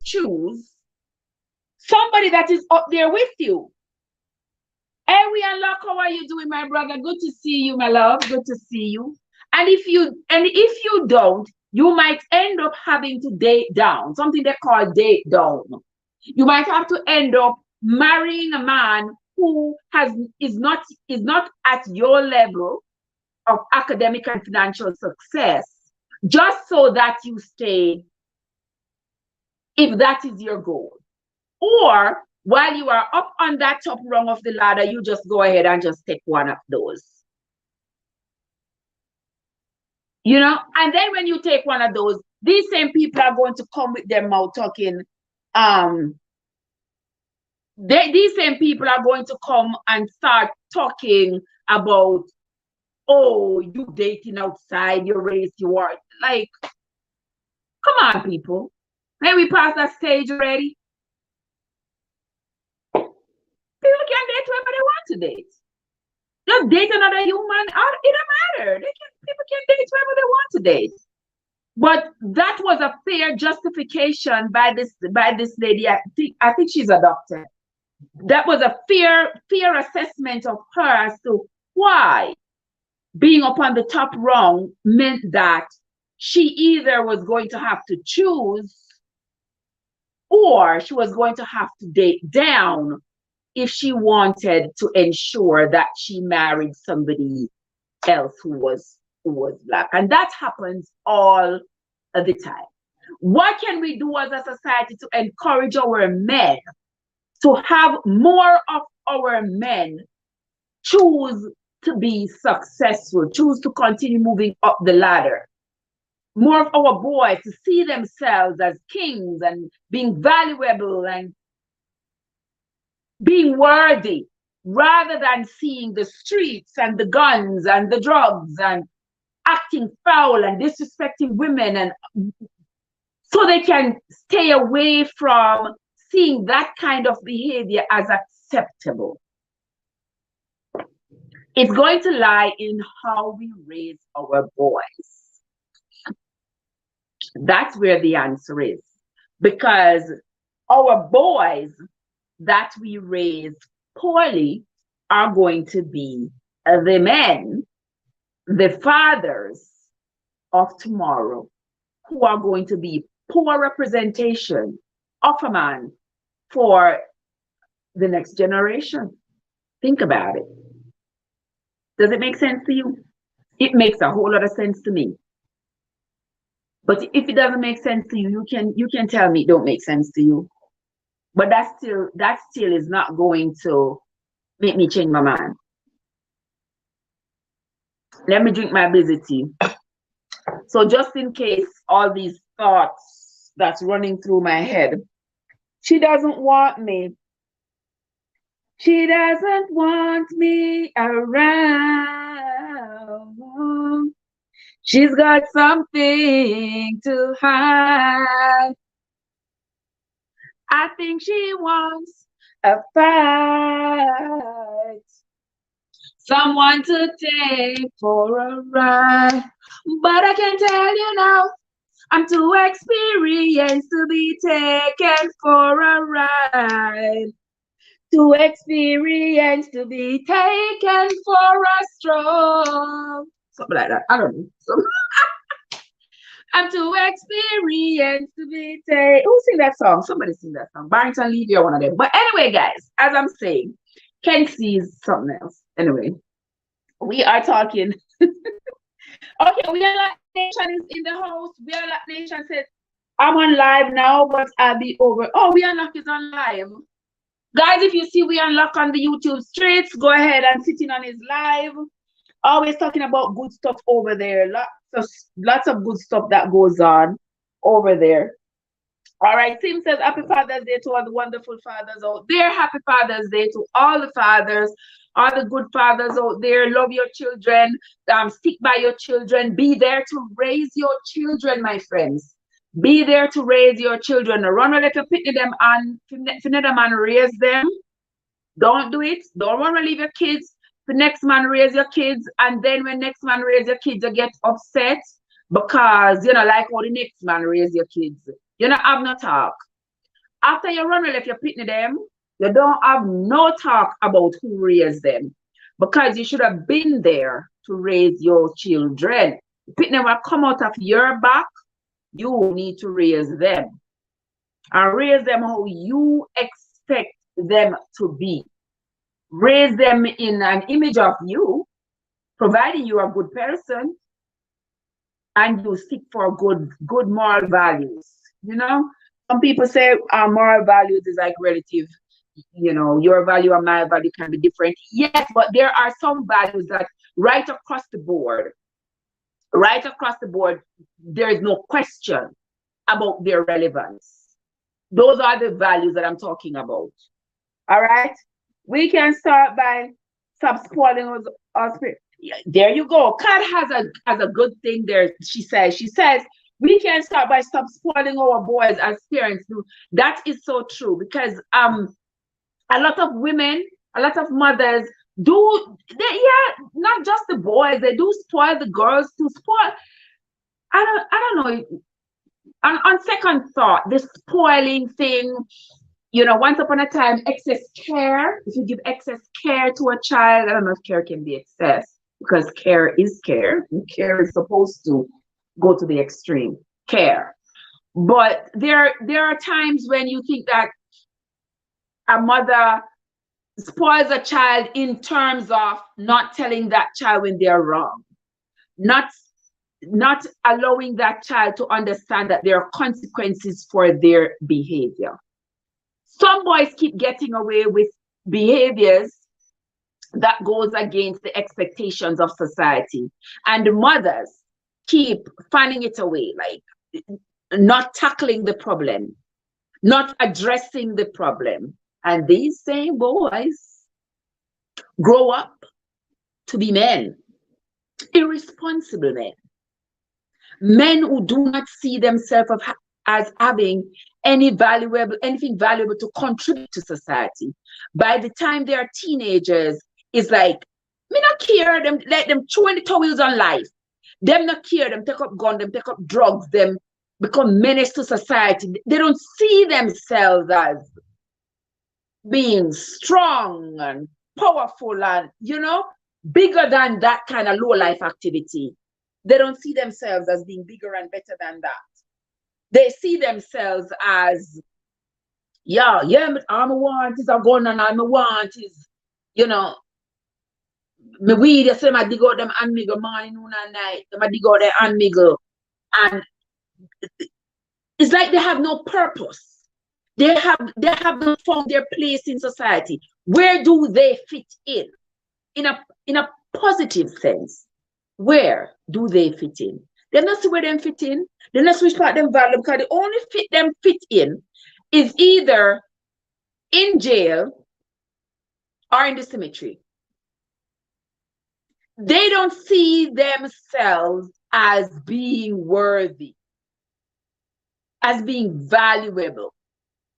Choose somebody that is up there with you. Hey, we unlock. How are you doing, my brother? Good to see you, my love. Good to see you. And if you don't, you might end up having to date down, something they call date down. You might have to end up marrying a man who is not at your level of academic and financial success, just so that you stay, if that is your goal. Or while you are up on that top rung of the ladder, you just go ahead and just take one of those. You know, and then when you take one of those, these same people are going to come with their mouth talking. These same people are going to come and start talking about, oh, you dating outside your race, you are like, come on, people. Maybe we passed that stage already. People can date whoever they want to date. Just date another human. It don't matter. People can date whoever they want to date. But that was a fair justification by this lady. I think she's adopted. That was a fair assessment of her as to why being up on the top rung meant that she either was going to have to choose or she was going to have to date down if she wanted to ensure that she married somebody else who was Black. And that happens all the time. What can we do as a society to encourage our men to have more of our men choose to be successful, choose to continue moving up the ladder? More of our boys to see themselves as kings and being valuable and being worthy, rather than seeing the streets and the guns and the drugs and acting foul and disrespecting women, and so they can stay away from seeing that kind of behavior as acceptable. It's going to lie in how we raise our boys. That's where the answer is. Because our boys that we raise poorly are going to be the men, the fathers of tomorrow, who are going to be poor representation of a man for the next generation. Think about it. Does it make sense to you? It makes a whole lot of sense to me. But if it doesn't make sense to you, you can tell me it don't make sense to you. But that still is not going to make me change my mind. Let me drink my busy tea. So just in case all these thoughts that's running through my head, she doesn't want me. She doesn't want me around. She's got something to hide. I think she wants a fight. Someone to take for a ride. But I can tell you now, I'm too experienced to be taken for a ride. Too experienced to be taken for a stroll. Something like that. I don't know. I'm too experienced to be taken. Who sing that song? Somebody sing that song. Barrington Levy or one of them. But anyway, guys, as I'm saying, Kenzie is something else. Anyway, we are talking. Okay, We Are Like Nation is in the house. We Are Like Nation says, I'm on live now, but I'll be over. Oh, We Are Like is on live. Guys, if you see we unlock on the YouTube streets, go ahead and sit in on his live. Always talking about good stuff over there. Lots of good stuff that goes on over there. All right, Tim says Happy Father's Day to all the wonderful fathers out there. Happy Father's Day to all the fathers, all the good fathers out there. Love your children. Stick by your children. Be there to raise your children, my friends. Be there to raise your children. Run a little pity them and finish them and raise them. Don't do it. Don't want to leave your kids. The next man raise your kids, and then when next man raise your kids, you get upset because you know, like how the next man raise your kids. You don't have no talk. After you run away, if you pitney them, you don't have no talk about who raised them. Because you should have been there to raise your children. Pitney will come out of your back, you need to raise them. And raise them how you expect them to be. Raise them in an image of you, providing you are a good person, and you stick for good moral values. You know, some people say our moral values is like relative. You know, your value and my value can be different. Yes, but there are some values that right across the board, there is no question about their relevance. Those are the values that I'm talking about. All right, we can start by stop spoiling us. There you go. Kat has a good thing there. She says we can start by stop spoiling our boys as parents do. That is so true, because a lot of women, a lot of mothers not just the boys, they do spoil the girls to spoil. I don't know. On second thought, this spoiling thing, you know, once upon a time, excess care. If you give excess care to a child, I don't know if care can be excess, because care is care. And care is supposed to go to the extreme. Care. But there are times when you think that a mother spoils a child in terms of not telling that child when they're wrong, not allowing that child to understand that there are consequences for their behavior. Some boys keep getting away with behaviors that goes against the expectations of society, and the mothers keep fanning it away, like not tackling the problem, not addressing the problem. And these same boys grow up to be men, irresponsible men who do not see themselves as having anything valuable to contribute to society. By the time they are teenagers, it's like, me not care, them let them throw in the towels on life. Them not care, them take up gun, them take up drugs, them become menace to society. They don't see themselves as being strong and powerful and, you know, bigger than that kind of low life activity. They don't see themselves as being bigger and better than that. They see themselves as, all I want is a gun, and all I want is, you know, me weed, you say, I dig out them and me go morning, noon, and night. I dig out them and me go. And it's like they have no purpose. They have not found their place in society. Where do they fit in? In a positive sense, where do they fit in? They not see where them fit in. They not switch part them value, because the only fit in is either in jail or in the cemetery. They don't see themselves as being worthy, as being valuable,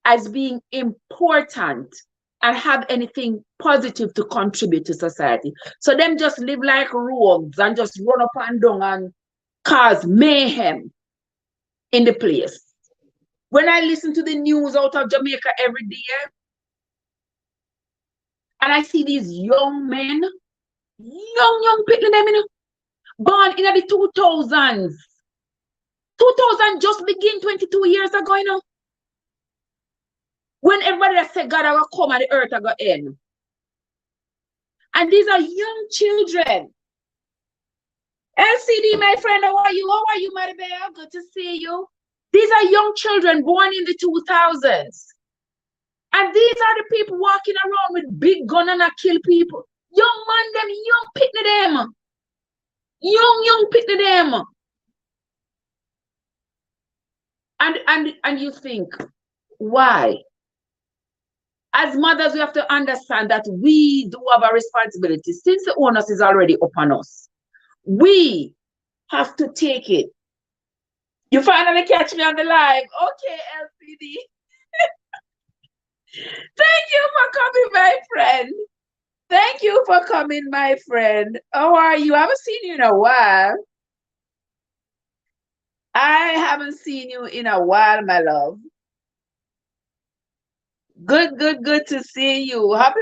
as being important, and have anything positive to contribute to society. So them just live like rogues and just run up and down and cause mayhem in the place. When I listen to the news out of Jamaica every day, and I see these young men, young people, them, you know, born in the 2000s. 2000 just begin 22 years ago, you know. When everybody that said God will come and the earth will end. And these are young children. LCD, my friend, how are you? How are you, Maribel? Good to see you. These are young children born in the 2000s. And these are the people walking around with big gun and a kill people. Young man, them young pitney them. Young pitney them. And you think, why? As mothers, we have to understand that we do have a responsibility. Since the onus is already upon us, we have to take it. You finally catch me on the live. Okay, LCD. Thank you for coming, my friend. Thank you for coming, my friend. How are you? I haven't seen you in a while. I haven't seen you in a while, my love. Good to see you. Happy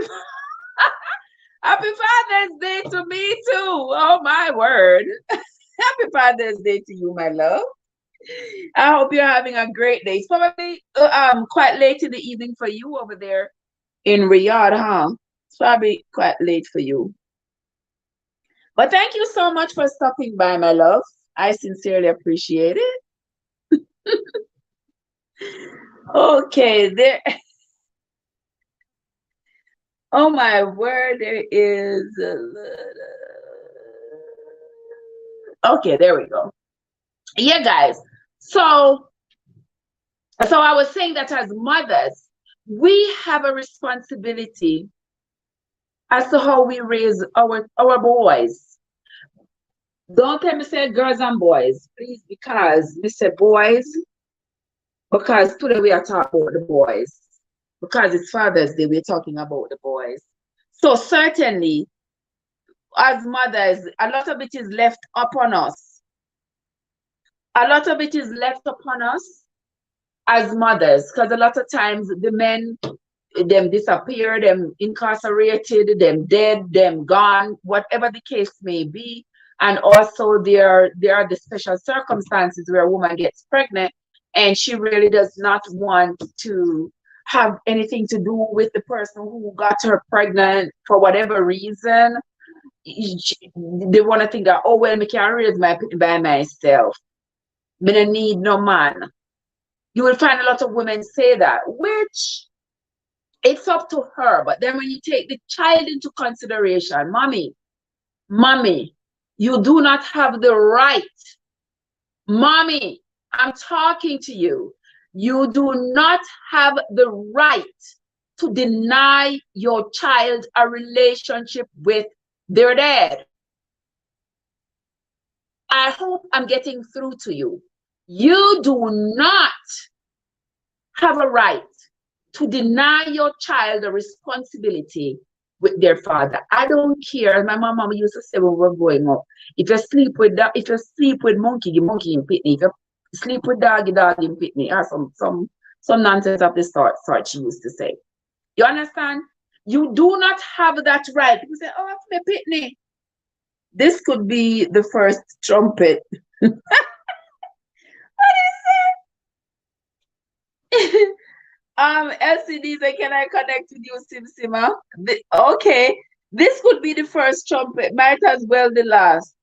Father's Day to me too. Oh my word. Happy Father's Day to you, my love. I hope you're having a great day. It's probably quite late in the evening for you over there in Riyadh, huh? It's probably quite late for you. But thank you so much for stopping by, my love. I sincerely appreciate it. Okay, there. Oh my word, there is. Okay, there we go. Yeah, guys. So I was saying that as mothers, we have a responsibility as to how we raise our boys. Don't tell me say girls and boys, please, because we say boys, because today we are talking about the boys. Because it's Father's Day, we're talking about the boys. So certainly, as mothers, a lot of it is left upon us. A lot of it is left upon us as mothers, because a lot of times the men, them disappear, them incarcerated, them dead, them gone, whatever the case may be. And also there are the special circumstances where a woman gets pregnant and she really does not want to have anything to do with the person who got her pregnant for whatever reason. They want to think that, oh, well, I can raise my by myself. I don't need no man. You will find a lot of women say that, which it's up to her. But then when you take the child into consideration, mommy, you do not have the right. Mommy, I'm talking to you. You do not have the right to deny your child a relationship with their dad. I hope I'm getting through to you. You do not have a right to deny your child a responsibility with their father. I don't care. My mama used to say when we were growing up, if you sleep with monkey, the monkey in pitney. If you sleep with dog in pitney, or some nonsense of the sort she used to say. You understand? You do not have that right. People say, oh, I'm a pitney. This could be the first trumpet. What is it? LCD say, can I connect with you, Sim Sima? Okay, this could be the first trumpet. Might as well the last.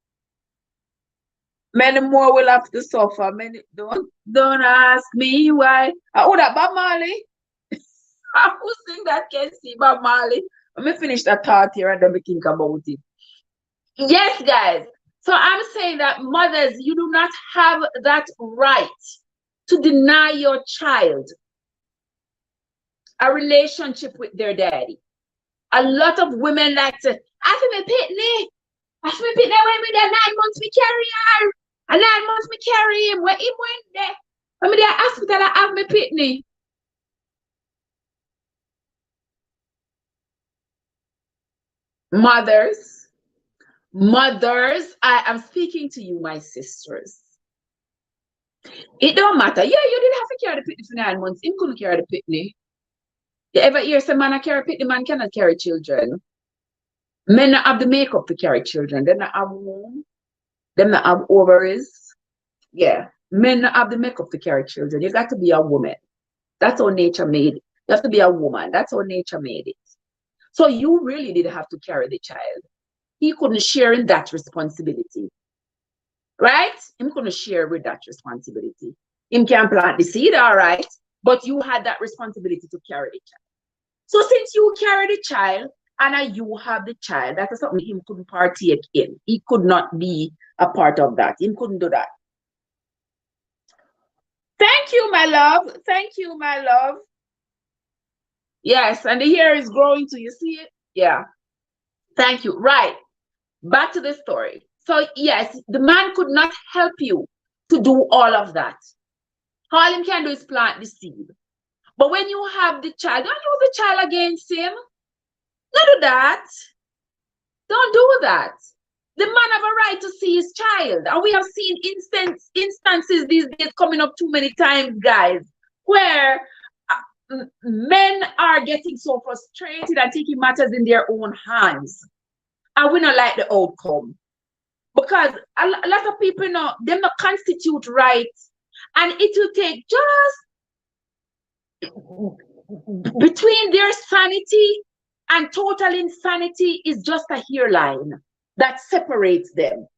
Many more will have to suffer. Many don't ask me why. Oh, that Bob Marley. Who sing that? Can see Bob Marley. Let me finish that thought here and then we think about it. Yes, guys. So I'm saying that mothers, you do not have that right to deny your child a relationship with their daddy. A lot of women like to, I feel me pitney. I feel me pitney when me there 9 months me carry her. And 9 months me carry him. When him went there. When me there hospital I have me pitney. Mothers, I am speaking to you, my sisters. It don't matter. Yeah, you didn't have to carry the pitney for 9 months. Him couldn't carry the pitney. You ever hear some man carry pitney, man cannot carry children. Men not have the makeup to carry children. They not have womb. Them not have ovaries. Yeah. Men not have the makeup to carry children. You got to be a woman. That's how nature made it. You have to be a woman. That's how nature made it. So you really didn't have to carry the child. He couldn't share in that responsibility. Right? He couldn't share with that responsibility. Him can plant the seed, all right. But you had that responsibility to carry the child. So since you carry the child and you have the child, that is something him couldn't partake in. He could not be a part of that. He couldn't do that. Thank you, my love. Thank you, my love. Yes, and the hair is growing too. You see it? Yeah. Thank you. Right. Back to the story. So, yes, the man could not help you to do all of that. All him can do is plant the seed. But when you have the child, don't use the child against him. Don't do that. Don't do that. The man have a right to see his child. And we have seen instances these days coming up too many times, guys, where men are getting so frustrated and taking matters in their own hands. And we don't like the outcome. Because a lot of people know they not constitute rights. And it will take just between their sanity and total insanity is just a hairline that separates them.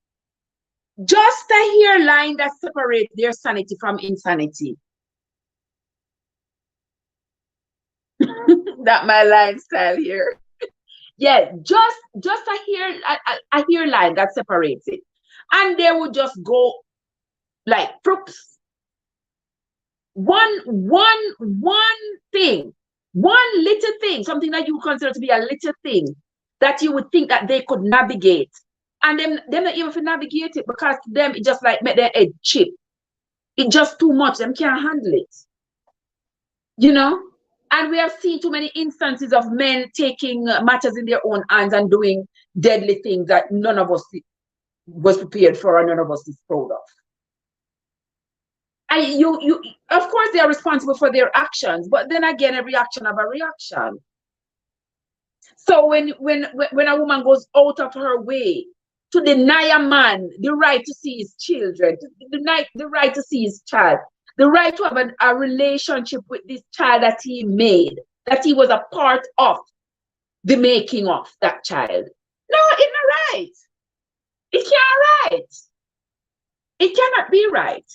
Just a hairline that separates their sanity from insanity. That my lifestyle here. Yeah, just a hairline that separates it. And they would just go like proops. One thing, one little thing, something that you consider to be a little thing that you would think that they could navigate. And them not even navigate it because to them it just like make their head chip. It's just too much. Them can't handle it. You know? And we have seen too many instances of men taking matters in their own hands and doing deadly things that none of us was prepared for and none of us is proud of. And you of course they are responsible for their actions, but then again, every action have a reaction. So when a woman goes out of her way to deny a man the right to see his children, to deny the right to see his child, the right to have a relationship with this child that he made, that he was a part of the making of that child. No, it's not right. It can't right. It cannot be right.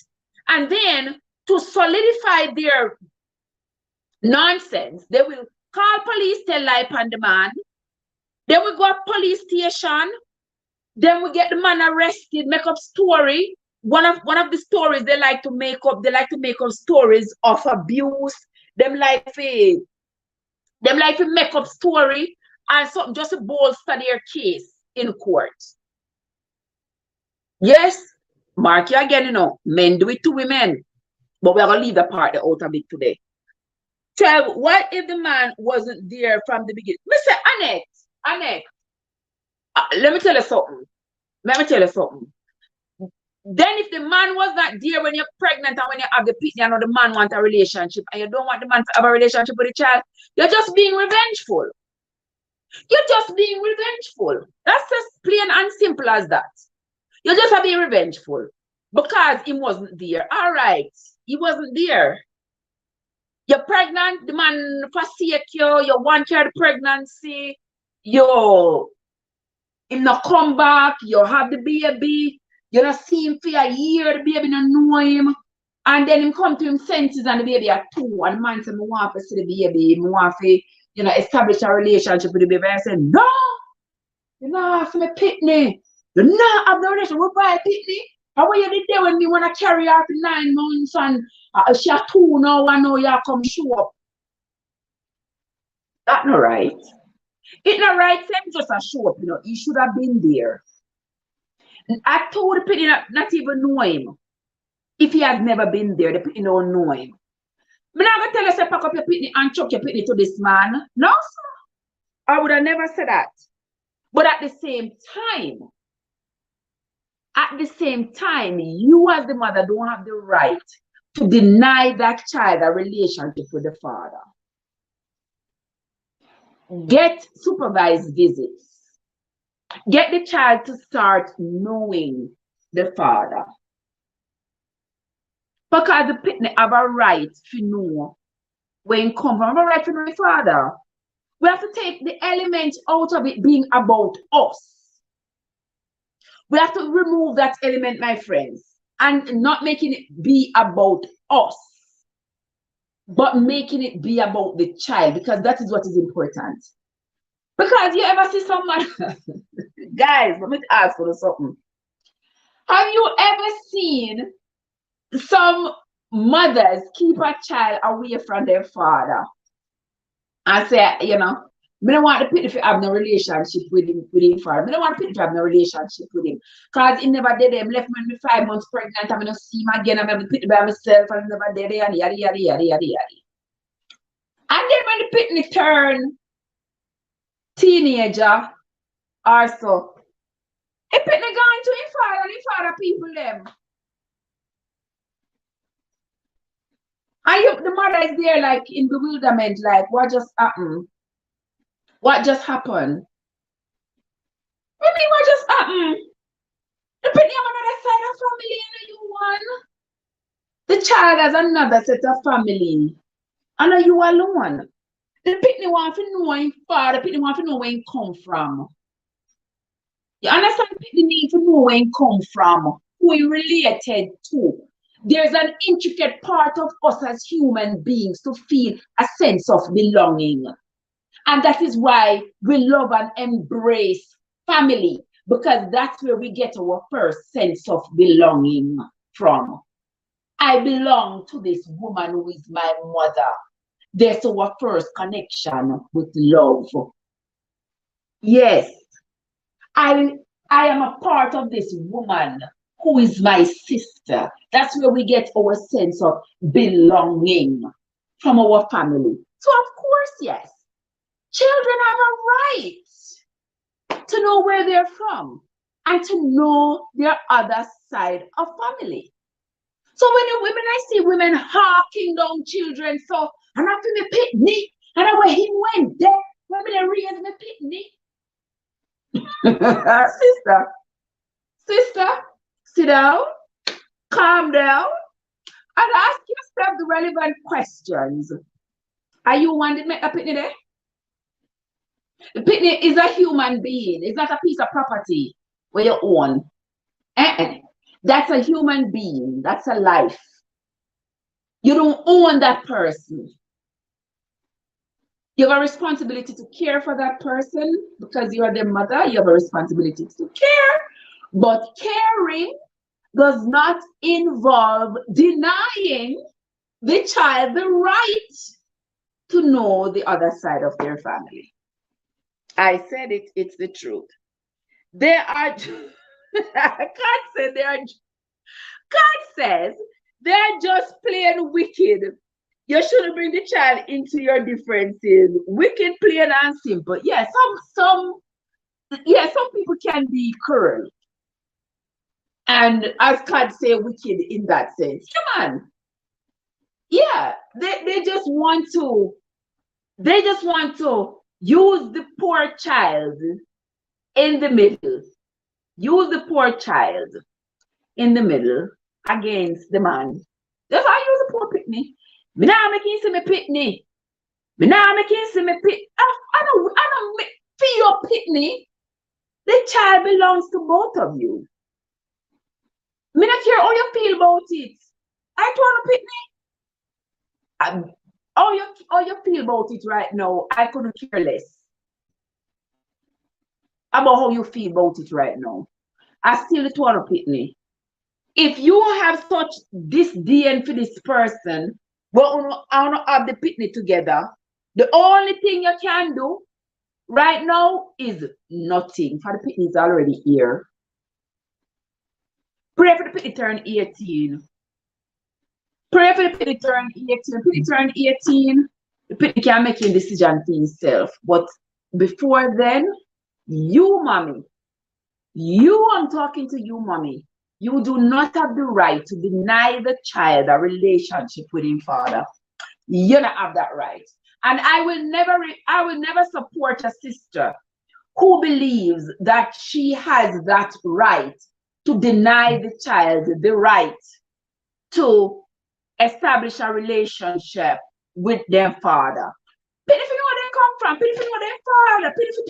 And then to solidify their nonsense, they will call police, tell lie on the man. Then we go to police station. Then we get the man arrested, make up story. One of the stories they like to make up stories of abuse. Them like to make up story and something just to bolster their case in court. Yes, mark you again, men do it to women. But we're gonna leave the part out of it today. Tell what if the man wasn't there from the beginning? Mr. Annette, let me tell you something. Then if the man was not there when you're pregnant and when you have the pitney and the man wants a relationship and you don't want the man to have a relationship with the child, you're just being revengeful. You're just being revengeful. That's as plain and simple as that. You're just being revengeful because he wasn't there. All right, he wasn't there. You're pregnant, the man forsake you, you want to carry the pregnancy, him not come back, you have the baby, you not see him for a year, the baby not know him, and then him come to him senses and the baby at 2, and the man say, I want to see the baby, I want to, establish a relationship with the baby. I say, no, you know, for me pitney, you not have no relationship with my pitney. How are you did there when me want to carry her for 9 months and she a 2 now, and now you come show up? That's not right. It's not right for him just a show up, he should have been there. I told the pitney not even know him. If he had never been there, the pitney don't know him. I'm not going to tell you, say, pack up your pitney and chuck your pitney to this man. No, sir. I would have never said that. But at the same time, you as the mother don't have the right to deny that child a relationship with the father. Get supervised visits. Get the child to start knowing the father. Because the pitney have a right to know when come from, have a right to know the father. We have to take the element out of it being about us. We have to remove that element, my friends, and not making it be about us. but making it be about the child, because that is what is important. Because you ever see someone, guys, let me ask you something. Have you ever seen some mothers keep a child away from their father and say, you know, me don't want the pit if you have no relationship with him father. Me don't want the pit if you have no relationship with him. Because he never did him, left me 5 months pregnant, I'm gonna see him again, I'm gonna pit by myself, and never did it, and yada yada yada yada yada. And then when the pitney turn teenager or so, the pitney going to his father and his father people them. And you, the mother is there like in bewilderment, like what just happened? What just happened? I mean, what just happened? The pitney have another side of family and you one. The child has another set of family. And are you alone? The pitney want to know him father, the pitney want to know where he come from. You understand? The pitney need to know where he come from, who he related to. There's an intricate part of us as human beings to feel a sense of belonging. And that is why we love and embrace family, because that's where we get our first sense of belonging from. I belong to this woman who is my mother. There's our first connection with love. Yes, I am a part of this woman who is my sister. That's where we get our sense of belonging from our family. So of course, yes, children have a right to know where they're from and to know their other side of family. So when I see women hawking down children, so and I feel me pitney, and I where him went there, when me raise me pitney. sister, sit down, calm down, and ask yourself the relevant questions. Are you one that make a pitney there? The pitney is a human being. It's not a piece of property where you own. That's a human being. That's a life. You don't own that person. You have a responsibility to care for that person because you are their mother. You have a responsibility to care. But caring does not involve denying the child the right to know the other side of their family. I said it, it's the truth. They are, God said they are, God says they're just plain wicked. You shouldn't bring the child into your differences. Wicked, plain and simple. Yeah, some people can be cruel. And as God say, wicked in that sense. Come on. Yeah, they just want to use the poor child in the middle. Use the poor child in the middle against the man. That's how I use the poor pitney. Me now make him see me pitney. Me now make him see me pitney. I don't feel your pitney. The child belongs to both of you. Me not care how you feel about it. I want a pitney. How you feel about it right now, I couldn't care less about how you feel about it right now. I still want a pitney. If you have such disdain for this person, well, I want to have the pitney together. The only thing you can do right now is nothing. For the pitney is already here. Pray for the pitney turn 18. Pray for the pitney turn 18. Pitney turn 18. The pitney can make a decision for himself. But before then, you, mommy, I'm talking to you, mommy. You do not have the right to deny the child a relationship with his father. You don't have that right. And I will never support a sister who believes that she has that right to deny the child the right to establish a relationship with their father. But if you know where they come from, if you know their father, if you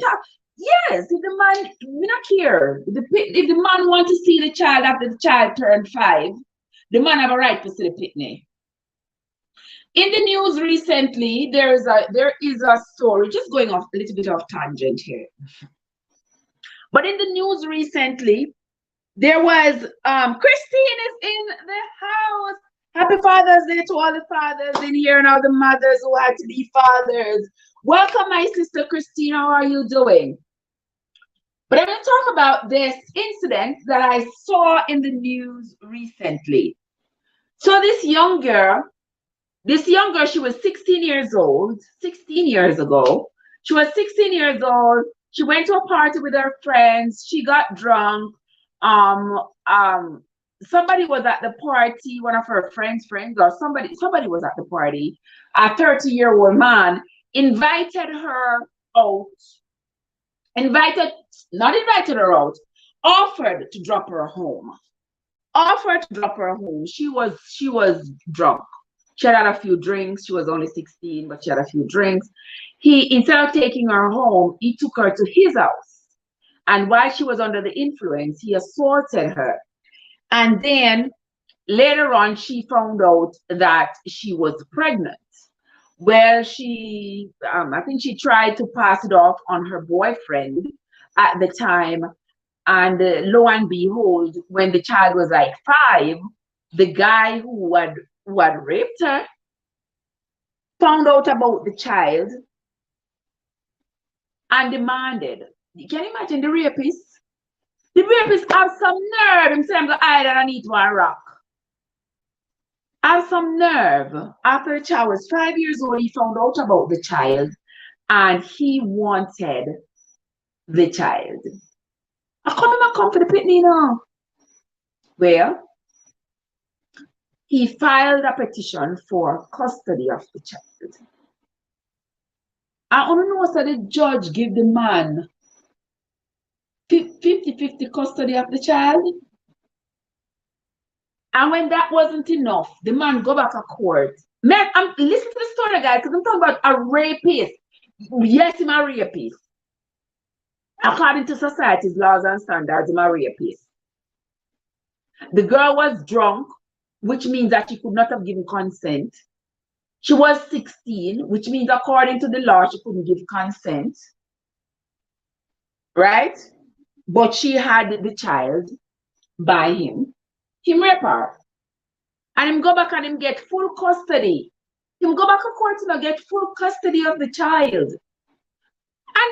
yes, if the man, we not care. If the man wants to see the child after the child turned 5, the man have a right to see the pitney. In the news recently, there is a story, just going off a little bit of tangent here. But in the news recently, there was Christine is in the house. Happy Father's Day to all the fathers in here and all the mothers who had to be fathers. Welcome, my sister Christine. How are you doing? But I'm going to talk about this incident that I saw in the news recently. So this young girl, she was 16 years old, 16 years ago. She was 16 years old. She went to a party with her friends. She got drunk. Um, um, Somebody was at the party, one of her friends, or somebody was at the party. A 30-year-old man invited her out, invited, not invited her out, offered to drop her home. Offered to drop her home. She was drunk. She had a few drinks. She was only 16, but she had a few drinks. He, instead of taking her home, he took her to his house. And while she was under the influence, he assaulted her. And then later on, she found out that she was pregnant. Well, I think she tried to pass it off on her boyfriend at the time. And lo and behold, when the child was like 5, the guy who had raped her found out about the child and demanded. Can you imagine the rapist? The rapist have some nerve. Him say, I'm going to hide underneath one rock. Have some nerve. After the child was 5 years old, he found out about the child and he wanted the child. I come for the pitney now. Well, he filed a petition for custody of the child. I only know that the judge give the man 50-50 custody of the child. And when that wasn't enough, the man go back to court. Man, listen to the story, guys, because I'm talking about a rapist. Yes, he's a rapist. According to society's laws and standards, he's a rapist. The girl was drunk, which means that she could not have given consent. She was 16, which means according to the law, she couldn't give consent. Right? But she had the child by him. Him rape her. And him go back and him get full custody. Him go back to court and get full custody of the child. And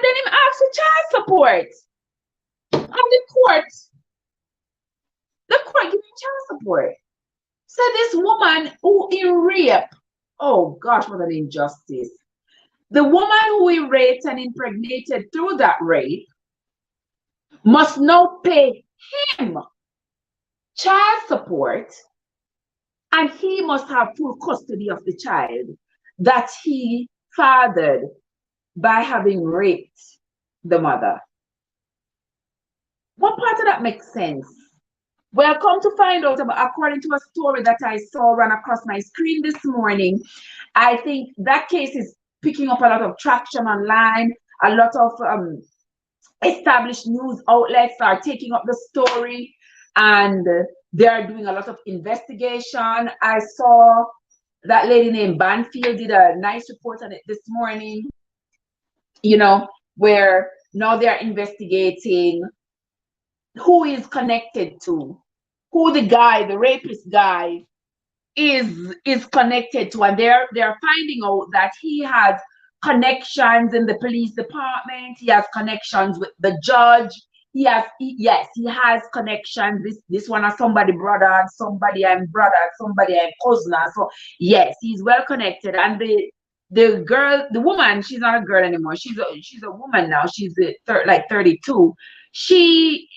then him ask for child support. And the court give him child support. So this woman who he raped, oh gosh, what an injustice. The woman who he raped and impregnated through that rape must now pay him child support, and he must have full custody of the child that he fathered by having raped the mother. What part of that makes sense? Well, come to find out, according to a story that I saw run across my screen this morning, I think that case is picking up a lot of traction online. A lot of established news outlets are taking up the story and they are doing a lot of investigation. I saw that lady named Banfield did a nice report on it this morning, where now they're investigating who is connected to, who the rapist guy is connected to, and they're finding out that he has connections in the police department. He has connections with the judge. He has connections. This one is somebody brother, and somebody and brother, and somebody and cousin. So yes, he's well connected. And the girl, the woman, she's not a girl anymore. She's a woman now. She's like 32. She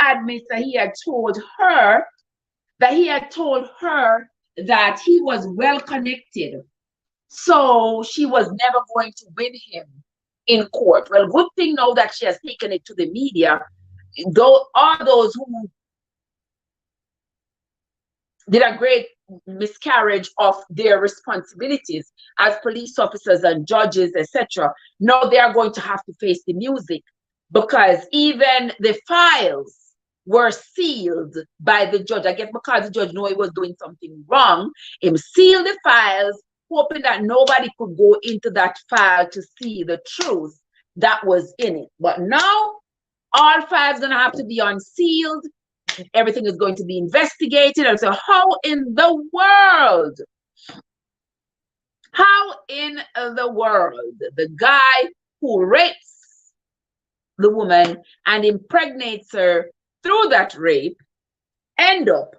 admits that he had told her that he was well connected. So she was never going to win him in court. Well, good thing now that she has taken it to the media. All those who did a great miscarriage of their responsibilities as police officers and judges, etc. Now they are going to have to face the music, because even the files were sealed by the judge. I guess because the judge knew he was doing something wrong, him sealed the files hoping that nobody could go into that file to see the truth that was in it. But now, all files gonna have to be unsealed. Everything is going to be investigated. And so, how in the world? How in the world the guy who rapes the woman and impregnates her through that rape end up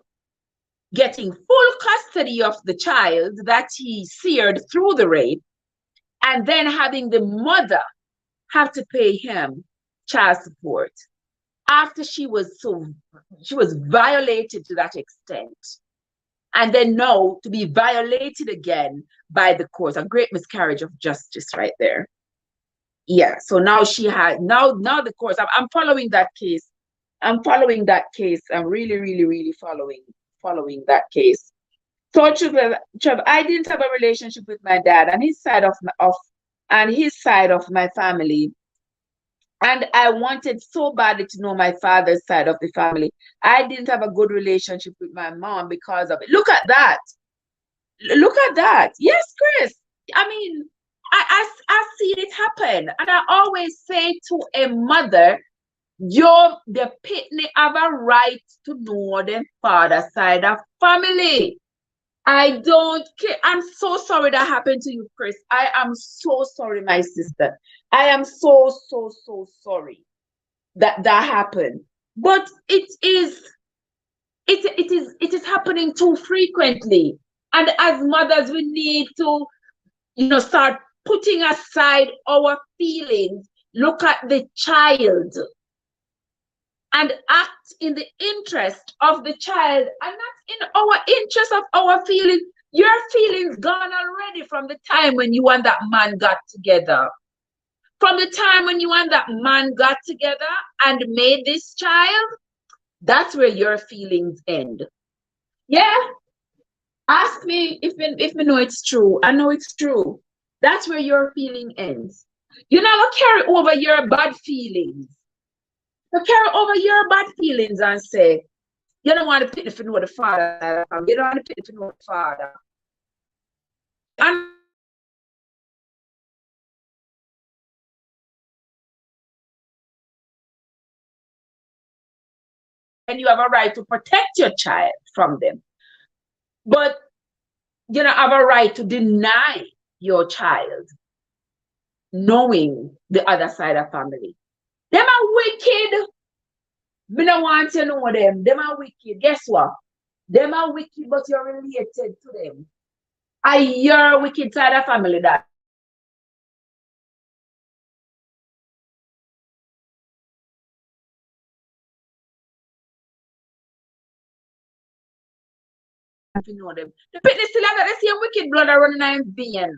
getting full custody of the child that he seared through the rape, and then having the mother have to pay him child support after she was violated to that extent, and then now to be violated again by the court. A great miscarriage of justice right there. Yeah, so now she had now the courts. I'm following that case. I'm following that case. I'm really following that case. So Trev, I didn't have a relationship with my dad and his side of my family. And I wanted so badly to know my father's side of the family. I didn't have a good relationship with my mom because of it. Look at that. Look at that. Yes, Chris. I mean, I see it happen. And I always say to a mother, the pitney have a right to know the father side of family. I don't care. I'm so sorry that happened to you, Chris. I am so sorry, my sister. I am so sorry that happened. But it is happening too frequently. And as mothers, we need to, start putting aside our feelings, look at the child, and act in the interest of the child, and not in our interest of our feelings. Your feelings gone already from the time when you and that man got together. From the time when you and that man got together and made this child, that's where your feelings end. Yeah. Ask me if we know it's true. I know it's true. That's where your feeling ends. You never carry over your bad feelings. You carry over your bad feelings and say, you don't want to pity for know the father. You don't want to pity for know the father. And you have a right to protect your child from them. But you don't have a right to deny your child knowing the other side of family. Them are wicked. We don't want to know them. Them are wicked. Guess what? Them are wicked, but you're related to them. Are your wicked side of family that? You know them. The people still have the same wicked blood running in vein.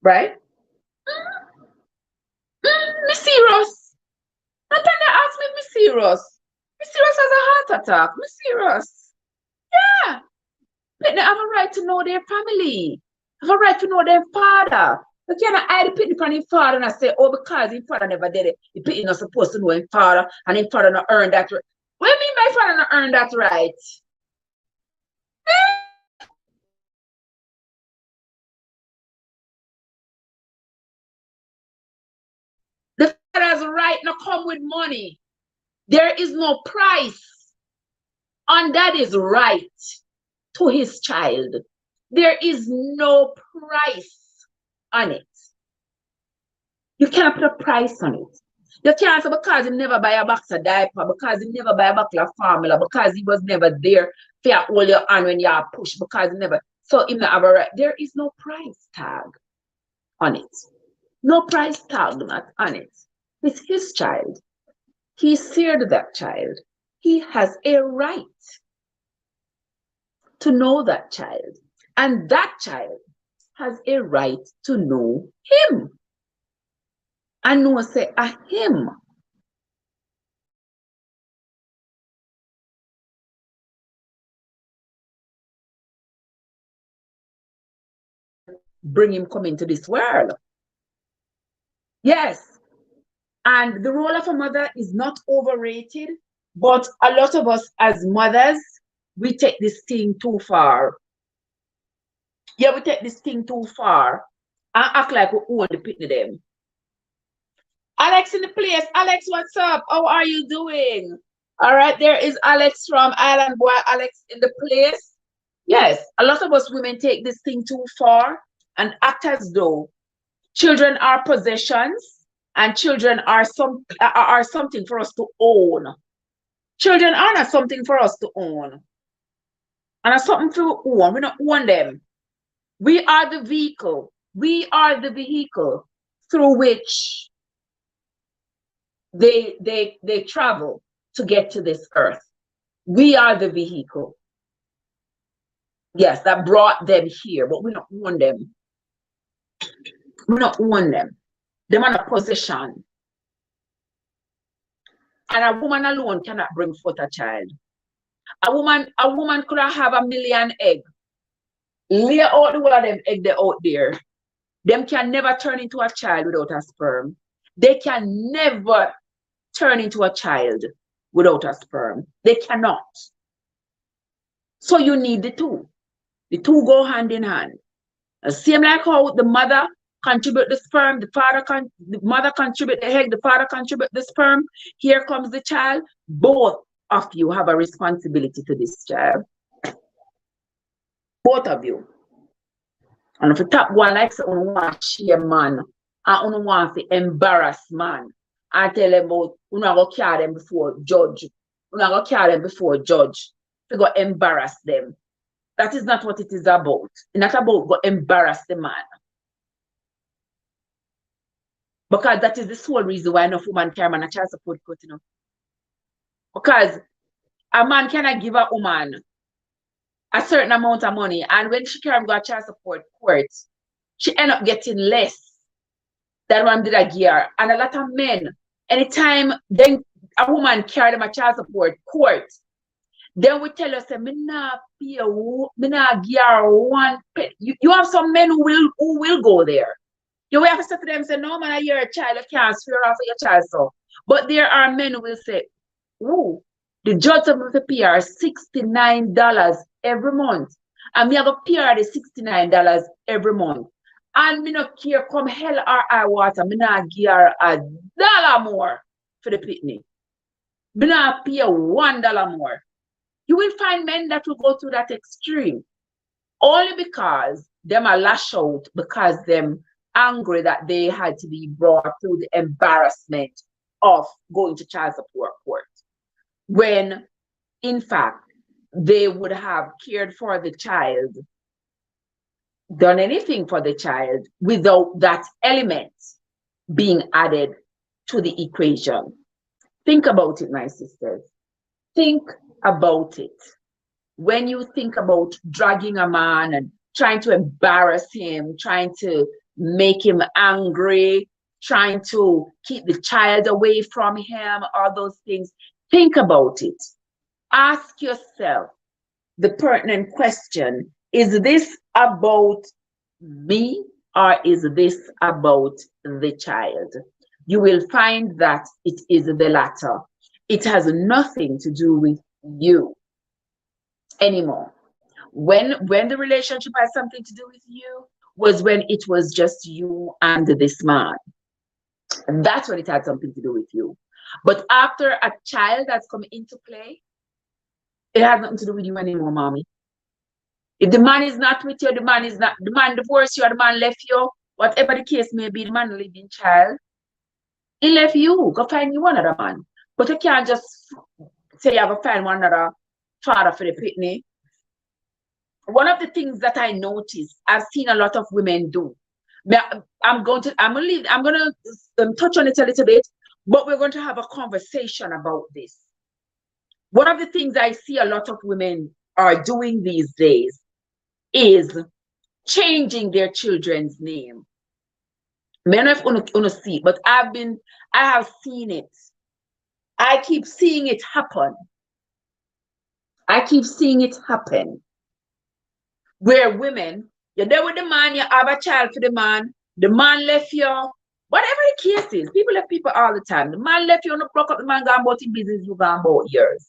Right? Me serious. Nathaniel asked me, me serious. Me serious as a heart attack. Me serious. Yeah. But they have a right to know their family. Have a right to know their father. You cannot hide the pitney from his father and say, oh, because his father never did it, the pitney not supposed to know his father, and his father not earned that right. What do you mean my father not earned that right? The father's right not come with money. There is no price on daddy's right to his child. There is no price on it. You can't put a price on it. You can't say because he never buy a box of diaper, because he never buy a bottle of formula, because he was never there for you hold your hand when you push, because he never. So he not have a right. There is no price tag on it. No price tag not on it. It's his child. He seared that child. He has a right to know that child. And that child has a right to know him. And no say a him. Bring him come into this world. Yes. And the role of a mother is not overrated, but a lot of us as mothers, we take this thing too far. Yeah, we take this thing too far and act like we own the pitney them. Alex in the place. Alex, what's up? How are you doing? All right, there is Alex from Island Boy. Alex in the place. Yes, a lot of us women take this thing too far and act as though children are possessions and children are something for us to own. Children are not something for us to own. And it's something to own. We don't own them. We are the vehicle. We are the vehicle through which they travel to get to this earth. We are the vehicle. Yes, that brought them here, but we don't own them. We don't own them. Them are a possession. And a woman alone cannot bring forth a child. A woman could have 1,000,000 eggs. Lay out the one of them egg they out there. Them can never turn into a child without a sperm. They can never turn into a child without a sperm. They cannot. So you need the two. The two go hand in hand. Same like how the mother contribute the sperm, the mother contribute the egg, the father contribute the sperm. Here comes the child. Both of you have a responsibility to this child. Both of you. And if you tap one like so, you want to share man, and you want to embarrass man, and tell them about you not go carry them before judge. You not go carry them before judge. You go embarrass them. That is not what it is about. It's not about go embarrass the man. Because that is the sole reason why enough woman carry man a child support court, you know. Because a man cannot give a woman a certain amount of money, and when she carry go a child support court, she end up getting less than one did a year. And a lot of men, anytime then a woman carry them a child support court, then we tell us, me nah pay, me nah give her one penny. You have some men who will go there. You have to say to them, say, no man, you're a child, you can't swear off your child. So, but there are men who will say, oh, the judge of the pay her $69 every month. And me have a pay her the $69 every month. And me not care come hell or high water, me not give her $1 more for the pitney. Me not pay $1 more. You will find men that will go to that extreme only because them are lash out because them angry that they had to be brought through the embarrassment of going to child support court. When in fact they would have cared for the child, done anything for the child without that element being added to the equation. Think about it, my sisters. Think about it. When you think about dragging a man and trying to embarrass him, trying to make him angry, trying to keep the child away from him, all those things, think about it. Ask yourself the pertinent question, is this about me or is this about the child? You will find that it is the latter. It has nothing to do with you anymore. When the relationship has something to do with you was when it was just you and this man. And that's when it had something to do with you. But after a child that's come into play, it has nothing to do with you anymore, mommy. If the man is not with you, the man divorced you or the man left you, whatever the case may be, the man living child, he left you. Go find you another man. But you can't just say you have to find one another father for the pitney. One of the things that I noticed, I've seen a lot of women do. I'm gonna touch on it a little bit, but we're going to have a conversation about this. One of the things I see a lot of women are doing these days is changing their children's name. I don't know if you see it, but I have seen it. I keep seeing it happen. Where women, you're there with the man, you have a child for the man left you, whatever the case is, people left people all the time. The man left you, on the block up, the man gone about his business, you gone about yours.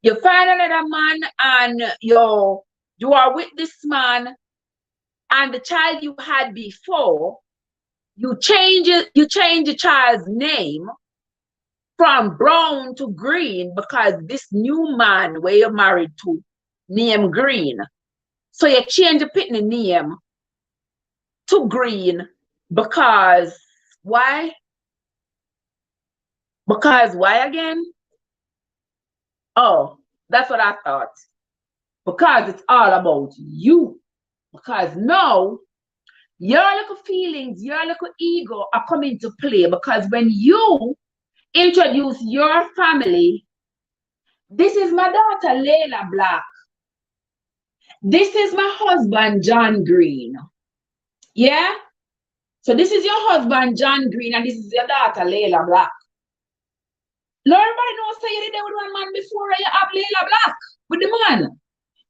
You find another man and you are with this man and the child you had before, you change the child's name from brown to green because this new man where you're married to name Green. So you change the pitney name to Green because why? Because why again? Oh, that's what I thought. Because it's all about you. Because now your little feelings, your little ego are coming to play. Because when you introduce your family, this is my daughter Layla Black. This is my husband John Green. Yeah? So this is your husband John Green and this is your daughter Layla Black. Lord, everybody knows say you did there with one man before you have Layla Black with the man.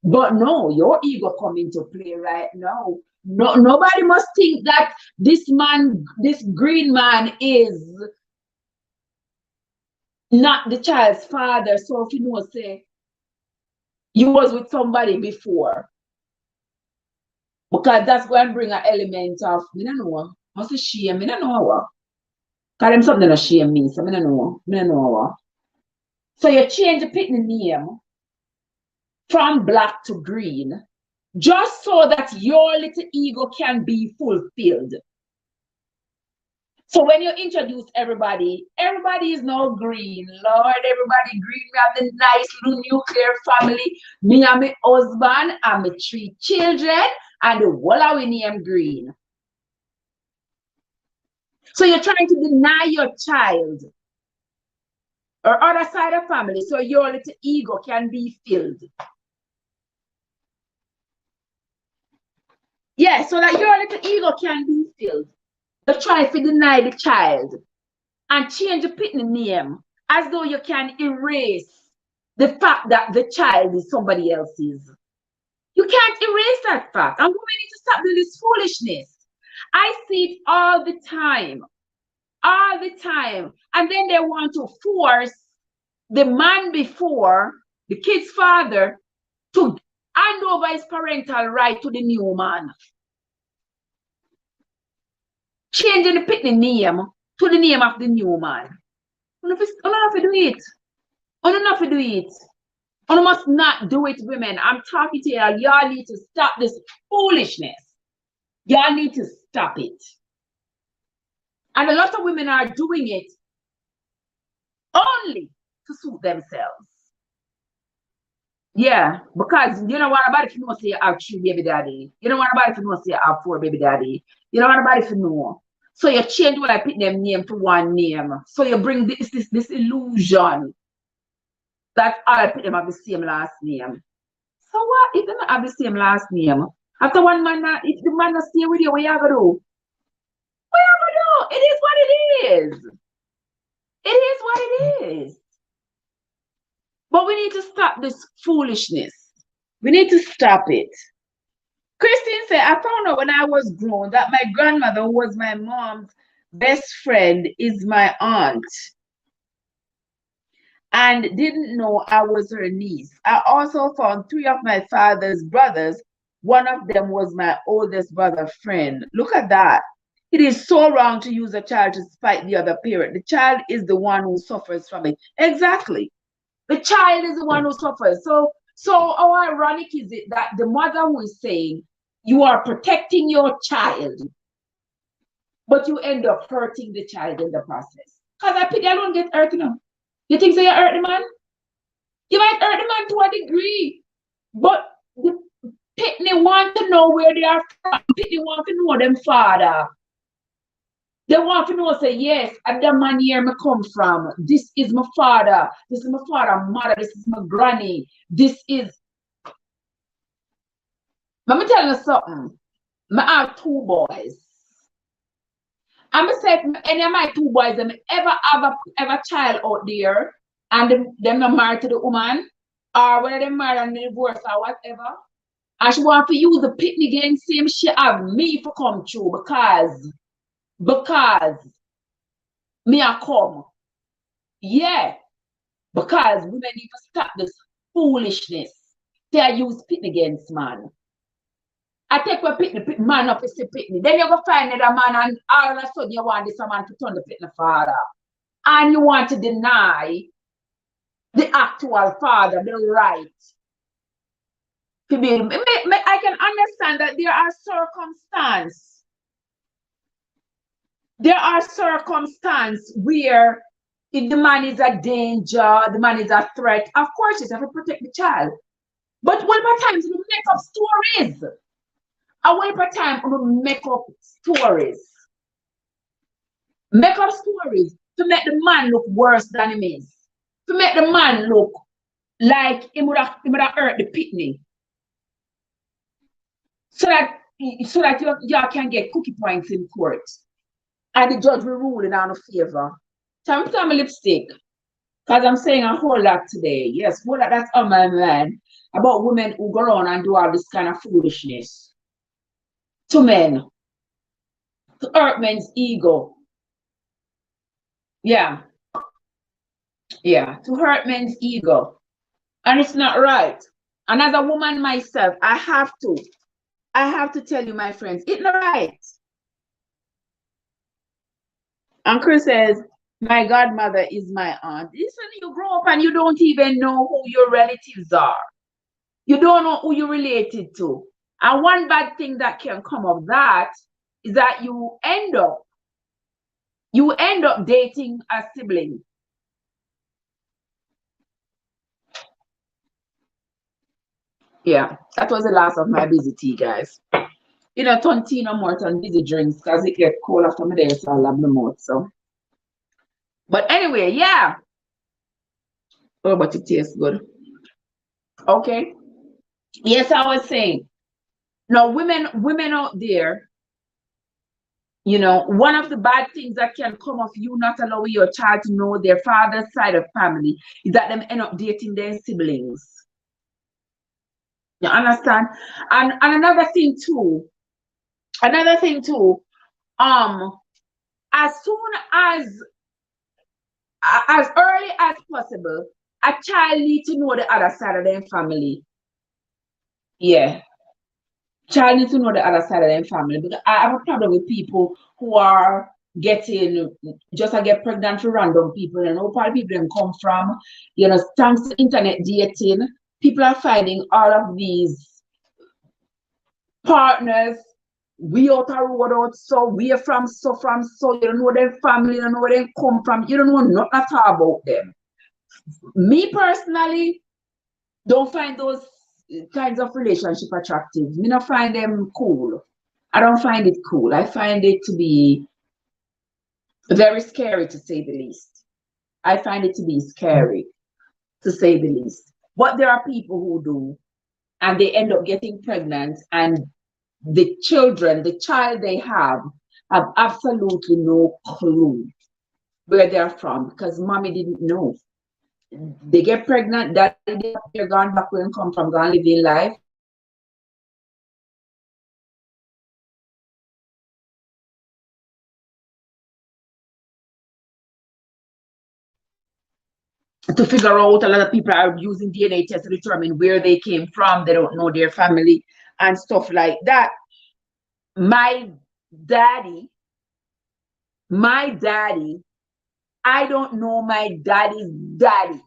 But no, your ego come into play right now. No, nobody must think that this man, this green man is not the child's father. So if you know, say, you was with somebody before. Because that's going to bring an element of, I don't know, what's the shame? I don't know what. Because them something that shame me, so I don't know. I don't know what. So you change the pitney name from black to green, just so that your little ego can be fulfilled. So when you introduce everybody, everybody is now green. Lord, everybody green. We have the nice little nuclear family. Me and my husband and my 3 children, and the whole of we name Green. So you're trying to deny your child or other side of family so your little ego can be filled. Yeah, so that your little ego can be filled. You try to deny the child and change the pitney name as though you can erase the fact that the child is somebody else's. You can't erase that fact. And women need to stop doing this foolishness. I see it all the time. All the time. And then they want to force the man before, the kid's father, to hand over his parental right to the new man. Changing the pitney name to the name of the new man. You don't have to do it. You don't have to do it. You must not do it, women. I'm talking to y'all. Y'all need to stop this foolishness. Y'all need to stop it. And a lot of women are doing it only to suit themselves. Yeah, because you don't want nobody to know say you have 3 baby daddy. You don't want nobody to know say you have 4 baby daddy. You don't want nobody to know. So you change when I pick them name to one name. So you bring this illusion that all put them have the same last name. So what if they don't have the same last name? After one man, if the man not stay with you, what you have to do? What you have to do? It is what it is. It is what it is. But we need to stop this foolishness. We need to stop it. Christine said, I found out when I was grown that my grandmother, who was my mom's best friend, is my aunt. And didn't know I was her niece. I also found 3 of my father's brothers. One of them was my oldest brother friend. Look at that. It is so wrong to use a child to spite the other parent. The child is the one who suffers from it. Exactly. The child is the one who suffers. So how ironic is it that the mother who is saying you are protecting your child, but you end up hurting the child in the process? Because I pity I don't get hurt, you know. You think so you hurt the man? You might hurt the man to a degree. But the pitney want to know where they are from. Pitney want to know them father. They want to know, say, yes, and the man here me come from. This is my father. This is my father, mother. This is my granny. This is. Let me tell you something. I have 2 boys. I'm going to say, any of my 2 boys, them ever have a child out there, and them not married to the woman, or whether they married and divorced or whatever, and she want to use the pitney again, same she have me to come through because me a come. Yeah. Because women need to stop this foolishness. They use pitney against man. I take a pitney, man up is the pitney. Then you go find another man and all of a sudden you want this man to turn the pitney father. And you want to deny the actual father the right to be. I can understand that there are circumstances. There are circumstances where if the man is a danger, the man is a threat, of course you have to protect the child. But what about times we make up stories? And what about time we make up stories? Make up stories to make the man look worse than he is. To make the man look like he would have hurt the pitney. So that you can get cookie points in court. And the judge will rule in our favor. So I'm putting my lipstick. Because I'm saying a whole lot today. Yes, whole lot that's on my mind. About women who go around and do all this kind of foolishness. To men. To hurt men's ego. Yeah. Yeah. To hurt men's ego. And it's not right. And as a woman myself, I have to tell you, my friends, it's not right. And Chris says, my godmother is my aunt. Listen, you grow up and you don't even know who your relatives are. You don't know who you're related to. And one bad thing that can come of that is that you end up dating a sibling. Yeah, that was the last of my busy tea, guys. You know, turn tea no more, turn busy drinks, because it get cold after my day, so I'll have the mouth, so. But anyway, yeah. Oh, but it tastes good. Okay. Yes, I was saying. Now, women out there, you know, one of the bad things that can come of you not allowing your child to know their father's side of family is that them end up dating their siblings. You understand? And another thing too, as soon as early as possible, a child needs to know the other side of their family. Yeah. Child needs to know the other side of their family. Because I have a problem with people who are getting just get pregnant for random people. You know, part people them come from, you know, thanks to internet dating, people are finding all of these partners. We out a road out, so we are from so, you don't know their family, you don't know where they come from, you don't know nothing at all about them. Me personally, don't find those kinds of relationship attractive. Me not find them cool. I don't find it cool. I find it to be very scary, to say the least. I find it to be scary, to say the least. But there are people who do, and they end up getting pregnant, and the child they have absolutely no clue where they're from, because mommy didn't know. They get pregnant, daddy, they're gone back where they come from, gone living life. To figure out, a lot of people are using DNA tests to determine where they came from. They don't know their family and stuff like that. My daddy, I don't know my daddy's daddy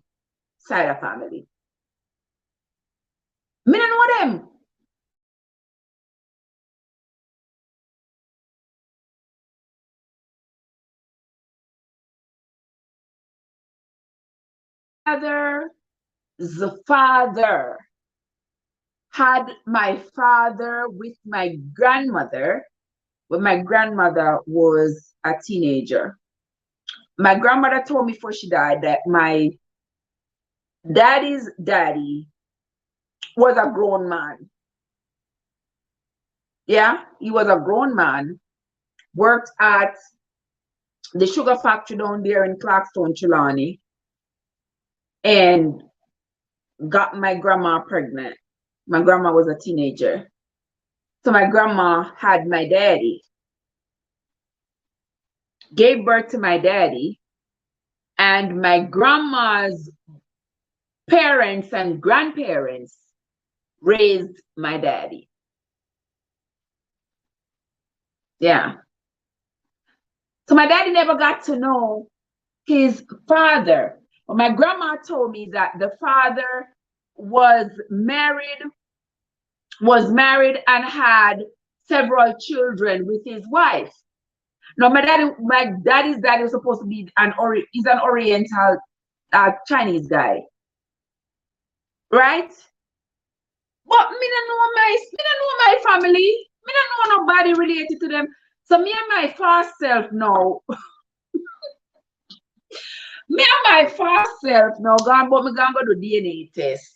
side of family. Me don't know them. The father had my father with my grandmother when my grandmother was a teenager. My grandmother told me before she died that my daddy's daddy was a grown man. Yeah, he was a grown man, worked at the sugar factory down there in Clarkstone, Trelawney, and got my grandma pregnant. My grandma was a teenager. So my grandma had my daddy, gave birth to my daddy, and my grandma's parents and grandparents raised my daddy. Yeah. So my daddy never got to know his father. But my grandma told me that the father was married, and had several children with his wife. Now my daddy's daddy was supposed to be he's an Oriental Chinese guy, right? But me don't know my family. Me don't know nobody related to them. So me and my first self now, but me gonna go do DNA test.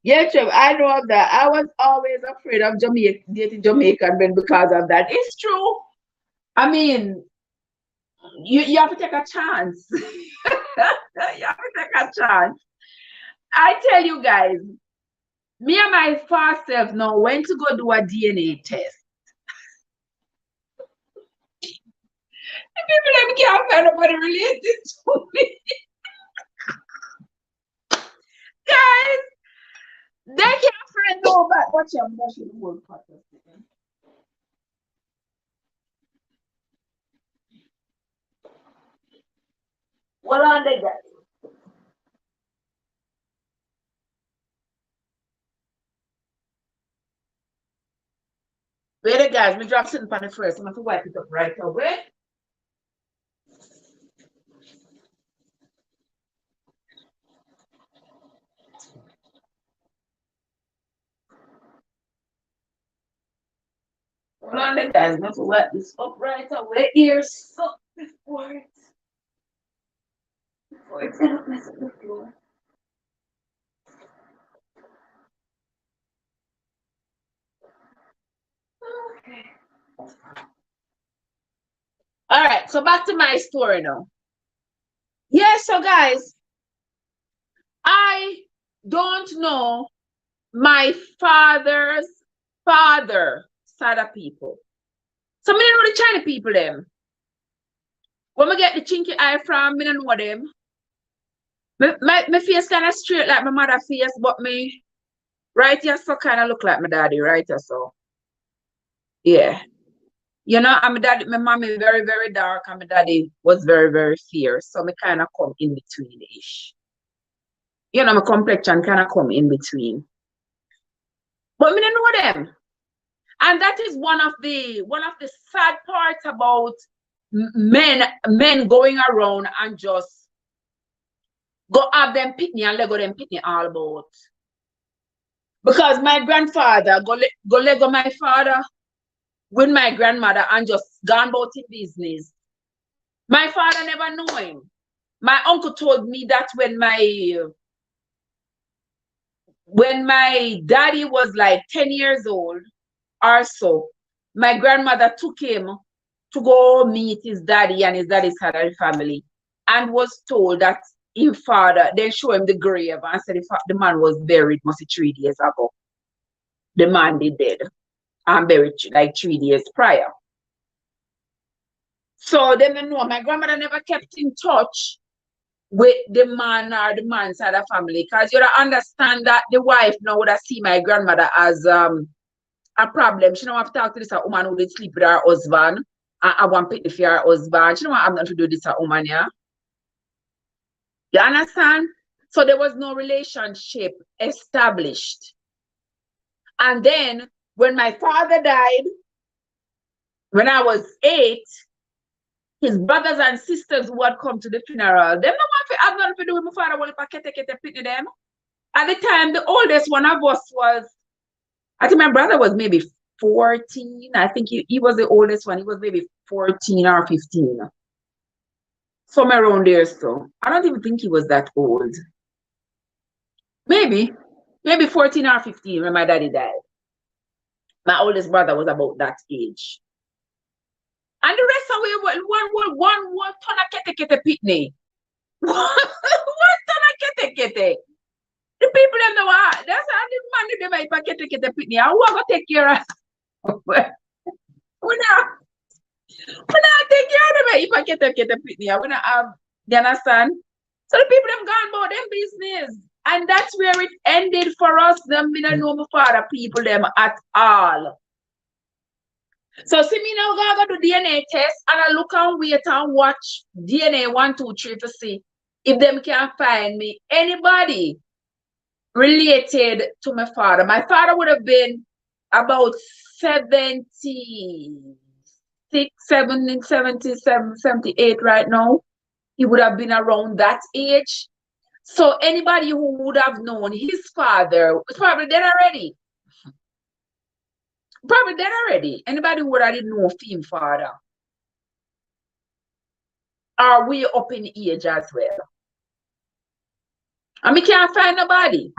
Yeah, Trev, I know that. I was always afraid of dating Jamaican men because of that. It's true. I mean, you have to take a chance. You have to take a chance. I tell you guys, me and my first self now went to go do a DNA test. People them can't find nobody related to me. Guys, they can't find nobody. Watch out, I'm not sure the whole part of it. Well, on the guys. Wait the guys, me drop something on the first. I'm going to wipe it up right away. Hold on the guys, I'm going to wipe this up right away here. So before it ends up messing up the floor. Okay. All right, so back to my story now. Yeah, so guys, I don't know my father's father side of people. So me don't know the China people them. When we get the chinky eye from, me don't know them. My face kind of straight like my mother face, but me right here so kind of look like my daddy, right here so. Yeah. You know, I'm daddy, my mommy very, very dark, and my daddy was very, very fierce. So me kind of come in between-ish. You know, my complexion kind of come in between. But me don't know them. And that is one of the sad parts about men going around and just go have them pitney and lego them pitney all about. Because my grandfather go lego my father with my grandmother and just gone about in business. My father never knew him. My uncle told me that when my daddy was like 10 years old or so, my grandmother took him to go meet his daddy and his daddy's side of the family, and was told that his father, then show him the grave and said the man was buried mostly 3 days ago. The man did dead and buried like 3 days prior. So then they know my grandmother never kept in touch with the man or the man's side of the family, because you don't understand that the wife now would have seen my grandmother as a problem. She don't have to talk to this woman who did sleep with her husband and I want to pick for her husband. She don't have nothing to do with this woman, yeah. You understand? So there was no relationship established. And then when my father died, when I was 8, his brothers and sisters who had come to the funeral, them no want to have nothing to do with my father. Well, if I kete pity them. At the time, the oldest one of us was, I think my brother was maybe 14. I think he was the oldest one. He was maybe 14 or 15. Somewhere around there, so. I don't even think he was that old. Maybe 14 or 15 when my daddy died. My oldest brother was about that age. And the rest of it, one ton of kete pitney. One ton of kete. The people them know what. That's how the man them might kete pitney. I want to take care of. We not take care of them if I kete pitney. I wanna have, you understand? So the people them gone about them business. And that's where it ended for us. Them we don't know my father people them at all. So see me now go do DNA test and I look and wait and watch DNA 1, 2, 3 to see if them can find me anybody related to my father. My father would have been about 76, 77, 78 right now. He would have been around that age. So anybody who would have known his father is probably dead already. Probably dead already. Anybody who would have know him father are way up in age as well. And we can't find nobody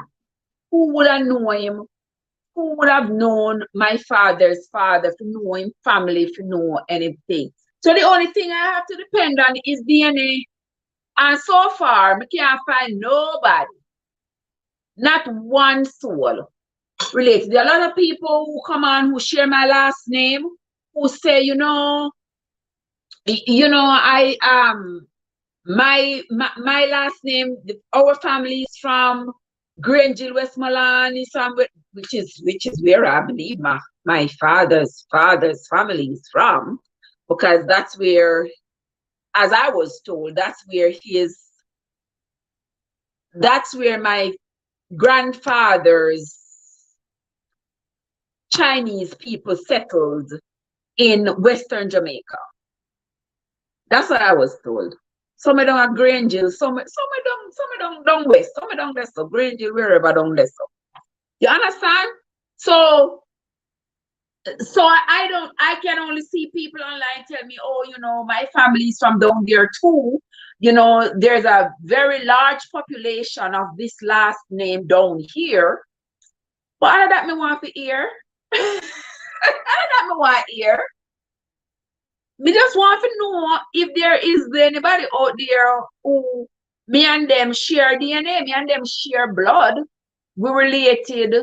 who would have known him, who would have known my father's father, to know him family, to know anything. So the only thing I have to depend on is DNA. And so far, we can't find nobody, not one soul related. There are a lot of people who come on who share my last name, who say, I my last name, our family is from Grangeville, Westmoreland, is from which is where I believe my father's family is from, because that's where, as I was told, that's where my grandfather's Chinese people settled in Western Jamaica. That's what I was told. Some of them are Grangeville, some of them down west, some of them less so, Grangeville, wherever down less so. You understand? So I can only see people online tell me, oh, my family is from down there too. There's a very large population of this last name down here. But other that me want to hear. Other that me want to hear. Me just want to know if there is anybody out there who me and them share DNA, me and them share blood. We're related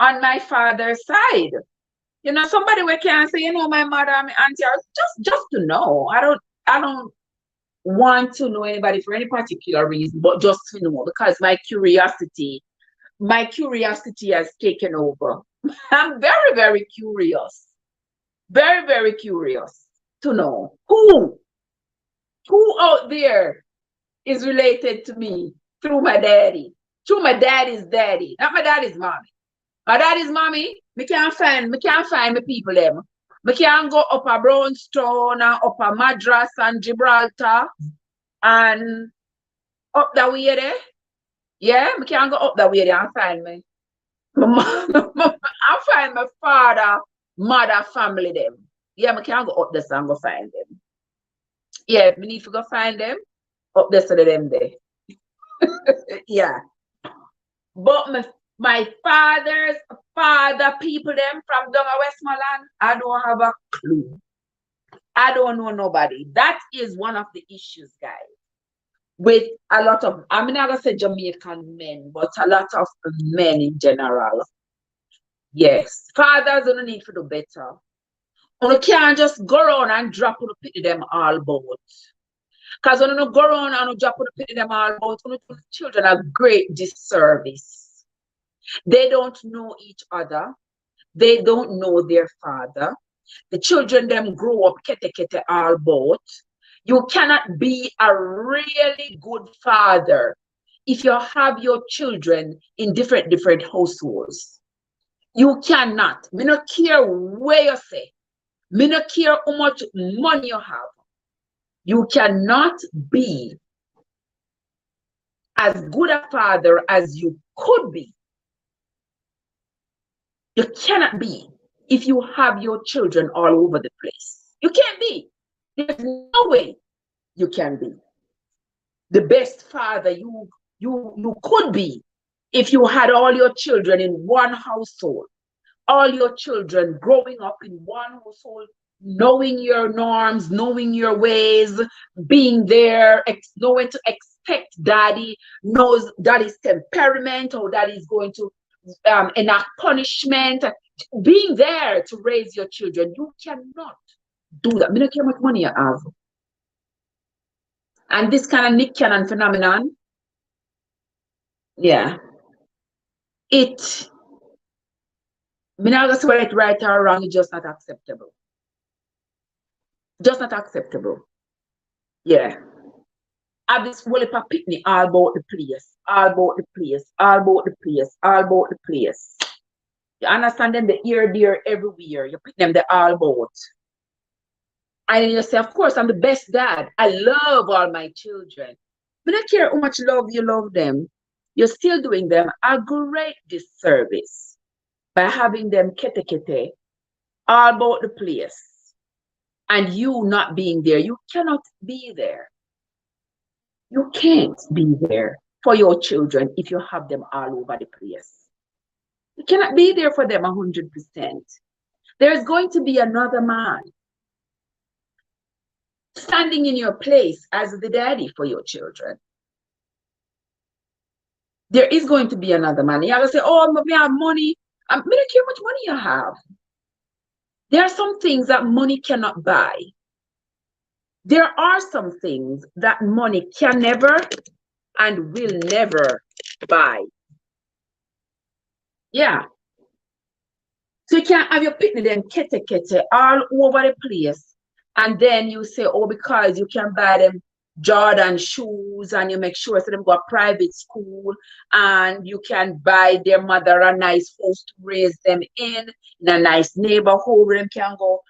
on my father's side. Somebody we can say, my mother, my auntie, just to know. I don't want to know anybody for any particular reason, but just to know, because my curiosity has taken over. I'm very, very curious. Very, very curious to know who out there is related to me through my daddy, through my daddy's daddy, not my daddy's mommy. My daddy's mommy, me can't find my people them. Me can't go up a Brownstone and up a Madras and Gibraltar and up that way there. Yeah, me can't go up that way there and find me. I find my father, mother, family them. Yeah, me can't go up there and go find them. Yeah, me need to go find them up there so them there. Yeah. But my father's father, people them from down Westmoreland, I don't have a clue. I don't know nobody. That is one of the issues, guys. With a lot of, I'm not gonna say Jamaican men, but a lot of men in general. Yes, fathers don't need to do better. You can't just go around and drop on the pity them all about. Because when you go around and you drop on the pity them all about, you do children a great disservice. They don't know each other. They don't know their father. The children them grow up kete all about. You cannot be a really good father if you have your children in different households. You cannot. Me not care where you say. Me not care how much money you have. You cannot be as good a father as you could be. You cannot be if you have your children all over the place. You can't be. There's no way you can be the best father you could be if you had all your children in one household, all your children growing up in one household, knowing your norms, knowing your ways, being there, knowing to expect daddy, knows daddy's temperament, or daddy's going to enact punishment, being there to raise your children. You cannot do that. I don't care how much money you have. And this kind of Nick Cannon phenomenon, yeah, I'm not going to say whether it's right or wrong, it's just not acceptable. Just not acceptable. Yeah. Have this whole heap of picnic all about the place, all about the place, all about the place, all about the place. You understand them, the here, there, everywhere. You pick them the all about. And then you say, of course, I'm the best dad. I love all my children. But I don't care how much love you love them. You're still doing them a great disservice by having them kete kete all about the place and you not being there. You cannot be there. You can't be there for your children if you have them all over the place. You cannot be there for them 100%. There's going to be another man standing in your place as the daddy for your children. There is going to be another man. You're going to say, oh, I have money. I don't care how much money you have. There are some things that money cannot buy. There are some things that money can never and will never buy. Yeah. So you can't have your picnic and kete kete all over the place. And then you say, oh, because you can buy them Jordan shoes and you make sure so them go to private school and you can buy their mother a nice house to raise them in a nice neighborhood where them can go,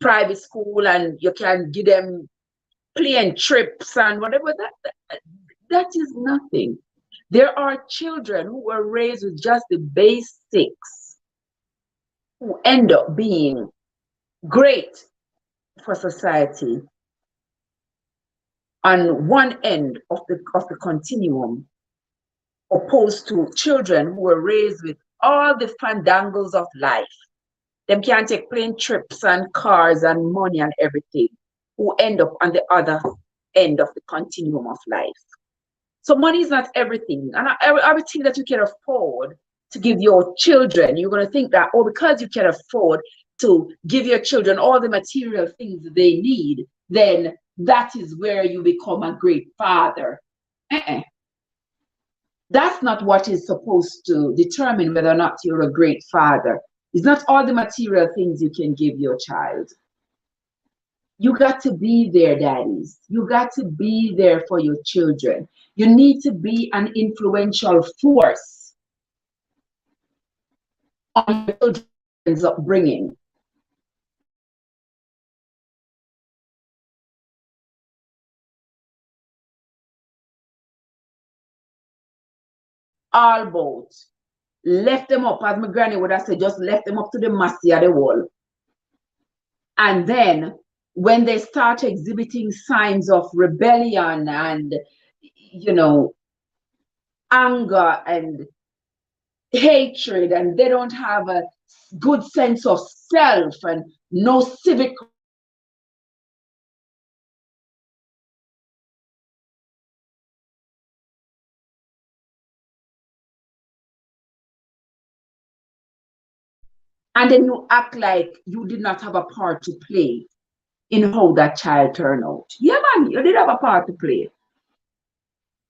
private school and you can give them plane trips and whatever. That is nothing. There are children who were raised with just the basics who end up being great for society on one end of the continuum, opposed to children who were raised with all the fandangles of life. Them can't take plane trips and cars and money and everything, who end up on the other end of the continuum of life. So money is not everything. And everything that you can afford to give your children, you're going to think that, oh, because you can afford to give your children all the material things they need, then that is where you become a great father. That's not what is supposed to determine whether or not you're a great father. It's not all the material things you can give your child. You got to be there, daddies. You got to be there for your children. You need to be an influential force on your children's upbringing. All boat. Left them up, as my granny would have said, just left them up to the mercy of the wall. And then when they start exhibiting signs of rebellion and, anger and hatred, and they don't have a good sense of self and no civic and then you act like you did not have a part to play in how that child turned out. Yeah, man, you did have a part to play.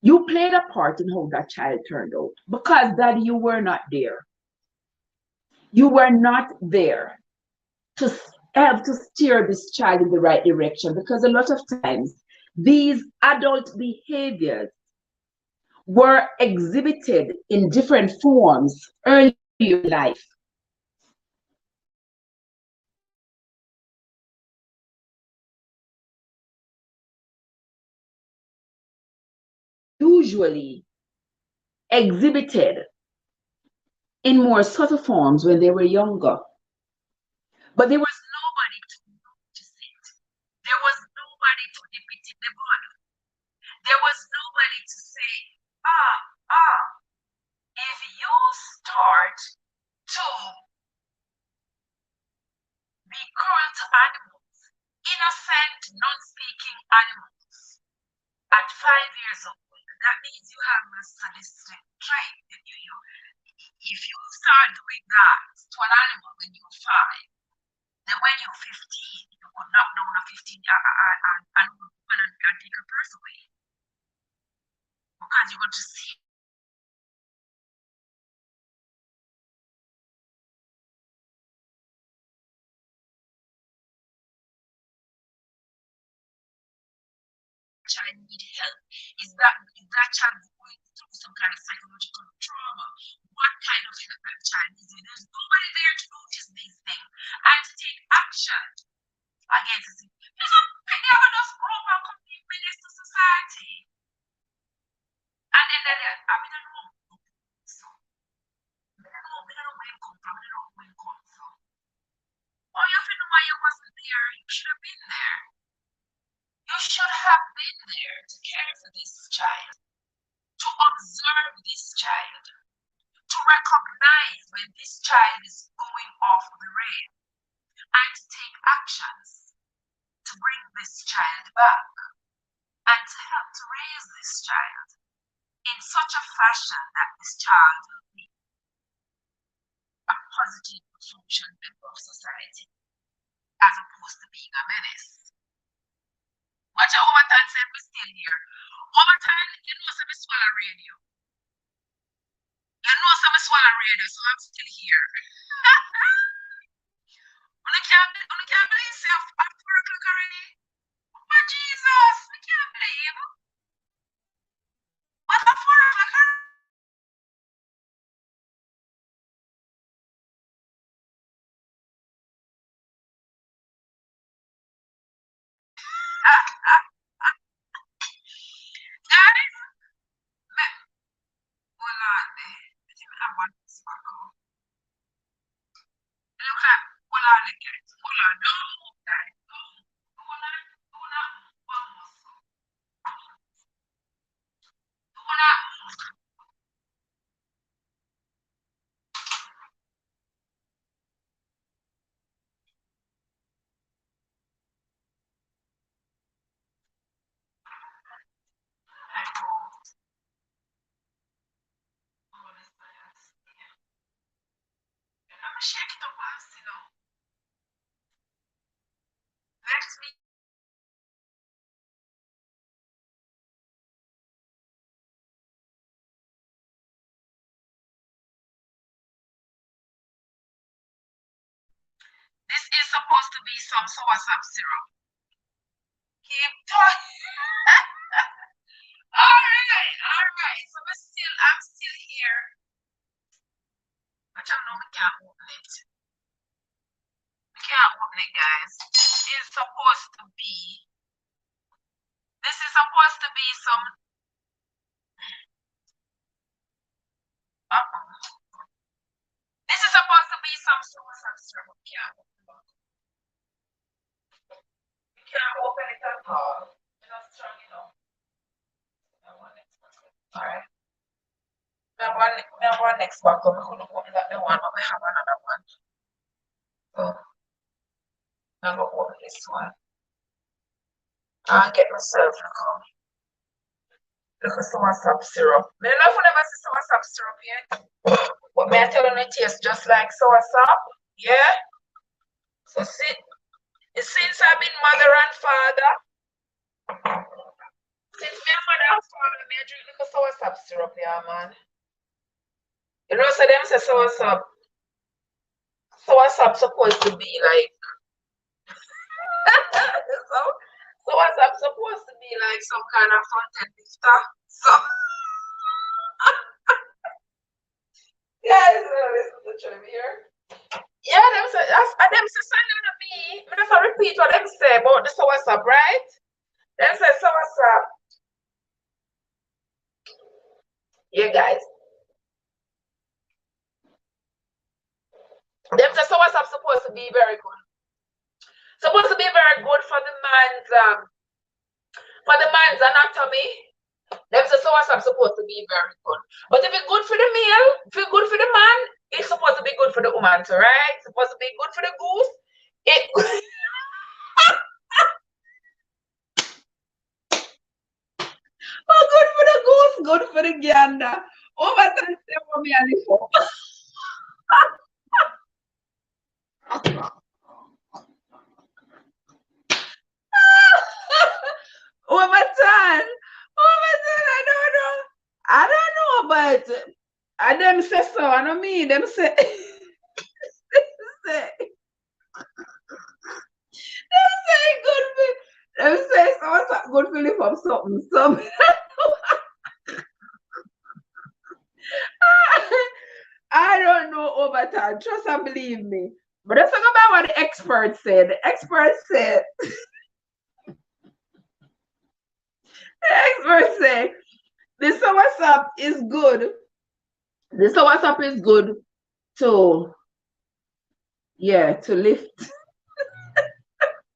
You played a part in how that child turned out because, Daddy, you were not there. You were not there to help to steer this child in the right direction, because a lot of times these adult behaviors were exhibited in different forms early in life. Usually exhibited in more subtle forms when they were younger. But there was nobody to notice it. There was nobody to nip it in the bud. There was nobody to say, if you start to be cruel to animals, innocent, non-speaking animals, at 5 years old, that means you have a sadistic trait. If you start doing that to an animal when you're 5, then when you're 15, you could knock down a 15 animal and take a purse away. Because you're going to see child need help? Is that child going through some kind of psychological trauma? What kind of help that child needs? There's nobody there to notice these things and to take action against it. There's a penny of us grow up and come being menace to society. And then I mean, I don't know. So, I don't know where it come from. I don't know where it comes from. Oh, you have to know why you wasn't there. You should have been there. You should have been there to care for this child, to observe this child, to recognize when this child is going off the rail, and to take actions to bring this child back and to help to raise this child in such a fashion that this child will be a positive function member of society as opposed to being a menace. Watch out, Omatan said we're still here. Omatan, you know some swallow radio. You know some swallow radio, so I'm still here. When I can't believe yourself at 4 o'clock already. Oh Jesus, I can't believe. What at 4 o'clock already? Guys, hold on there. I think I want this back on. Look at, hold on guys. Hold on, don't move guys. Hold on. One more. Hold on. I'm shaking the box, you know. Let's be. This is supposed to be some soursop syrup. Keep talking. All right. So I'm still here. But I know we can't open it. We can't open it, guys. This is supposed to be some. This is supposed to be some soursop syrup. We can't open it at all. It's not strong enough. All right. We have one next one. We couldn't open that the one, but we have another one. So I'm gonna open this one. I'll get myself look at soursop syrup. I don't know if you never see soursop syrup yet. But may I tell you it tastes just like soursop? Yeah? So since I've been mother and father, since my mother and father, I drink little soursop syrup, yeah, man. You know, so them say soursop supposed to be like soursop supposed to be like some kind of content lifter. So yeah, listen to Trev here. Yeah, them say something to me. I just repeat what them say about the soursop, right? Them say soursop. Yeah, guys. Them say soursop supposed to be very good. Supposed to be very good for the man's anatomy. Them say soursop supposed to be very good. But if it's good for the male, if it's good for the man, it's supposed to be good for the woman too, right? It's supposed to be good for the goose. Oh, good for the goose, good for the gander. Oh, my God, for me and oh, my son, I don't know, but I them say so. I know me. Them say, them say good for. Them say so good for the up something. So I don't know overtime. Trust and believe me. But let's talk about what the experts said. The experts said the soursop is good. The soursop is good to lift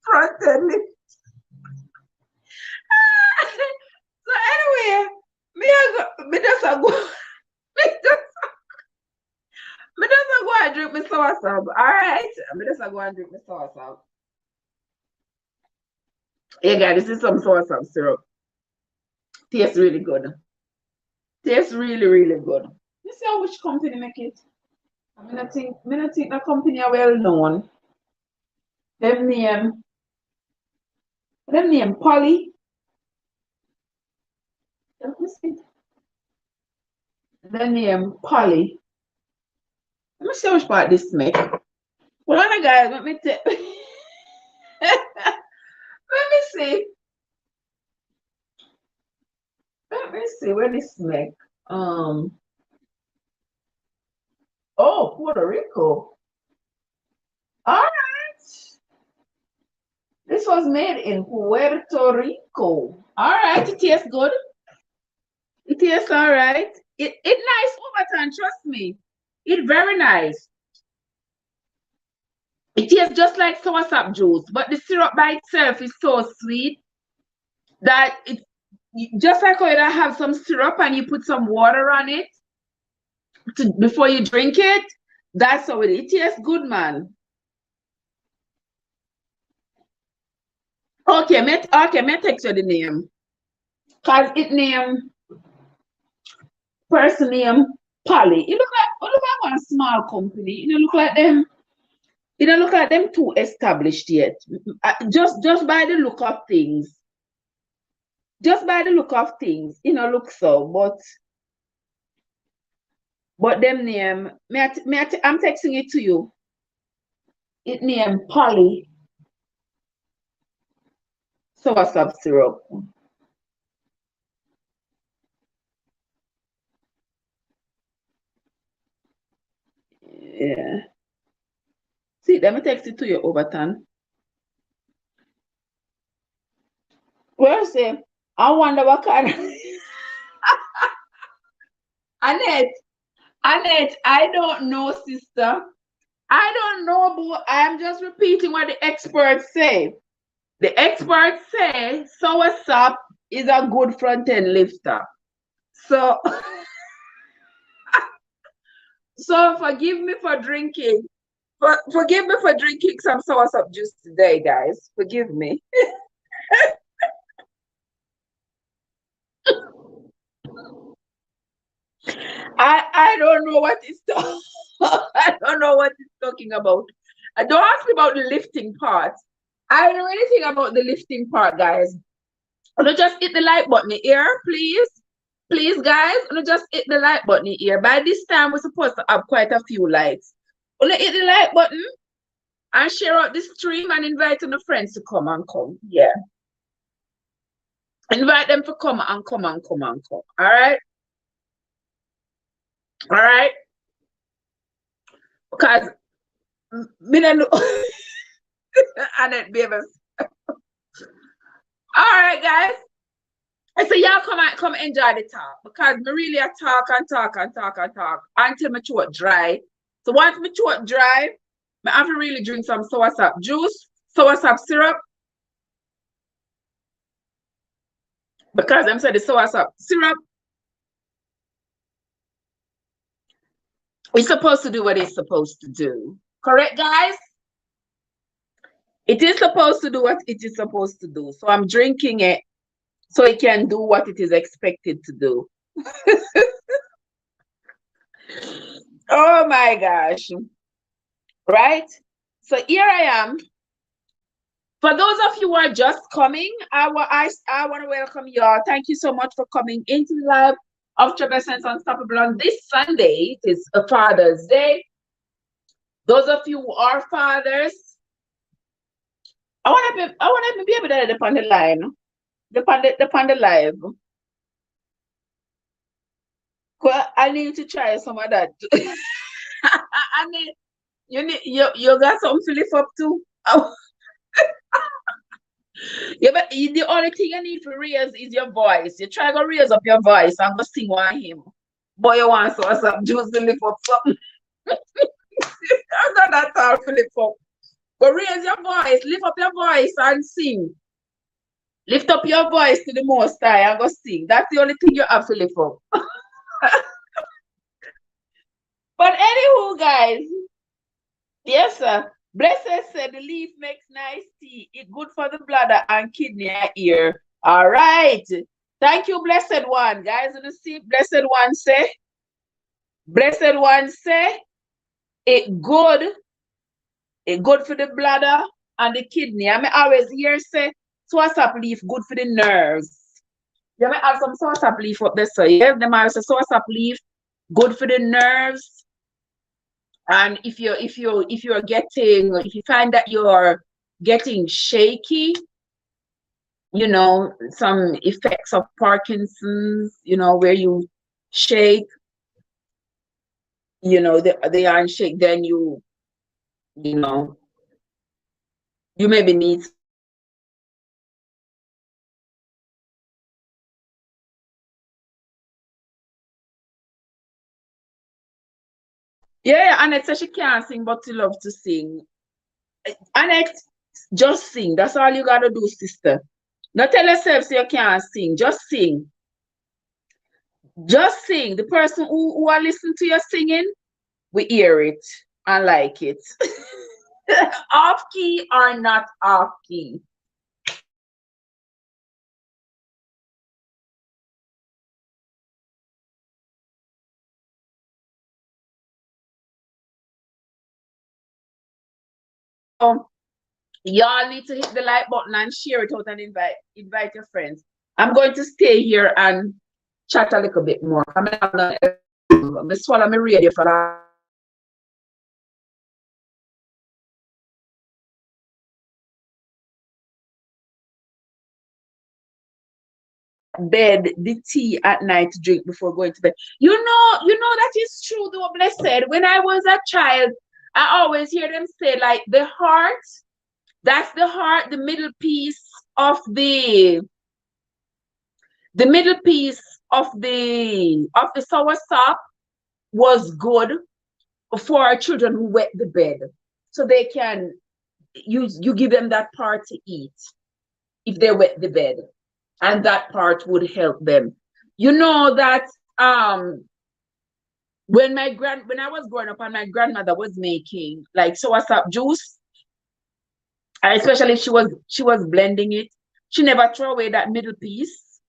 front and lift. So anyway, me just a go and drink my soursop. Alright. Me just a go and drink my soursop. Yeah guys, this is some soursop syrup. Tastes really good. Tastes really, really good. You see how which company make it? I not think the company are well known. Them name Polly. Let me see. Them name Polly. Let me see which part this make. Well, on guys, let me let me see. Let me see where this make. Oh, Puerto Rico. All right. This was made in Puerto Rico. All right, it tastes good. It tastes all right. It nice overtime, trust me. It's very nice. It tastes just like soursop juice, but the syrup by itself is so sweet that it just like how you have some syrup and you put some water on it before you drink it. That's how it tastes good, man. Okay, me text you the name. Cause it name person name Polly. It look like one small company. It don't look like them. It don't look like them too established yet. Just by the look of things. Just by the look of things, look so, but them name, I'm texting it to you. It name Polly soursop syrup. Yeah. See, let me text it to you, Overton. Well, say, I wonder what kind of Annette, I don't know, sister. I don't know, but I'm just repeating what the experts say. The experts say soursop is a good front-end lifter. So, so forgive me for drinking. Forgive me for drinking some soursop juice today, guys. Forgive me. I don't know what it's I don't know what it's talking about. Don't ask me about the lifting part. I don't know anything about the lifting part, guys. Just hit the like button here, please. Please, guys, just hit the like button here. By this time, we're supposed to have quite a few likes. Hit the like button and share out the stream and invite your friends to come and come. Yeah. Invite them to come and come and come and come. All right? All right? Because me don't know. Annette Beavers. All right, guys. So y'all come enjoy the talk because me really a talk until my throat dry. So once my throat dry, I have to really drink some soursop juice, soursop syrup. Because I'm saying the soursop syrup is supposed to do what it's supposed to do. Correct, guys? It is supposed to do what it is supposed to do. So I'm drinking it so it can do what it is expected to do. Oh my gosh. Right? So here I am. For those of you who are just coming, I want to welcome you all. Thank you so much for coming into the live of Trebesense Unstoppable on this Sunday. It is a Father's Day. Those of you who are fathers, I want to be able to head up on the line. The on the live. Well, I need to try some of that. I need you got something to lift up too. Oh, yeah, but the only thing you need to raise is your voice. You try to raise up your voice and go sing one hymn. Boy, you want some juice to lift up something. I'm not that tall to lift up. But raise your voice, lift up your voice and sing. Lift up your voice to the Most High and go sing. That's the only thing you have to lift up. But anywho, guys, yes, sir. Blessed said the leaf makes nice tea. It good for the bladder and kidney and ear. All right. Thank you, blessed one. Guys, you see, blessed one say, it good for the bladder and the kidney. I may always hear say, swasap leaf good for the nerves. You may have some swasap leaf up there, so yeah, them also swasap leaf good for the nerves. And if you find that you're getting shaky, you know, some effects of Parkinson's, you know, where you shake, you know, the iron shake, then you know, you maybe need. Yeah, Annette says she can't sing, but she loves to sing. Annette, just sing. That's all you gotta do, sister. Not tell yourself so you can't sing. Just sing. Just sing. The person who are listening to your singing, we hear it and like it. Off key or not off key. Y'all need to hit the like button and share it out and invite your friends. I'm going to stay here and chat a little bit more. I'm gonna swallow my radio for that. Bed the tea at night to drink before going to bed. You know that is true though, blessed. When I was a child, I always hear them say like the heart, that's the heart, the middle piece of the middle piece of the sour sop was good for children who wet the bed. So they can you give them that part to eat if they wet the bed. And that part would help them. You know that when I was growing up and my grandmother was making like soursop juice, and especially if she was blending it, she never throw away that middle piece.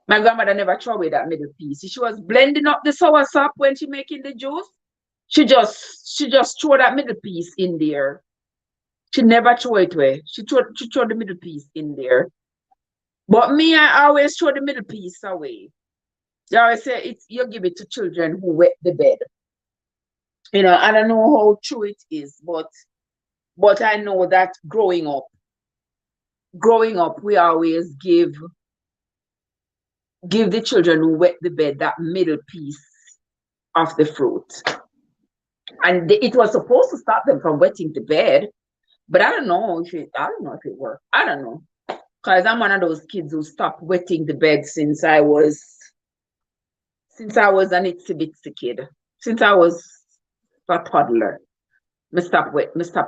My grandmother never throw away that middle piece. She was blending up the soursop when she making the juice. She just throw that middle piece in there. She never throw it away. She throw the middle piece in there. But me, I always throw the middle piece away. They always say you give it to children who wet the bed. You know, I don't know how true it is, but I know that growing up, we always give the children who wet the bed that middle piece of the fruit. And it was supposed to stop them from wetting the bed, but I don't know if it worked. I don't know. Because I'm one of those kids who stopped wetting the bed since I was an itsy bitsy kid. Since I was a toddler. Me stop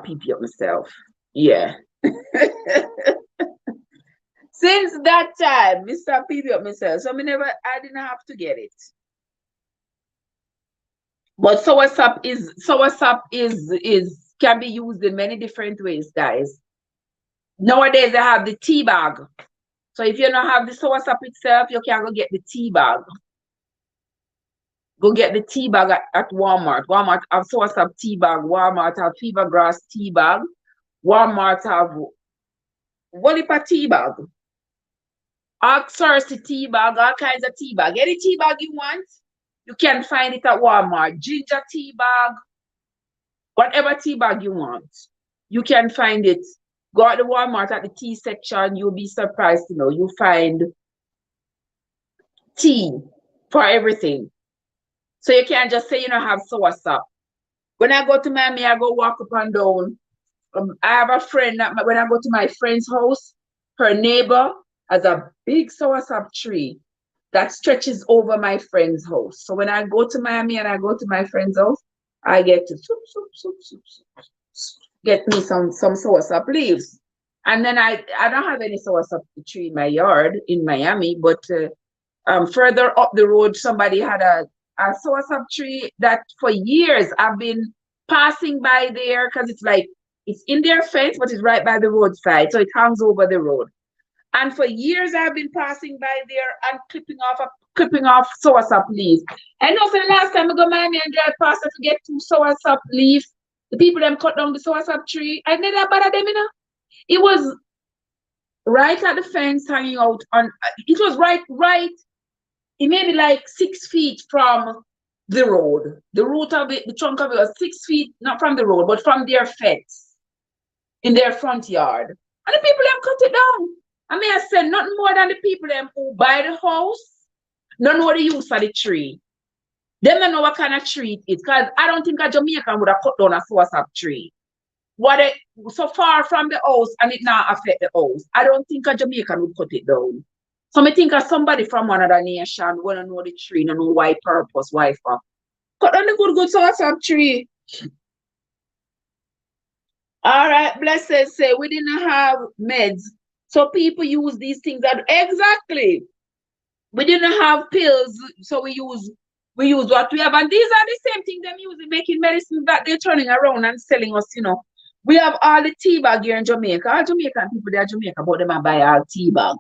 pee up myself. Yeah. Since that time, me stop pee up myself. So I didn't have to get it. But soursop can be used in many different ways, guys. Nowadays they have the tea bag. So if you don't have the soursop itself, you can go get the tea bag. Go get the tea bag at Walmart. Walmart have soursop tea bag. Walmart have fever grass tea bag. Walmart have Wolipa tea bag. Oxorcy tea bag, all kinds of tea bag. Any tea bag you want, you can find it at Walmart. Ginger tea bag, whatever tea bag you want, you can find it. Go out to Walmart at the tea section, you'll be surprised to know you find tea for everything. So you can't just say you don't have soursop. When I go to Miami, I go walk up and down. I have a friend that when I go to my friend's house, her neighbor has a big soursop tree that stretches over my friend's house. So when I go to Miami and I go to my friend's house, I get to get me some soursop leaves. And then I don't have any soursop tree in my yard in Miami, but further up the road, somebody had a soursop tree that for years I've been passing by there because it's like it's in their fence, but it's right by the roadside, so it hangs over the road. And for years I've been passing by there and clipping off soursop leaves. I know for the last time I go Miami and drive past to get two soursop leaves, the people them cut down the soursop tree. I never bother them, you know. It was right at the fence hanging out on. It was right. It may be like 6 feet from the road. The root of it, the trunk of it was 6 feet, not from the road, but from their fence in their front yard. And the people them cut it down. I mean, I said nothing more than the people them who buy the house don't know the use of the tree. Them don't know what kind of tree it is. Because I don't think a Jamaican would have cut down a soursop tree. So far from the house and it not affect the house. I don't think a Jamaican would cut it down. So I think of somebody from another nation wanna know the tree, don't know why purpose, why for. Cut down the good soursop tree. All right, blessed say we didn't have meds. So people use these things exactly. We didn't have pills, so we use what we have. And these are the same things them using making medicines that they're turning around and selling us, you know. We have all the tea bag here in Jamaica. All Jamaican people they are Jamaica, but them buy all tea bag.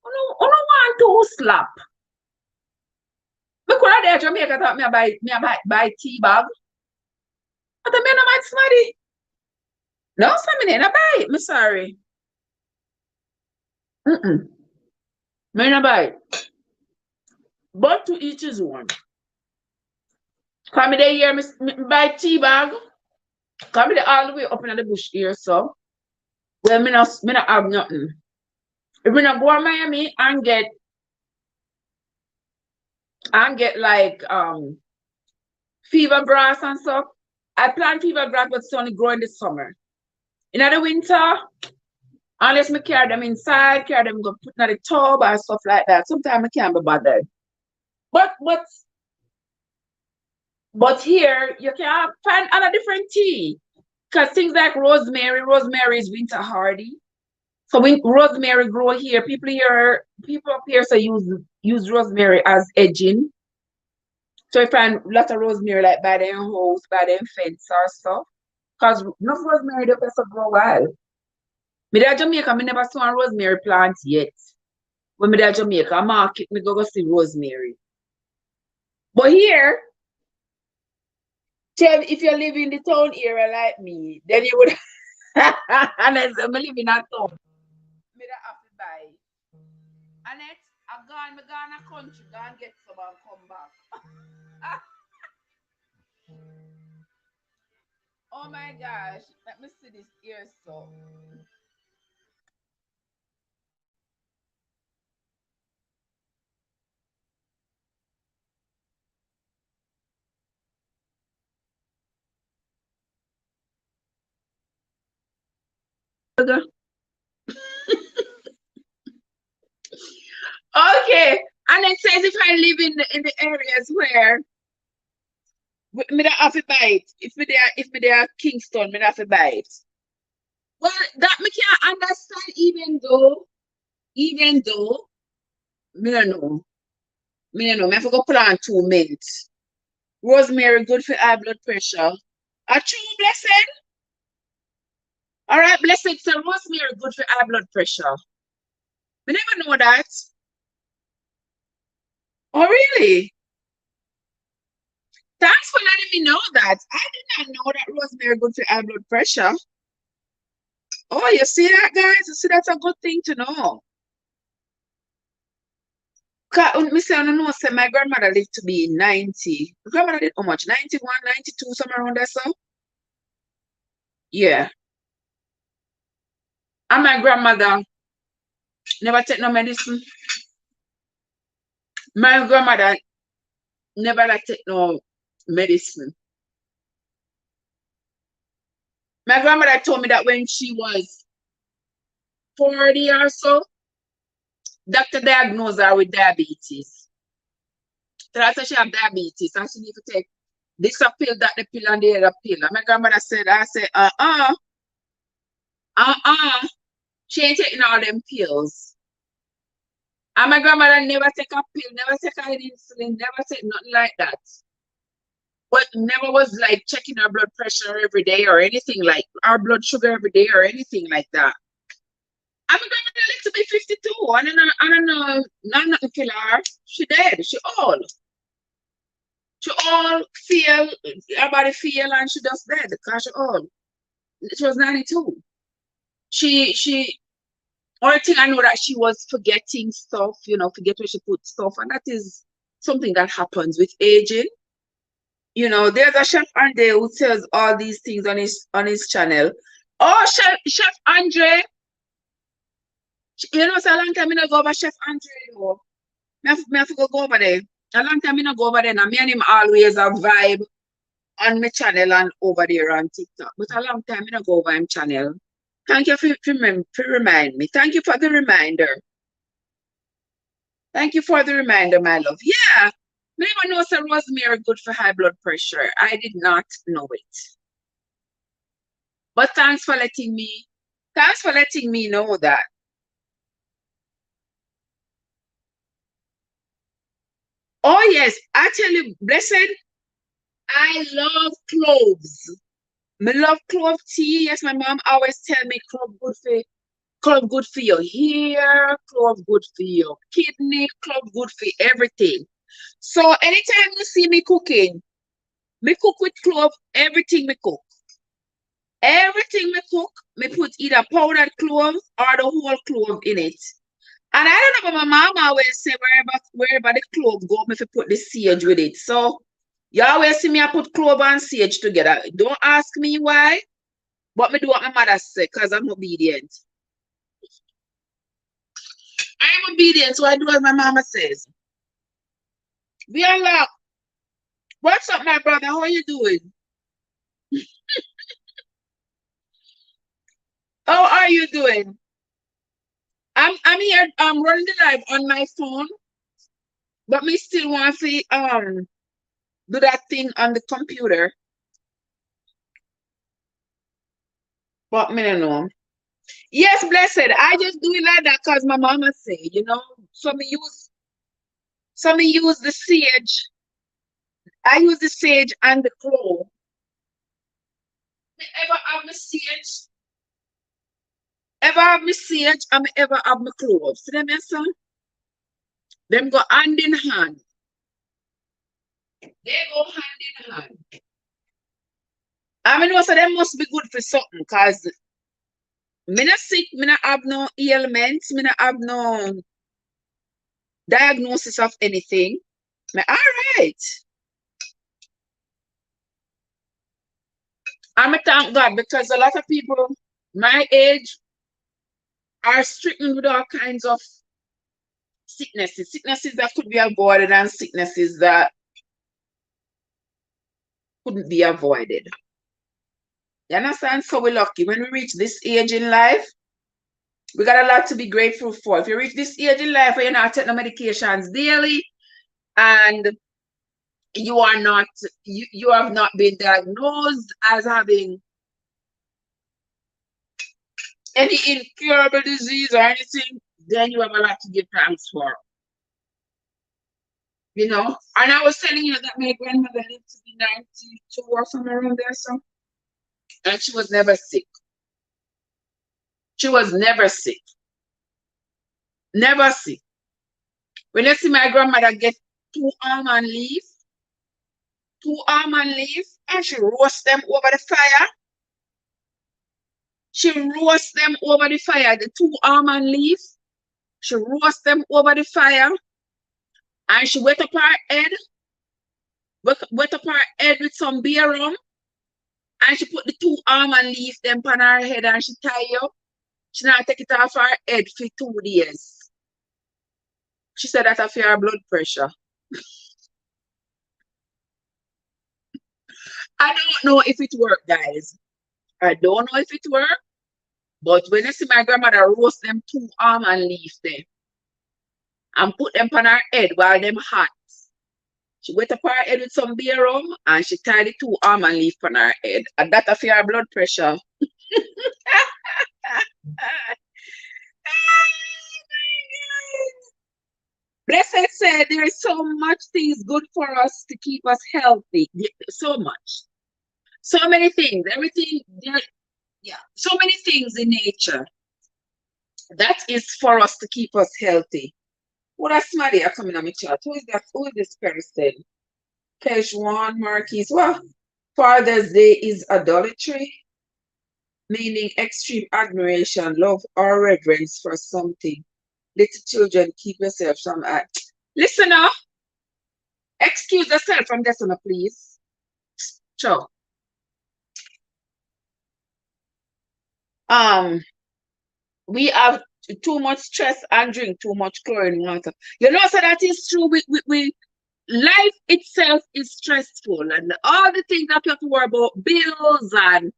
You don't want to slap. Because I there Jamaica thought me buy tea bag. But I mean no might smarty. No, some I buy it. Me sorry. Me no buy it. But to each his own. Come there here, me buy tea bag. Come there all the way up in the bush here, so. Well, me not have nothing. If we not go to Miami and get like fever grass and stuff, I plant fever grass, but it's only grow in the summer. In the winter, unless me carry them inside, carry them go put in the tub and stuff like that. Sometimes I can't be bothered. But here you can find other different tea. Because things like rosemary is winter hardy. So when rosemary grow here, people up here so use rosemary as edging. So you find a lot of rosemary like by their house, by their fence or stuff. Because enough rosemary they also grow wild. Me there Jamaica, me never saw a rosemary plant yet. When me there Jamaica, market, me go see rosemary. But here, if you live in the town area like me, then you would unless I live in a town. Me don't have to buy. Annette, I gone a country, go and get some and come back. Oh my gosh. Let me see this ear so. Okay. And it says if I live in the areas where me don't have to buy it. If me there Kingston, me don't have to buy it. Well, that me can't understand even though me don't know. Me don't know. Me have to go plant 2 mint. Rosemary good for high blood pressure. A true blessed. All right, blessed. So rosemary good for high blood pressure. We never know that. Oh, really? Thanks for letting me know that. I did not know that rosemary good for high blood pressure. Oh, you see that, guys? You see, that's a good thing to know. Me say, I don't know, say my grandmother lived to be 90. My grandmother did how much? 91, 92, somewhere around there, so? Yeah. And my grandmother never take no medicine. My grandmother never like take no medicine. My grandmother told me that when she was 40 or so, doctor diagnosed her with diabetes. So that's why she have diabetes and she need to take this a pill, that the pill, and the other pill. And my grandmother said, I said, she ain't taking all them pills. And my grandmother never take a pill, never take an insulin, never take nothing like that. But never was like checking her blood pressure every day or anything like our blood sugar every day or anything like that. And my grandmother lived to be 52. I don't know, nothing kill her. She dead. She all feel, her body feel, and she just dead because she all. She was 92. She only thing I know that she was forgetting stuff, forget where she put stuff, and that is something that happens with aging. There's a chef Andre who sells all these things on his channel. Oh, Chef Andre, so a long time I not go over Chef Andre though. Me have to go over there. A long time I not go over there. Now me and him always have vibe on my channel and over there on TikTok. But a long time I not go over him channel. Thank you for remind me. Thank you for the reminder. Thank you for the reminder, my love. Yeah. No one knows that rosemary good for high blood pressure. I did not know it. But thanks for letting me know that. Oh yes, I tell you, blessed, I love cloves. I love clove tea. Yes, my mom always tell me clove good for your hair, clove good for your kidney, clove good for everything. So anytime you see me cooking, me cook with clove, everything me cook. Everything me cook, me put either powdered clove or the whole clove in it. And I don't know, but my mom always say wherever the clove go, me fi put the sage with it. So you always see me I put clove and sage together. Don't ask me why, but me do what my mother say because I'm obedient. I am obedient, so I do as my mama says. We unlock. What's up, my brother? How are you doing? How are you doing? I'm here. I'm running the live on my phone, but me still want to do that thing on the computer. But me don't know. Yes, blessed. I just do it like that because my mama say, So me use the sage. I use the sage and the clove. Me ever have my sage? Ever have my sage and me ever have my clove? See them, son? Them go hand in hand. They go hand in hand. I mean, so them must be good for something because me not sick, me not have no ailments, me not have no diagnosis of anything. Me all right. I'm a thank God because a lot of people my age are stricken with all kinds of sicknesses that could be avoided and sicknesses that couldn't be avoided. You understand? So we're lucky. When we reach this age in life, we got a lot to be grateful for. If you reach this age in life where you're not taking medications daily and you are not, you have not been diagnosed as having any incurable disease or anything, then you have a lot to give thanks for. And I was telling you that my grandmother lived to be 92 or somewhere around there, so, and she was never sick. She was never sick. Never sick. When you see my grandmother get 2 almond leaf, and she roast them over the fire. She roast them over the fire, the 2 almond leaf. She roast them over the fire. And she wet up her head. Wet up her head with some beer rum. And she put the 2 almond leaf them on her head and she tie up. She not take it off her head for 2 days. She said that for her blood pressure. I don't know if it worked, guys. I don't know if it worked. But when you see my grandmother roast them 2 almond leaf there and put them on her head while them hot. She wet up her head with some beer rum and she tied the 2 almond leaf on her head. And that for her blood pressure. Blessed said there is so much things good for us to keep us healthy. So much. So many things. Everything. Yeah. So many things in nature. That is for us to keep us healthy. What a somebody are coming on my chat. Who is that? Who is this person? Keshwan Marquis. Well, Father's Day is idolatry, meaning extreme admiration, love, or reverence for something. Little children, keep yourself from act. Listen up. Excuse yourself from this one, please. Sure. We have too much stress and drink too much chlorine water. You know, so that is true. We life itself is stressful, and all the things that we have to worry about, bills and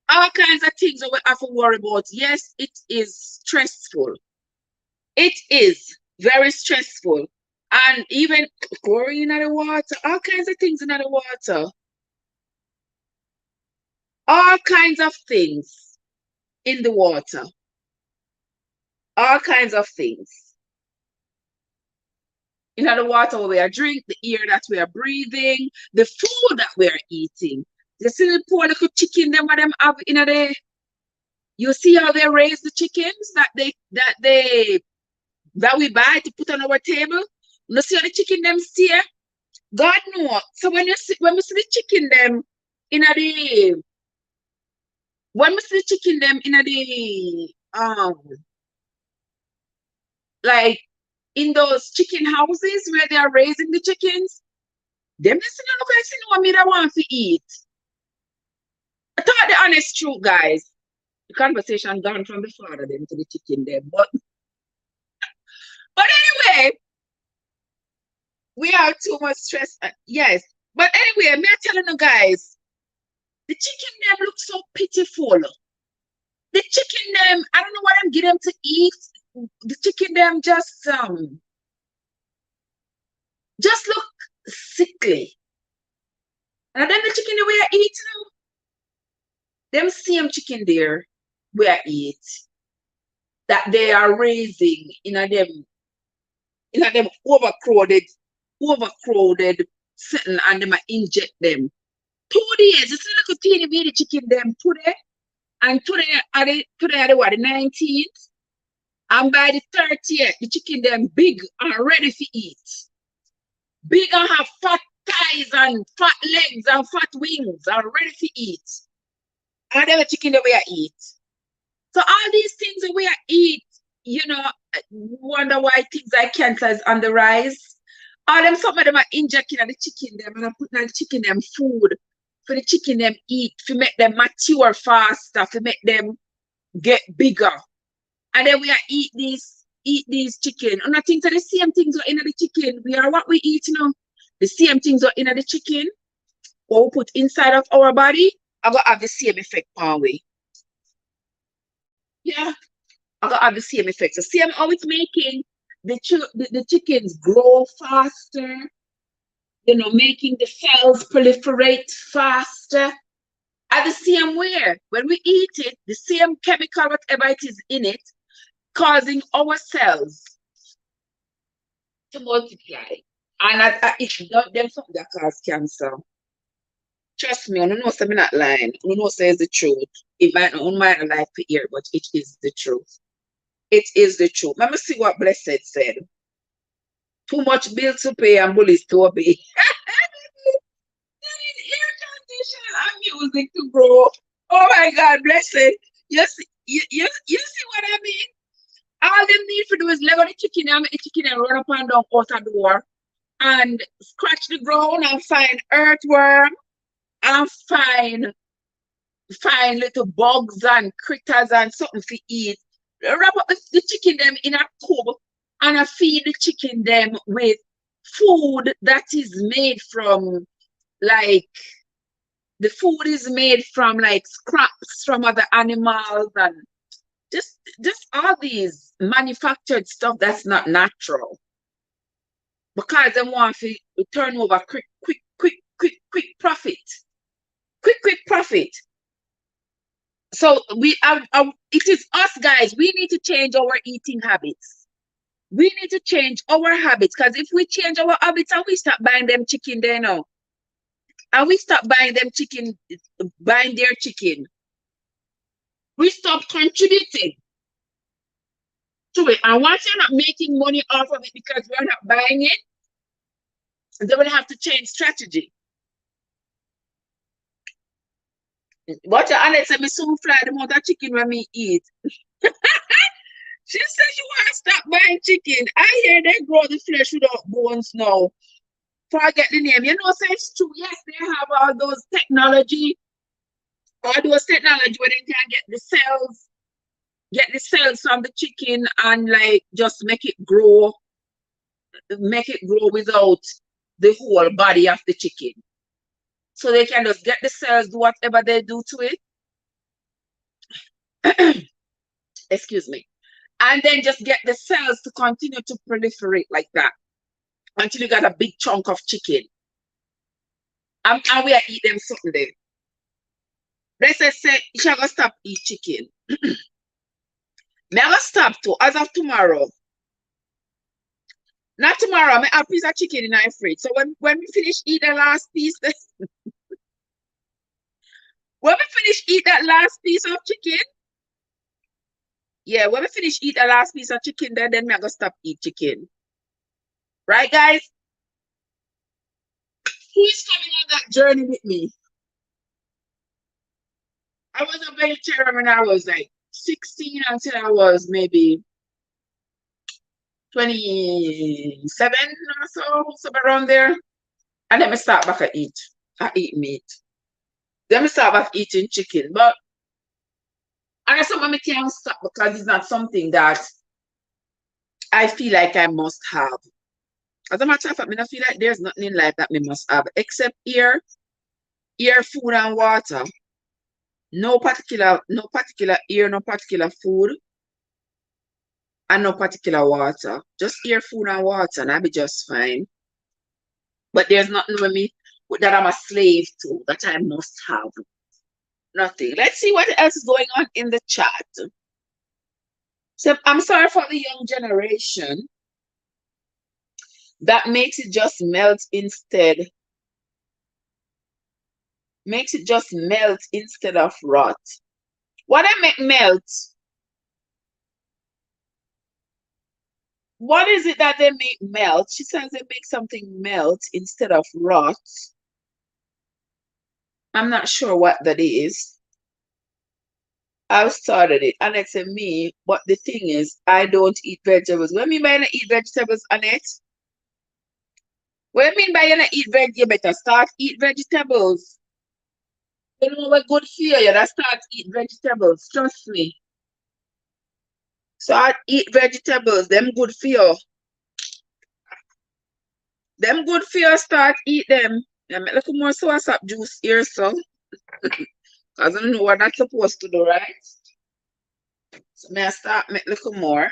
all kinds of things that we have to worry about. Yes, it is stressful. It is very stressful. And even chlorine in the water, all kinds of things in the water. All kinds of things in the water. All kinds of things. In the water we are drinking, the air that we are breathing, the food that we are eating. You see the poor little chicken them what them have in there. You see how they raise the chickens that we buy to put on our table. You see how the chicken them steer? God knows. So when we see the chicken them in the like in those chicken houses where they are raising the chickens, them just look like see no me that want to eat. I thought the honest truth, guys. The conversation gone from the father them to the chicken them, but anyway, we have too much stress. Yes, but anyway, me telling you guys, the chicken them look so pitiful. The chicken them, I don't know what I'm getting them to eat. The chicken them just look sickly. And then the chicken that we are eating, them same chicken there we are eat that they are raising in a them overcrowded setting and them inject them. 2 days, you see look teeny baby chicken them today. And today are the what, the 19th? And by the 30th, the chicken them big and ready to eat. Big and have fat thighs and fat legs and fat wings and ready to eat. And then the chicken that we are eat. So all these things that we are eat, you know, wonder why things like cancer is on the rise. All them, some of them are injecting the chicken them and putting the chicken them food for the chicken them eat, to make them mature faster, to make them get bigger. And then we are eat these chicken. And I think that the same things are in the chicken. We are what we eat, you know. The same things are in the chicken, what we put inside of our body, are gonna have the same effect on we. Yeah, are gonna have the same effect. So same how it's making the chickens grow faster, you know, making the cells proliferate faster. At the same way, when we eat it, the same chemical, whatever it is in it, causing our cells to multiply. And it's not them something that cause cancer. Trust me, I don't know I'm not lying. I know says the truth. It might not like to hear, but it is the truth. It is the truth. Let me see what Blessed said. Too much bills to pay and bullies to obey. Air condition and music to grow. Oh my God, Blessed. You see what I mean? All them need to do is let go the chicken and make the chicken and run up and down out the door and scratch the ground and find earthworm and find little bugs and critters and something to eat wrap up the chicken them in a tub and I feed the chicken them with food that is made from like the food is made from like scraps from other animals and just all these manufactured stuff that's not natural because they want to turn over quick profit, quick profit. So it is us guys. We need to change our eating habits. We need to change our habits because if we change our habits and we start buying them chicken there now, and we stop buying them chicken, buying their chicken, we stop contributing to it. And once you're not making money off of it because we're not buying it, they will have to change strategy. What your Alex said, me soon fly the amount of chicken when me eat. She said she want to stop buying chicken. I hear they grow the flesh without bones now. Forget the name. You know, so it's true. Yes, they have all those technology, where they can get the cells from the chicken and like just make it grow without the whole body of the chicken. So they can just get the cells, do whatever they do to it. Excuse me. And then just get the cells to continue to proliferate like that until you got a big chunk of chicken. And we are eat them something there. Let's say you shall stop eat chicken. Me I gonna stop too as of tomorrow. Not tomorrow, I have a piece of chicken in my fridge. So when we finish eat the last piece, when we finish eat that last piece of chicken, yeah, when we finish eat the last piece of chicken, then me I gonna stop eat chicken. Right, guys? Who is coming on that journey with me? I was a vegetarian when I was like 16 until I was maybe 27 or so, somewhere around there. And then I start back at eat. I eat meat. Then I start back eating chicken. But and I something I can't stop because it's not something that I feel like I must have. As a matter of fact, I feel like there's nothing in life that we must have except air, food, and water. No particular air, no particular food, and no particular water. Just air, food, and water, and I'll be just fine. But there's nothing with me that I'm a slave to that I must have. Nothing. Let's see what else is going on in the chat. So I'm sorry for the young generation that makes it just melt instead. Makes it just melt instead of rot. What I make melt? What is it that they make melt? She says they make something melt instead of rot. I'm not sure what that is. I've started it. Annette said me, but the thing is, I don't eat vegetables. What do you mean by I don't eat vegetables, Annette? What do you mean by you don't eat veg? You better start eat vegetables. You know what good for you? You start eat vegetables. Trust me. Start eat vegetables. Them good for you. Them good for you. Start eat them. Yeah, make a little more sauce up juice here, so. Because I don't know what that's supposed to do, right? So may I start make a little more.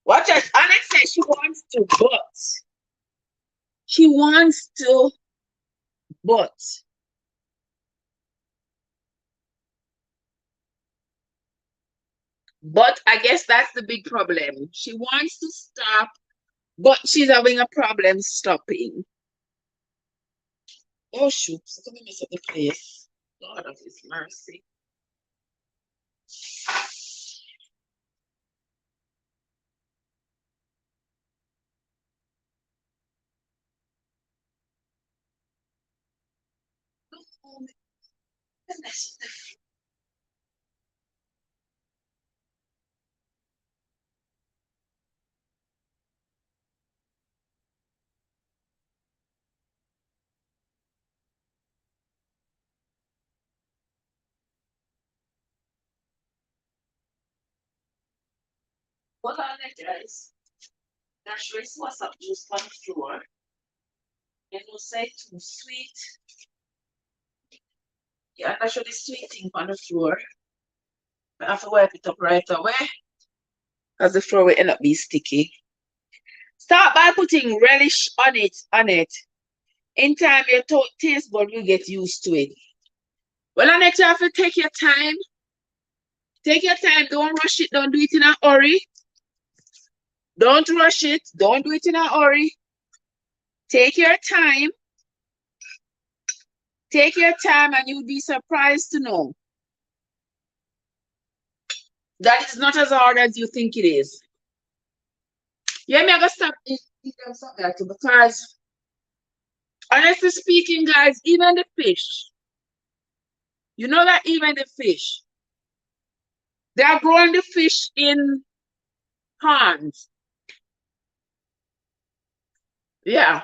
Watch out. Annette says she wants to, but she wants to, but I guess that's the big problem. She wants to stop, but she's having a problem stopping. Oh shoot, let me mess up the place. God of his mercy. Hold on there, guys. That's really what's up juice on the floor. You know, say too sweet. Yeah, that's really sweet thing on the floor. I have to wipe it up right away. Because the floor will end up being sticky. Start by putting relish on it. In time, your taste bud will get used to it. Well, Annette, you have to take your time. Take your time. Don't rush it. Don't do it in a hurry. Don't rush it. Don't do it in a hurry. Take your time. Take your time, and you'll be surprised to know that it's not as hard as you think it is. Yeah, me, I gotta stop eating something like that because, honestly speaking, guys, even the fish, you know that even the fish, they are growing the fish in ponds. Yeah.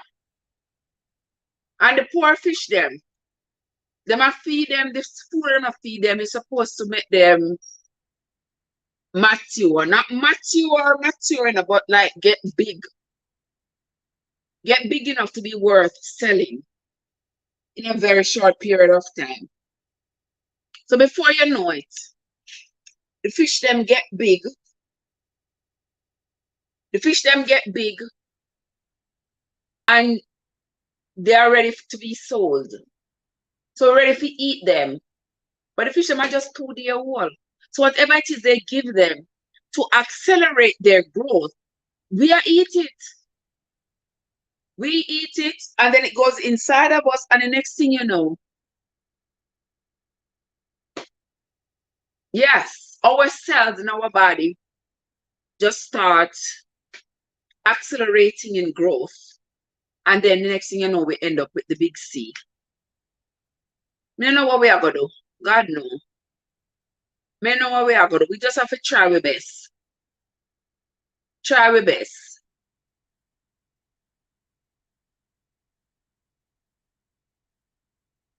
And the poor fish them a feed them, the food them a feed them is supposed to make them mature. Not mature, but like get big. Get big enough to be worth selling in a very short period of time. So before you know it, the fish them get big. The fish them get big and they are ready to be sold. So ready to eat them. But the fish them are just 2 day old. So whatever it is they give them to accelerate their growth, we eat it. We eat it and then it goes inside of us, and the next thing you know, yes, our cells in our body just start accelerating in growth. And then the next thing you know, we end up with the big C. Me know what we are going to do. God know. Me know what we are going to do. We just have to try our best. Try our best.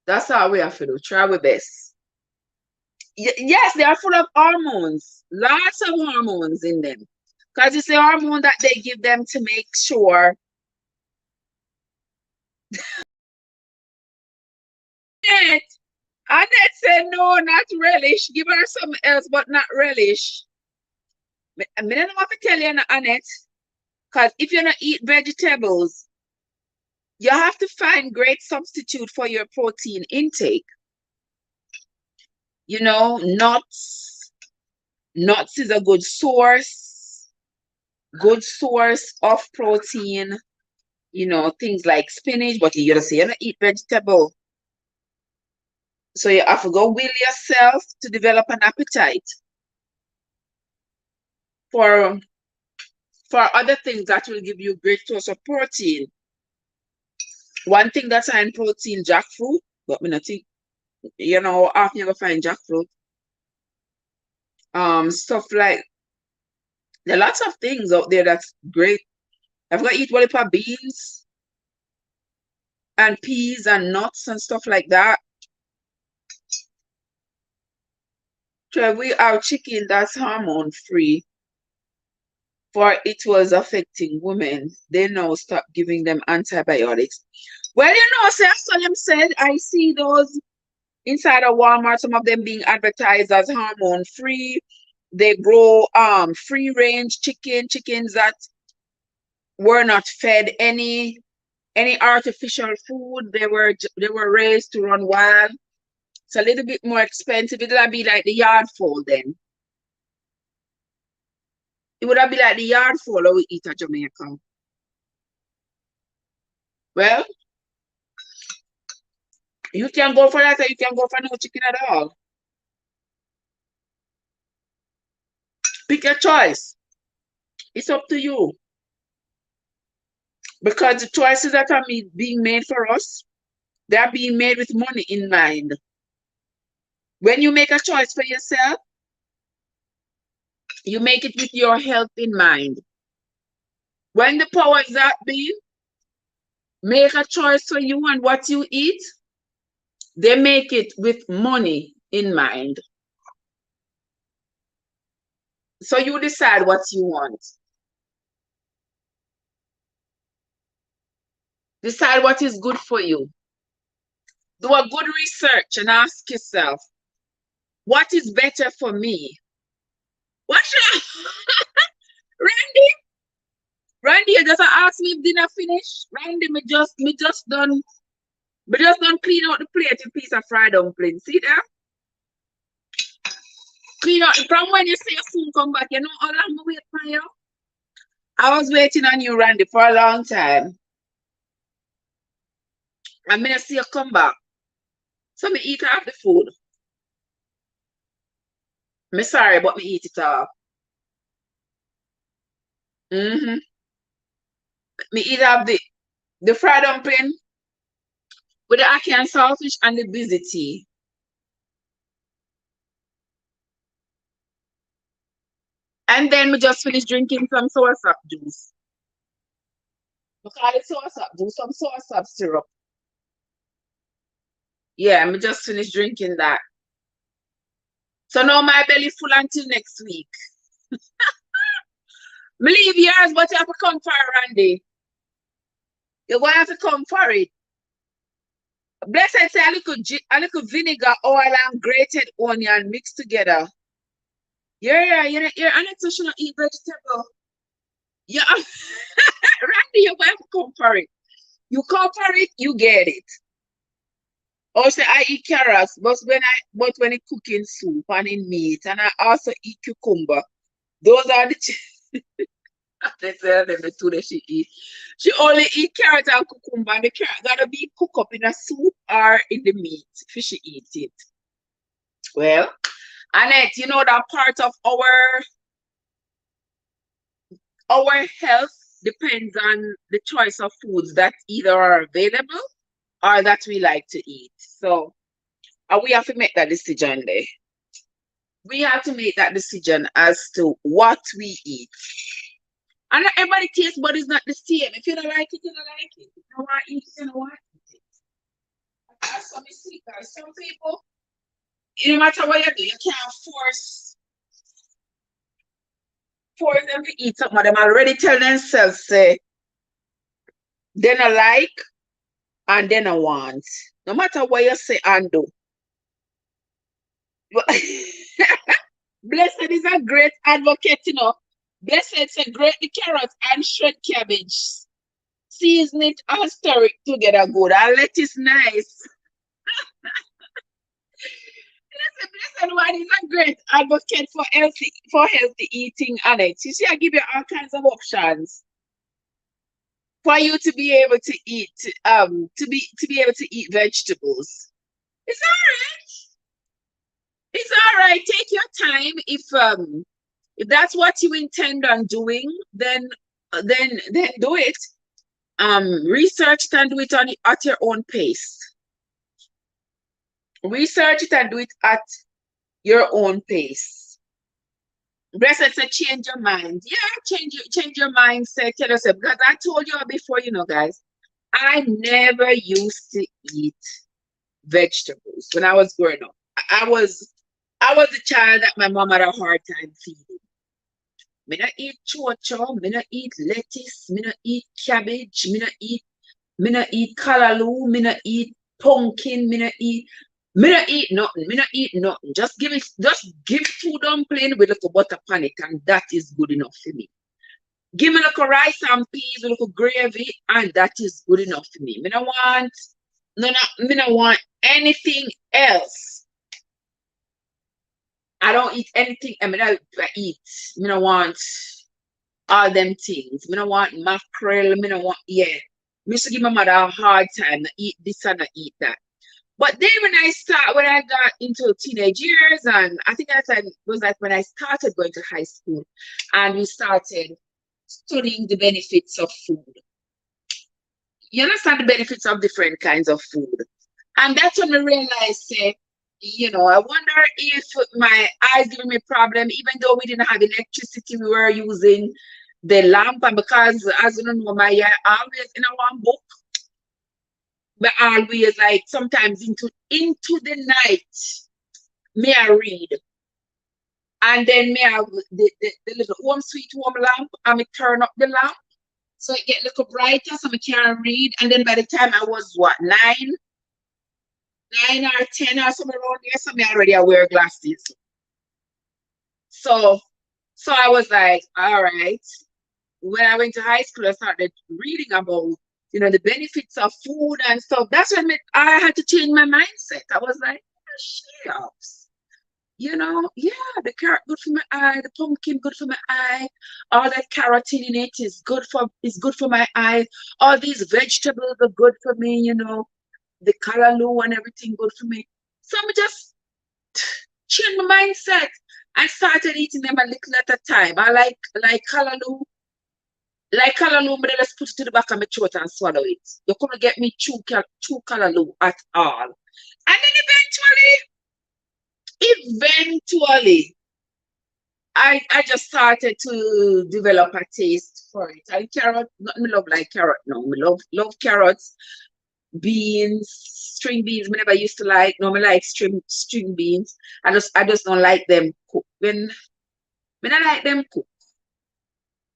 That's all we have to do. Try our best. Yes, they are full of hormones. Lots of hormones in them. Because it's the hormone that they give them to make sure. Annette said, no, not relish. Give her something else, but not relish. I don't know what to tell you, Annette. Because if you don't eat vegetables, you have to find great substitute for your protein intake. You know, nuts. Nuts is a good source of protein. You know, things like spinach, but you just say you don't eat vegetable. So you have to go will yourself to develop an appetite for other things that will give you great source of protein. One thing that's high in protein, jackfruit, but me not think, you know, often you go find jackfruit. Stuff like there are lots of things out there that's great. I've got to eat wallpaper beans and peas and nuts and stuff like that. So we have chicken that's hormone free. For it was affecting women. They now stop giving them antibiotics. Well, you know, so as Salim said, I see those inside of Walmart, some of them being advertised as hormone free. They grow free range chickens that were not fed any artificial food. They were raised to run wild. It's a little bit more expensive. It'll be like the yard fowl then. It would have been like the yard fowl we eat at Jamaica. Well, you can go for that or you can go for no chicken at all. Pick your choice. It's up to you. Because the choices that are being made for us, they are being made with money in mind. When you make a choice for yourself, you make it with your health in mind. When the powers that be make a choice for you and what you eat, they make it with money in mind. So you decide what you want. Decide what is good for you. Do a good research and ask yourself, what is better for me? What should Randy? Randy, you just ask me if dinner finished. Randy, me just done clean out the plate a piece of fried dumpling. See that? Clean out from when you say you soon come back. You know how long I wait for you? I was waiting on you, Randy, for a long time. I'm gonna see you come back. So me eat half the food. Me sorry, but me eat it all. Mm-hmm. Me eat half the fried dumpling with the ackee and saltfish and the busy tea. And then we just finished drinking some soursop juice. We call it soursop juice, some soursop syrup. Yeah, we just finished drinking that. So now my belly full until next week. Me leave yours, but you have to come for it, Randy. You're going to have to come for it. Blessed say a little vinegar, oil, and grated onion mixed together. You're Alexa should not eat vegetable. Yeah, Randy, you're going to come for it. You come for it, you get it. Or say I eat carrots, but when I cook in soup and in meat, and I also eat cucumber. Those are the they say them the two that she eat. She only eat carrot and cucumber, and the carrot gotta be cooked up in a soup or in the meat if she eat it. Well, Annette, you know that part of our health depends on the choice of foods that either are available or that we like to eat. So we have to make that decision there. We have to make that decision as to what we eat. And not everybody taste bud is not the same. If you don't like it, you don't like it. If you don't want to eat it, you don't want to eat it. That's what we see, guys. Some people, no matter what you do, you can't force them to eat something. Them already tell themselves, say, they don't like and they don't want. No matter what you say and do. Blessed is a great advocate, you know. Blessed say grate the carrots and shred cabbage. Season it and stir it together good. And lettuce nice. Blessed one is a great advocate for healthy eating, Alex. You see, I give you all kinds of options for you to be able to eat, to be able to eat vegetables. It's all right. It's all right. Take your time. If that's what you intend on doing, then do it. Research it and do it at your own pace. Research it and do it at your own pace. Blessed said change your mind. Yeah, change your mindset. Tell yourself, because I told you before, you know, guys, I never used to eat vegetables when I was growing up. I was the child that my mom had a hard time feeding. Me not eat chocho, me not eat lettuce, me not eat cabbage, me not eat callaloo, me not eat pumpkin, me not eat nothing, me not eat nothing. Just give two dumpling with a little butter on it, and that is good enough for me. Give me like a rice and peas with a little gravy, and that is good enough for me. Me don't want anything else. I don't eat anything. I mean, I eat. Me don't want all them things. Me don't want mackerel. Me don't want, yeah. Me used to give my mother a hard time to eat this and to eat that. But then when I got into teenage years, and I think that time was like when I started going to high school and we started studying the benefits of food. You understand the benefits of different kinds of food. And that's when I realized, say, you know, I wonder if my eyes giving me problem, even though we didn't have electricity, we were using the lamp. And because, as you know, my eye always in a one book, but always like sometimes into the night, may I read. And then me have the little home sweet home lamp, and me turn up the lamp so it get a little brighter so me can read. And then by the time I was what, 9 or 10 or something around there, so me already I wear glasses. So I was like, all right. When I went to high school, I started reading about, the benefits of food and stuff. That's when I had to change my mindset. I was like, oh, shucks. Yeah, the carrot good for my eye, the pumpkin good for my eye, all that carotene in it is good for my eye. All these vegetables are good for me, the callaloo and everything good for me. So I just changed my mindset and started eating them a little at a time. I like callaloo. Like callaloo, but let's put it to the back of my throat and swallow it. You couldn't get me chew callaloo at all. And then eventually, I just started to develop a taste for it. And carrot, not me love like carrot no. Me love carrots, beans, string beans. Me never used to like. No, me like string beans. I just don't like them cooked. When I like them cooked,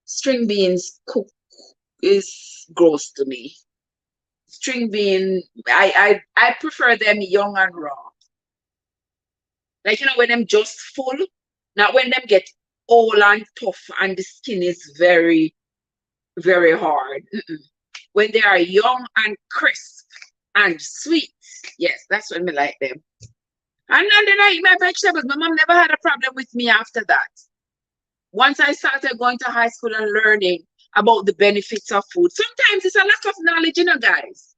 string beans cooked is gross to me. String bean, I prefer them young and raw. Like when them just full, not when them get old and tough and the skin is very, very hard. When they are young and crisp and sweet, yes, that's when me like them. And then I eat my vegetables. My mom never had a problem with me after that. Once I started going to high school and learning about the benefits of food, sometimes it's a lack of knowledge, guys.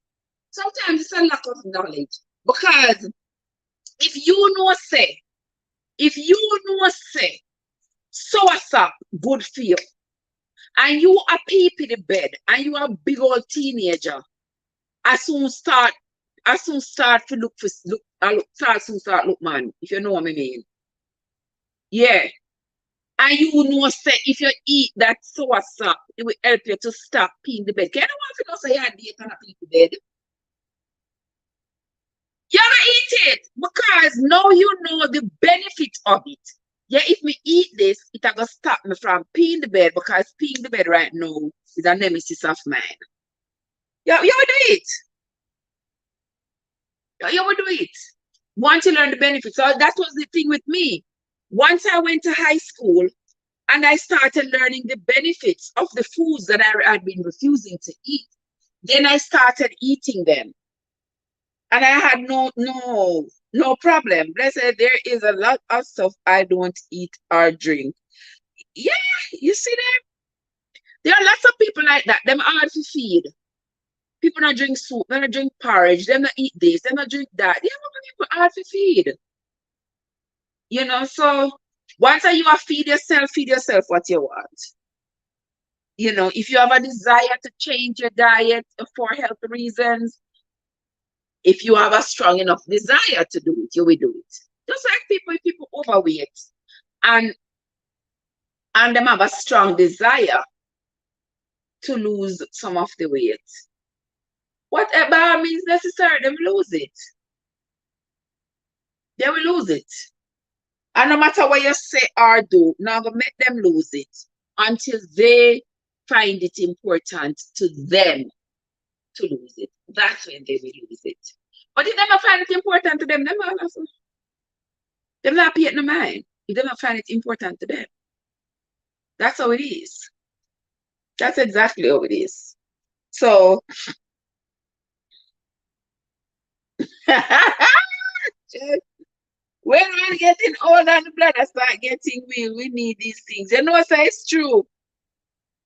Sometimes it's a lack of knowledge. Because if you know say, soursop good for you, and you a peep in the bed, and you a big old teenager, I soon start to look man, if you know what I mean. Yeah. And say if you eat that soursop, it will help you to stop peeing the bed. Can you want to know say you date and pee the bed? You gotta eat it because now you know the benefit of it. Yeah, if me eat this, it gonna stop me from peeing the bed because peeing the bed right now is a nemesis of mine. You will do it. You will do it. Once you learn the benefits. So that was the thing with me. Once I went to high school and I started learning the benefits of the foods that I had been refusing to eat, then I started eating them. And I had no problem. Let's say there is a lot of stuff I don't eat or drink. Yeah, you see them? There are lots of people like that. Them hard to feed. People not drink soup, they not drink porridge, them not eat this, them not drink that. Yeah, people hard to feed. So once you feed yourself what you want. If you have a desire to change your diet for health reasons, if you have a strong enough desire to do it, you will do it. Just like if people overweight and them have a strong desire to lose some of the weight. Whatever means necessary, they will lose it. They will lose it. And no matter what you say or do, now go make them lose it until they find it important to them to lose it. That's when they will lose it. But if they don't find it important to them, they're not paying no mind. If they don't find it important to them. That's how it is. That's exactly how it is. So when we're getting old and the blood start getting real, we need these things. So it's true.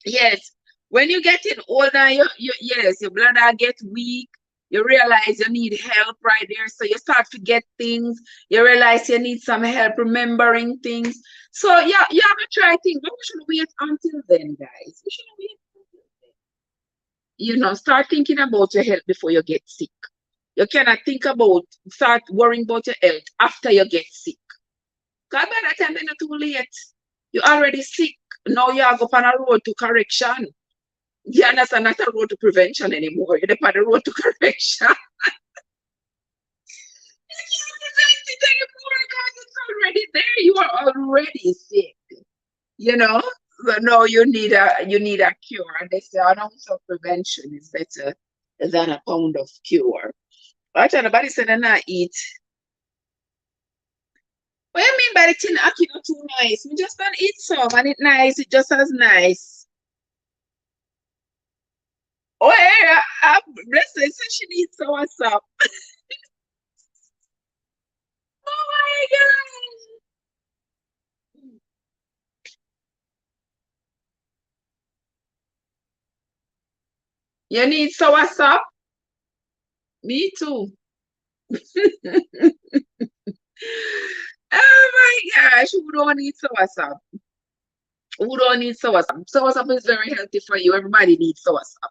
Yes. When you're getting older, yes, your blood get weak. You realize you need help right there. So you start to forget things. You realize you need some help remembering things. So yeah, you have to try things. But we should wait until then, guys. We should wait until then. Start thinking about your health before you get sick. You cannot start worrying about your health after you get sick. Because by that time, they're not too late. You're already sick. Now you are on a road to correction. Yeah, that's not a road to prevention anymore. You're on the road to correction. You can't prevent it anymore because it's already there you are already sick, you know. So no, you need a cure. And they say an ounce of prevention is better than a pound of cure. But nobody said I not eat. What you mean by the thing aki not too nice? We just don't eat some and it nice, it just as nice. Oh yeah, bless her, so she needs so what's up. Oh my god. You need soursop? Me too. Oh my gosh, who don't need soursop? Who don't need soursop? Soursop is very healthy for you. Everybody needs soursop.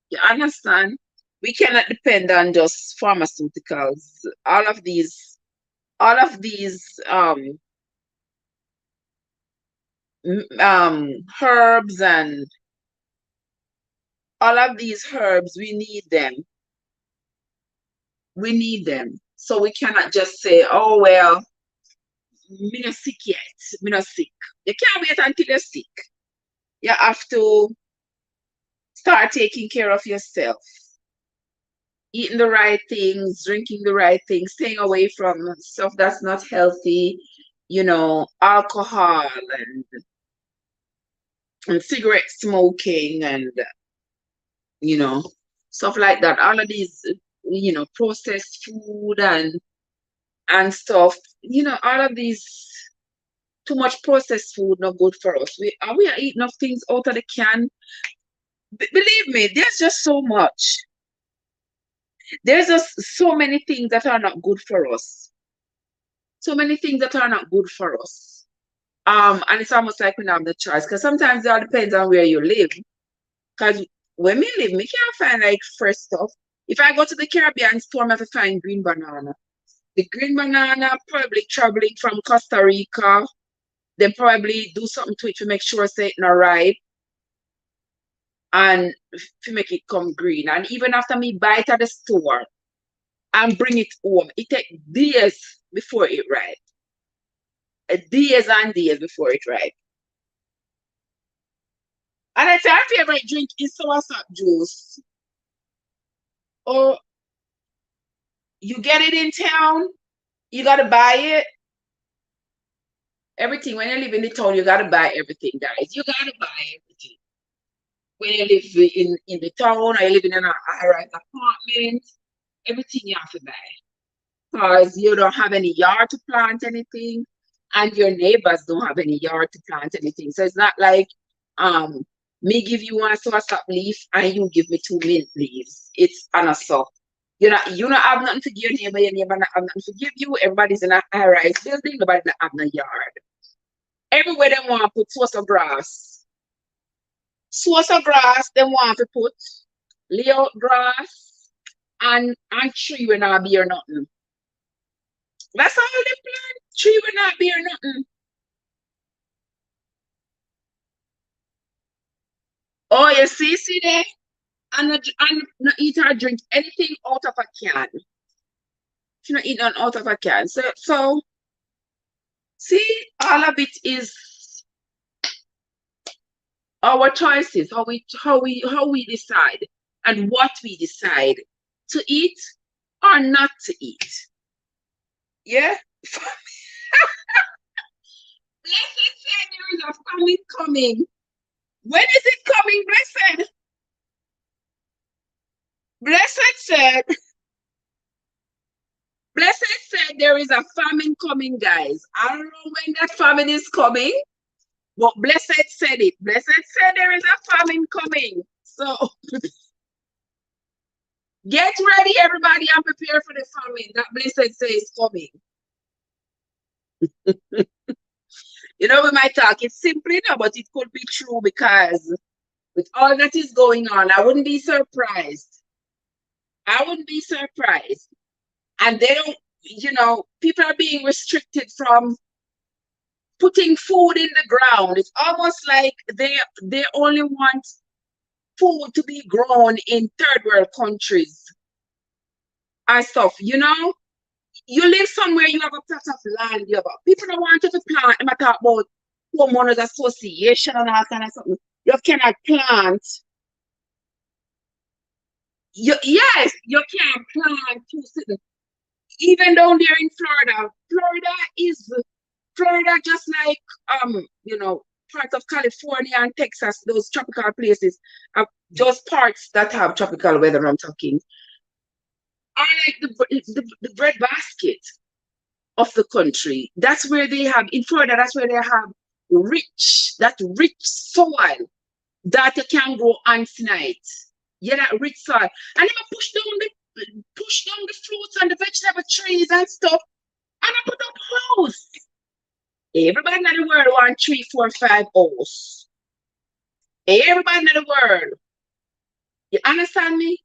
You understand? We cannot depend on just pharmaceuticals. All of these herbs and all of these herbs, we need them. We need them. So we cannot just say, oh well, me not sick yet. Me not sick. You can't wait until you're sick. You have to start taking care of yourself, eating the right things, drinking the right things, staying away from stuff that's not healthy, alcohol and cigarette smoking and you know, stuff like that. All of these, processed food and stuff, all of these too much processed food not good for us. We are eating enough things out of the can. Believe me, there's just so much. There's just so many things that are not good for us. So many things that are not good for us. And it's almost like we don't have the choice because sometimes it all depends on where you live. Because when we live, me can't find like fresh stuff. If I go to the Caribbean store, I have to find green banana. The green banana probably traveling from Costa Rica. They probably do something to it to make sure it's not ripe and to make it come green. And even after me buy it at the store and bring it home, it takes days before it ripe. Days and days before it ripe. And I say our favorite drink is soursop juice. Or you get it in town, you gotta buy it. Everything when you live in the town, you gotta buy everything, guys. You gotta buy everything. When you live in the town or you live in an high-rise apartment, everything you have to buy. Because you don't have any yard to plant anything, and your neighbors don't have any yard to plant anything. So it's not like me give you one soursop leaf and you give me two mint leaves. It's on a so. You not have nothing to give your neighbor not have nothing to give you. Everybody's in a high-rise building, nobody not have no yard. Everywhere they want to put source of grass. Source of grass, they want to put layout grass and tree will not bear nothing. That's all they plant. Tree will not bear nothing. Oh, you see there? And not eat or drink anything out of a can. She not eat none out of a can. So see, all of it is our choices, how we decide and what we decide to eat or not to eat. Yeah. Blessed said there is a famine coming. When is it coming, blessed? Blessed said there is a famine coming, guys. I don't know when that famine is coming, but Blessed said it. Blessed said there is a famine coming. So get ready, everybody, and prepare for the famine that Blessed says coming. We might talk it simply now, but it could be true because with all that is going on, I wouldn't be surprised. I wouldn't be surprised. And they don't, people are being restricted from putting food in the ground. It's almost like they only want food to be grown in third world countries and stuff. you live somewhere, you have a plot of land, you have people don't want you to plant, them talk about homeowners association and all kind of something. You cannot plant. Yes, you can't plant two cities. Even down there in Florida. Florida just like parts of California and Texas, those tropical places, those parts that have tropical weather I'm talking, are like the breadbasket of the country. That's where they have, in Florida, that's where they have that rich soil that you can grow ants in it. Yeah, that rich soil. And then I push down the fruits and the vegetable trees and stuff. And I put up house. Everybody in the world want 3, 4, 5 house. Everybody in the world. You understand me?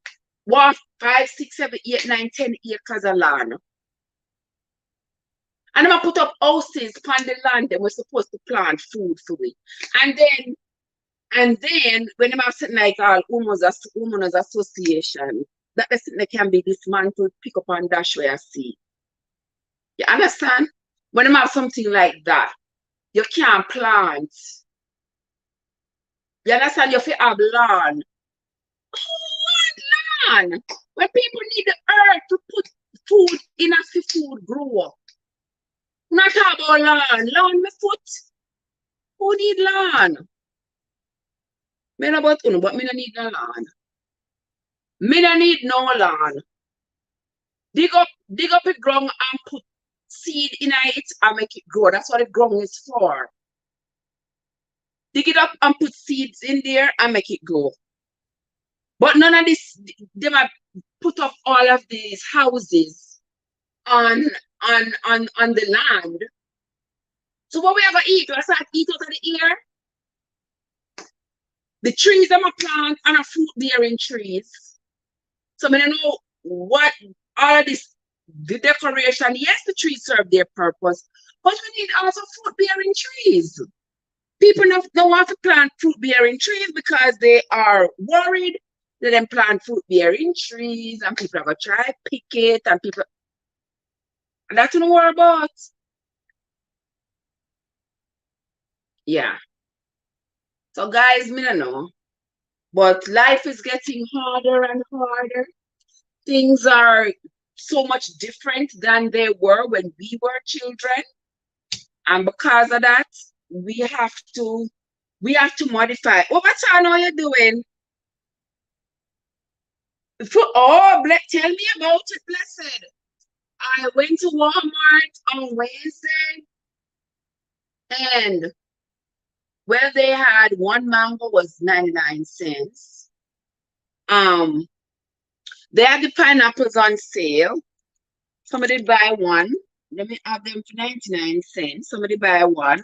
Want 5, 6, 7, 8, 9, 10 acres of land. And I'm put up houses on the land that we're supposed to plant food for it. And then when I'm sitting like all homeowners association, that they can be dismantled, pick up and dash where I see. You understand? When I'm have something like that, you can't plant. You understand? You have to have land. Who want land? When people need the earth to put food in as the food grow up. Not about land. Land my foot. Who need land? Me know about you, but me no need no land. Me no need no land. Dig up the ground and put seed in it and make it grow. That's what the ground is for. Dig it up and put seeds in there and make it grow. But none of this, they might put up all of these houses on the land. So what we have to eat? Let's start eat out of the air. The trees I'm a plant and a fruit bearing trees. So I don't know what all of this, the decoration. Yes, the trees serve their purpose, but we need also fruit bearing trees. People don't want to plant fruit bearing trees because they are worried that they plant fruit bearing trees and people have a try pick it and people. And that's what we're about. Yeah. So guys, me don't know. But life is getting harder and harder. Things are so much different than they were when we were children. And because of that, we have to modify. Oh, what's how you doing? Tell me about it, blessed. I went to Walmart on Wednesday and well, they had one mango was 99 cents. They had the pineapples on sale. Somebody buy one. Let me have them for 99 cents. Somebody buy one.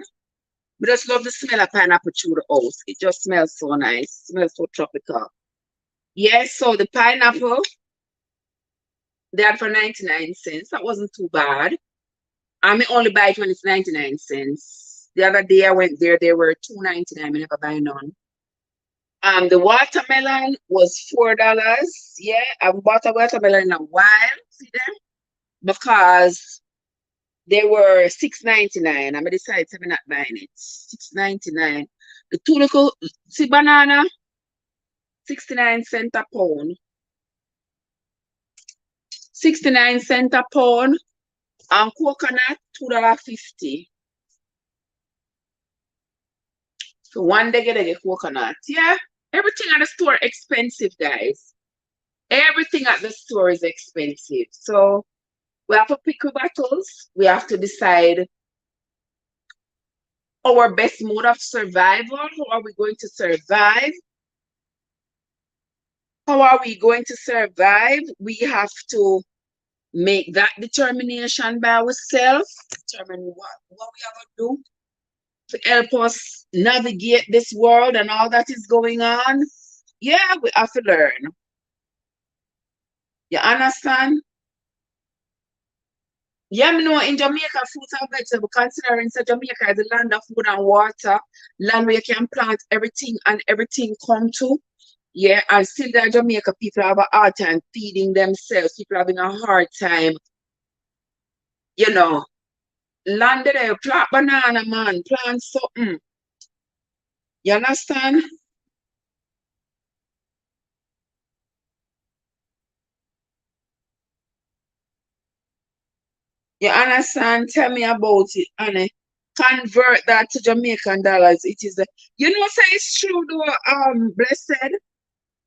We just love the smell of pineapple through the house. It just smells so nice. It smells so tropical. Yes, so the pineapple, they had for 99 cents. That wasn't too bad. I may only buy it when it's 99 cents. The other day I went there, they were $2.99. I never buy none. The watermelon was $4. Yeah, I bought a watermelon in a while. See them? Because they were $6.99. I decided I'm not buying it. $6.99. The two little banana, 69 cents a pound. 69 cents a pound. And coconut, $2.50. So one day get a coconut. Yeah. Everything at the store expensive, guys. Everything at the store is expensive. So we have to pick our battles. We have to decide our best mode of survival. How are we going to survive? How are we going to survive? We have to make that determination by ourselves. Determine what we are going to do to help us navigate this world and all that is going on. Yeah, we have to learn. You understand? Yeah, me know in Jamaica, fruits and vegetables, considering that Jamaica is a land of food and water, land where you can plant everything and everything come to. Yeah, and still in Jamaica, people have a hard time feeding themselves. People having a hard time you know, landed there, plant banana, man, plant something. You understand? You understand? Tell me about it, Annie. Convert that to Jamaican dollars. It is you know, say it's true though, blessed.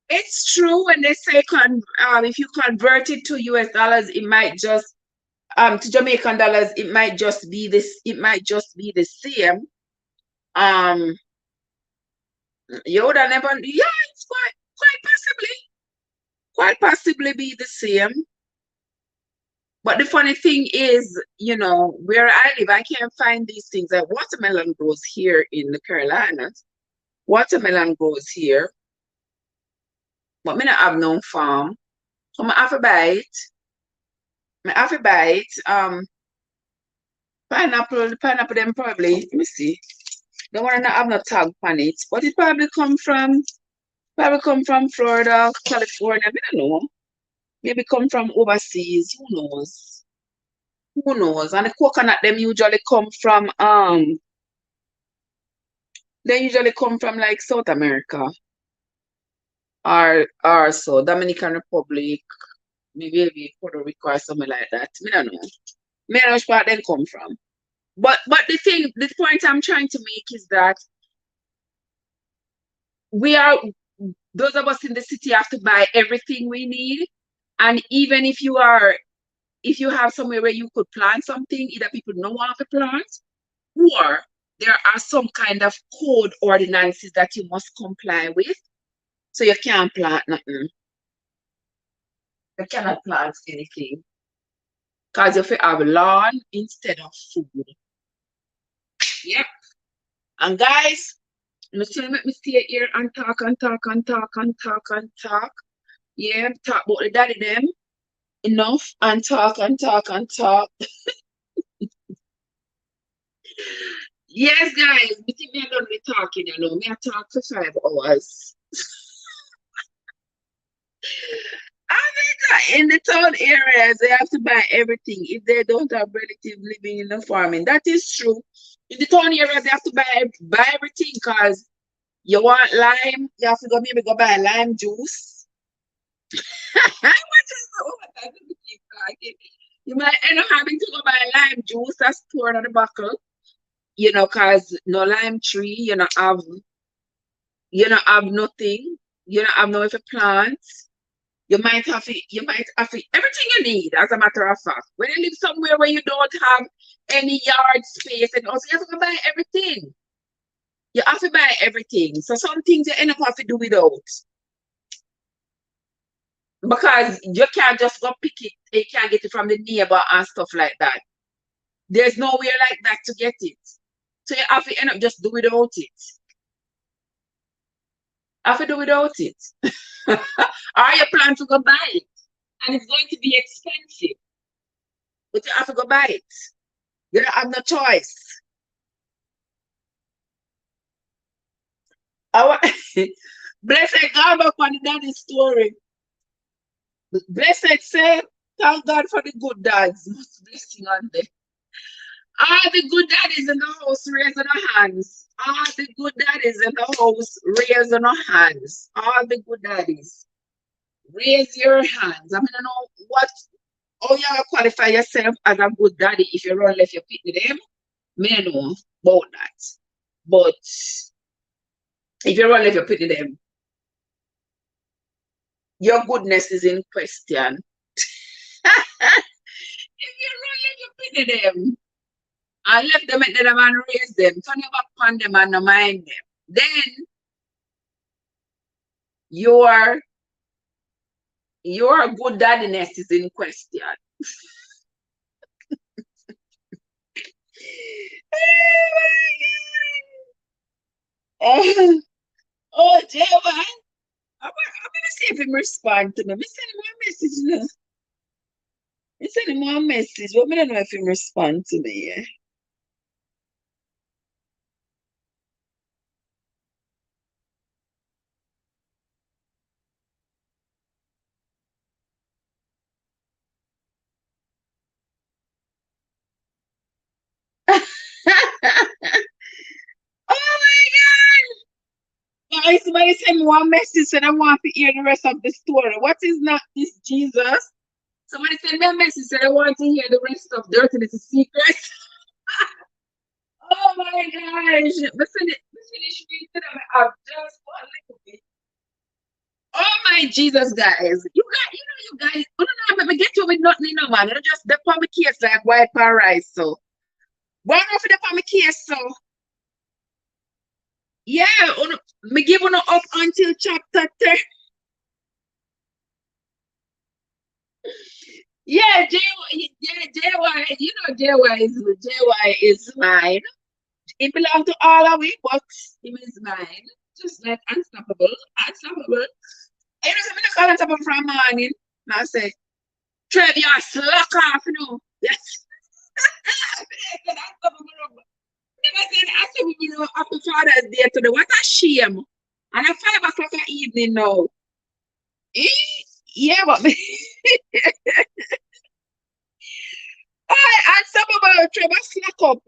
It's true when they say if you convert it to US dollars, it might just to Jamaican dollars, it might just be the same. Um you would have never, yeah, it's quite possibly be the same. But the funny thing is, you know, where I live, I can't find these things. Like watermelon grows here in the Carolinas. Watermelon grows here, but me not have no farm. So I have to buy it. I have to buy it. Pineapple them probably, let me see. The one that have no tag on it, but it probably come from Florida, California. I don't know. Maybe come from overseas. Who knows? Who knows? And the coconut them usually come from they usually come from like South America or so Dominican Republic, maybe Puerto Rico or something like that. Me don't know. Me don't know which part they come from. But the point I'm trying to make is that we are those of us in the city have to buy everything we need. And even if you have somewhere where you could plant something, either people know how to plant, or there are some kind of code ordinances that you must comply with. So you can't plant nothing. You cannot plant anything. Because you have lawn instead of food. Yep. And guys, I'm still make me stay here and talk and talk and talk and talk and talk. Yeah, talk about the daddy them enough and talk and talk and talk. Yes, guys, me think me done with talking, you know. Me I talk for 5 hours. I mean, in the town areas, they have to buy everything if they don't have relative living in the farming. That is true. In the town areas, they have to buy everything because you want lime, you have to maybe go buy lime juice. What is oh my God, let me keep talking. You might end up having to go buy lime juice that's poured on the bottle, you know, because no lime tree, you don't have nothing, you don't have no if plant. You might have to everything you need, as a matter of fact. When you live somewhere where you don't have any yard space and also you have to buy everything. You have to buy everything. So some things you end up have to do without. Because you can't just go pick it, you can't get it from the neighbor and stuff like that. There's nowhere like that to get it. So you have to end up just do without it. Have to do without it. Or you plan to go buy it. And it's going to be expensive. But you have to go buy it. You don't have no choice. Blessed God back on the daddy story. Blessed say, thank God for the good dads. Most blessing on them. All the good daddies in the house raise their hands. All the good daddies in the house raise their hands. All the good daddies. Raise your hands. I mean, I know how you qualify yourself as a good daddy if you run left your pit with them. Me I know about that. But if you run left your pit with them, your goodness is in question. If you run left your pit with them, and left them at them and raise them, turn your back on them and not mind them, then your good daddiness is in question. Oh, oh Jehovah. I'm gonna see if him respond to me. Me send him one message now. Me send him one message, but I don't know if him respond to me. Yeah. Somebody sent me one message and I want to hear the rest of the story. What is not this Jesus? Somebody sent me a message and I want to hear the rest of Dirty Little Secrets. Oh my gosh. We finish reading them. I've just one little bit. Oh my Jesus, guys. You guys, I don't know, I'm get you with nothing, you know, man. You just dip on my case like white pie rice. So, one off the on my case, so. Yeah, me give you up until chapter 10. Yeah, JY, you know JY is mine. It belongs to all of we, but him is mine. Just like unstoppable. Unstoppable. You know, so I call unstoppable from morning. And I say, Trev, you're a slack off, you know. Yes. Unstoppable. Never said unstoppable, you know, Happy Father's Day today. What a shame. And at 5 o'clock at evening now. Eh? Yeah, but I unstoppable, Trevor, slack up.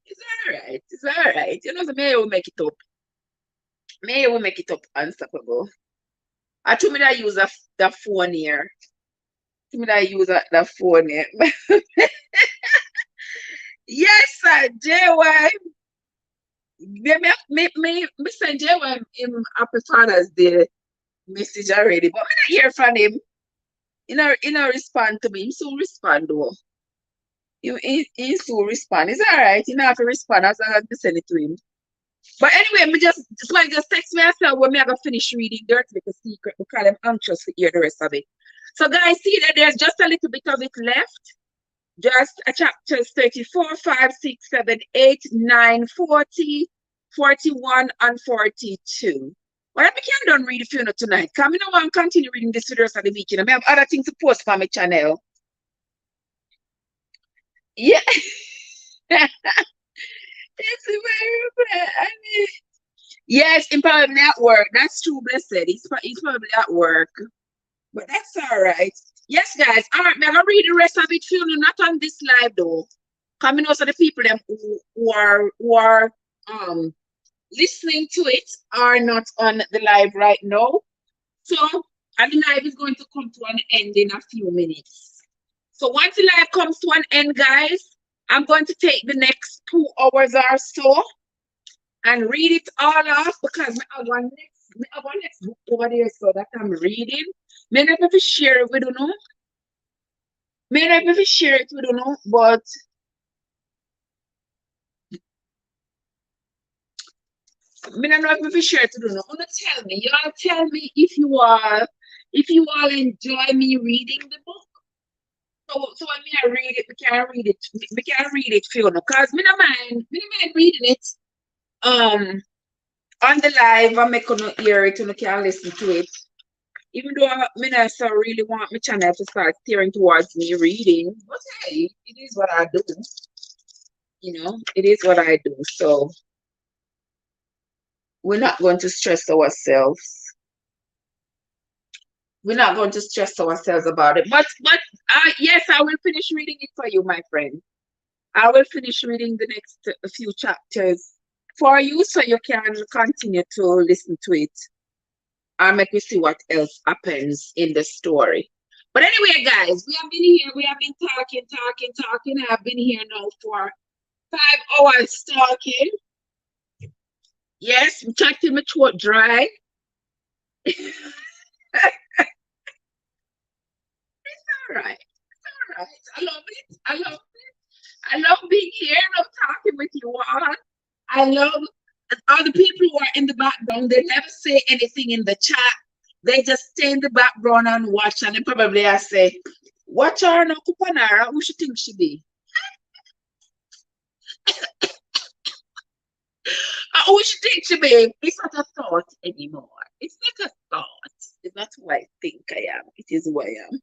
It's alright. It's alright. You know, so may will make it up. May will make it up unstoppable. I told me that I use the phone here. To me that I use the phone here. Yes, sir, JY. Me send JY him Happy Father's Day message already, but I not hear from him. You know, respond to me. He soon respond though. He soon respond. It's alright. You know, have to respond as long as you send it to him. But anyway, somebody just text me and say when me I gonna finish reading Dirty Little Secret because I'm anxious to hear the rest of it. So guys, see that there's just a little bit of it left. Just a chapters 34, 5, 6, 7, 8, 9, 40, 41, and 42. Well, I can done read the funeral tonight. Come you know I continue reading this for the rest of the week. You know, I have other things to post for my channel. Yeah. It's very bad. I mean, yes, in probably at work. That's true, blessed. He's probably at work. But that's all right. Yes, guys. All right, I'm gonna read the rest of it for you, not on this live though. Coming also the people them who are listening to it are not on the live right now. So and the live is going to come to an end in a few minutes. So once the live comes to an end, guys, I'm going to take the next 2 hours or so and read it all off because I have one next book over there so that I'm reading. May not be share it with you know. May not be share it with you know, but me not know if share it with you know. Tell me, y'all tell me if you all enjoy me reading the book. So when me I read it, we can read it. We can read it for you know, cause me no mind reading it. On the live, I make you hear it and you can listen to it. Even though I not so really want my channel to start steering towards me reading, but hey, it is what I do. You know, it is what I do. So we're not going to stress ourselves. We're not going to stress ourselves about it. But yes, I will finish reading it for you, my friend. I will finish reading the next few chapters for you so you can continue to listen to it and make me see what else happens in the story. But anyway, guys, we have been here. We have been talking. I've been here now for 5 hours talking. Yes, I'm chatting my throat dry. It's all right. It's all right. I love it. I love it. I love being here. I love talking with you all. I love all the people who are in the background. They never say anything in the chat. They just stay in the background and watch. And then probably I say, watch her no Kupanara. Who she think she be? Who she think she be? It's not a thought anymore. It's not a thought. It's not who I think I am. It is who I am.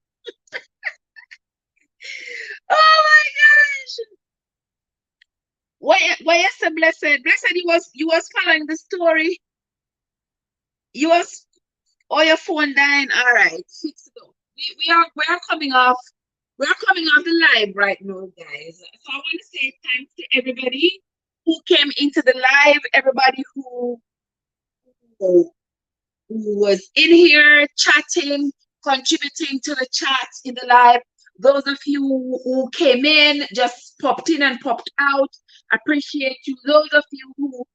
Oh my gosh. Why you say blessed? Blessed, you was following the story. You was your phone dying. All right, fix it up. We are coming off. We are coming off the live right now, guys. So I want to say thanks to everybody who came into the live, everybody who was in here chatting, contributing to the chat in the live. Those of you who came in, just popped in and popped out, appreciate you. Those of you who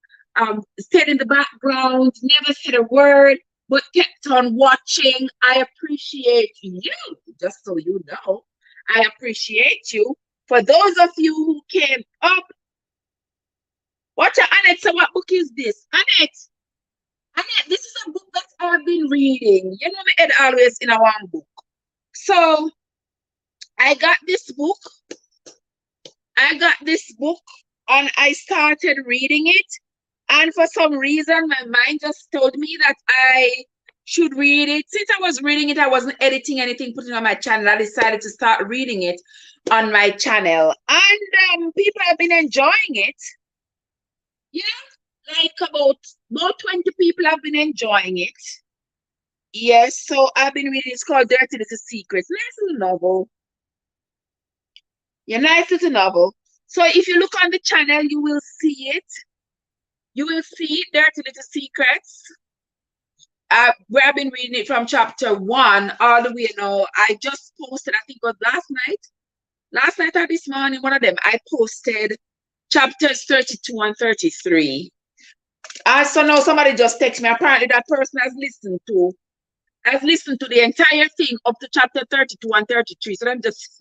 stayed in the background, never said a word, but kept on watching, I appreciate you. Just so you know, I appreciate you. For those of you who came up, watch out, Annette. So, what book is this? Annette, this is a book that I've been reading. You know, me head always in a one book. So, I got this book. And I started reading it. And for some reason, my mind just told me that I should read it. Since I was reading it, I wasn't editing anything, putting on my channel. I decided to start reading it on my channel. And people have been enjoying it. Yeah, like about 20 people have been enjoying it. Yes, so I've been reading. It's called Dirty Little Secrets. Nice little novel. Yeah, nice little novel. So if you look on the channel, you will see it. You will see Dirty Little Secrets. Where I've been reading it from chapter 1 all the way now. I just posted, I think it was last night or this morning, one of them, I posted chapters 32 and 33. So now somebody just texted me. Apparently that person has listened to the entire thing up to chapter 32 and 33. So then just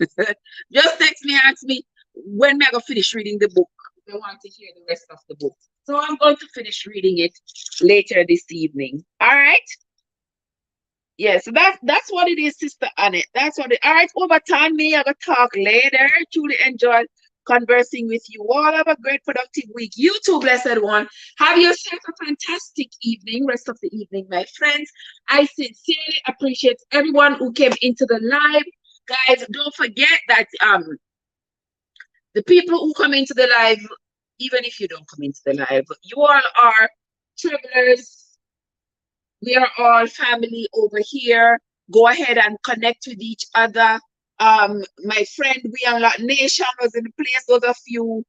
text me and ask me when I go finish reading the book. They want to hear the rest of the book. So I'm going to finish reading it later this evening. All right. Yeah, so that's what it is, Sister Annette. That's what it. All right, over time, me. I will talk later. Truly enjoyed conversing with you all. Have a great, productive week. You too, blessed one. Have yourself a fantastic evening, rest of the evening, my friends. I sincerely appreciate everyone who came into the live. Guys, don't forget that the people who come into the live, even if you don't come into the live, you all are travelers. We are all family over here. Go ahead and connect with each other. My friend, We Unlock Nation was in the place. Those of you.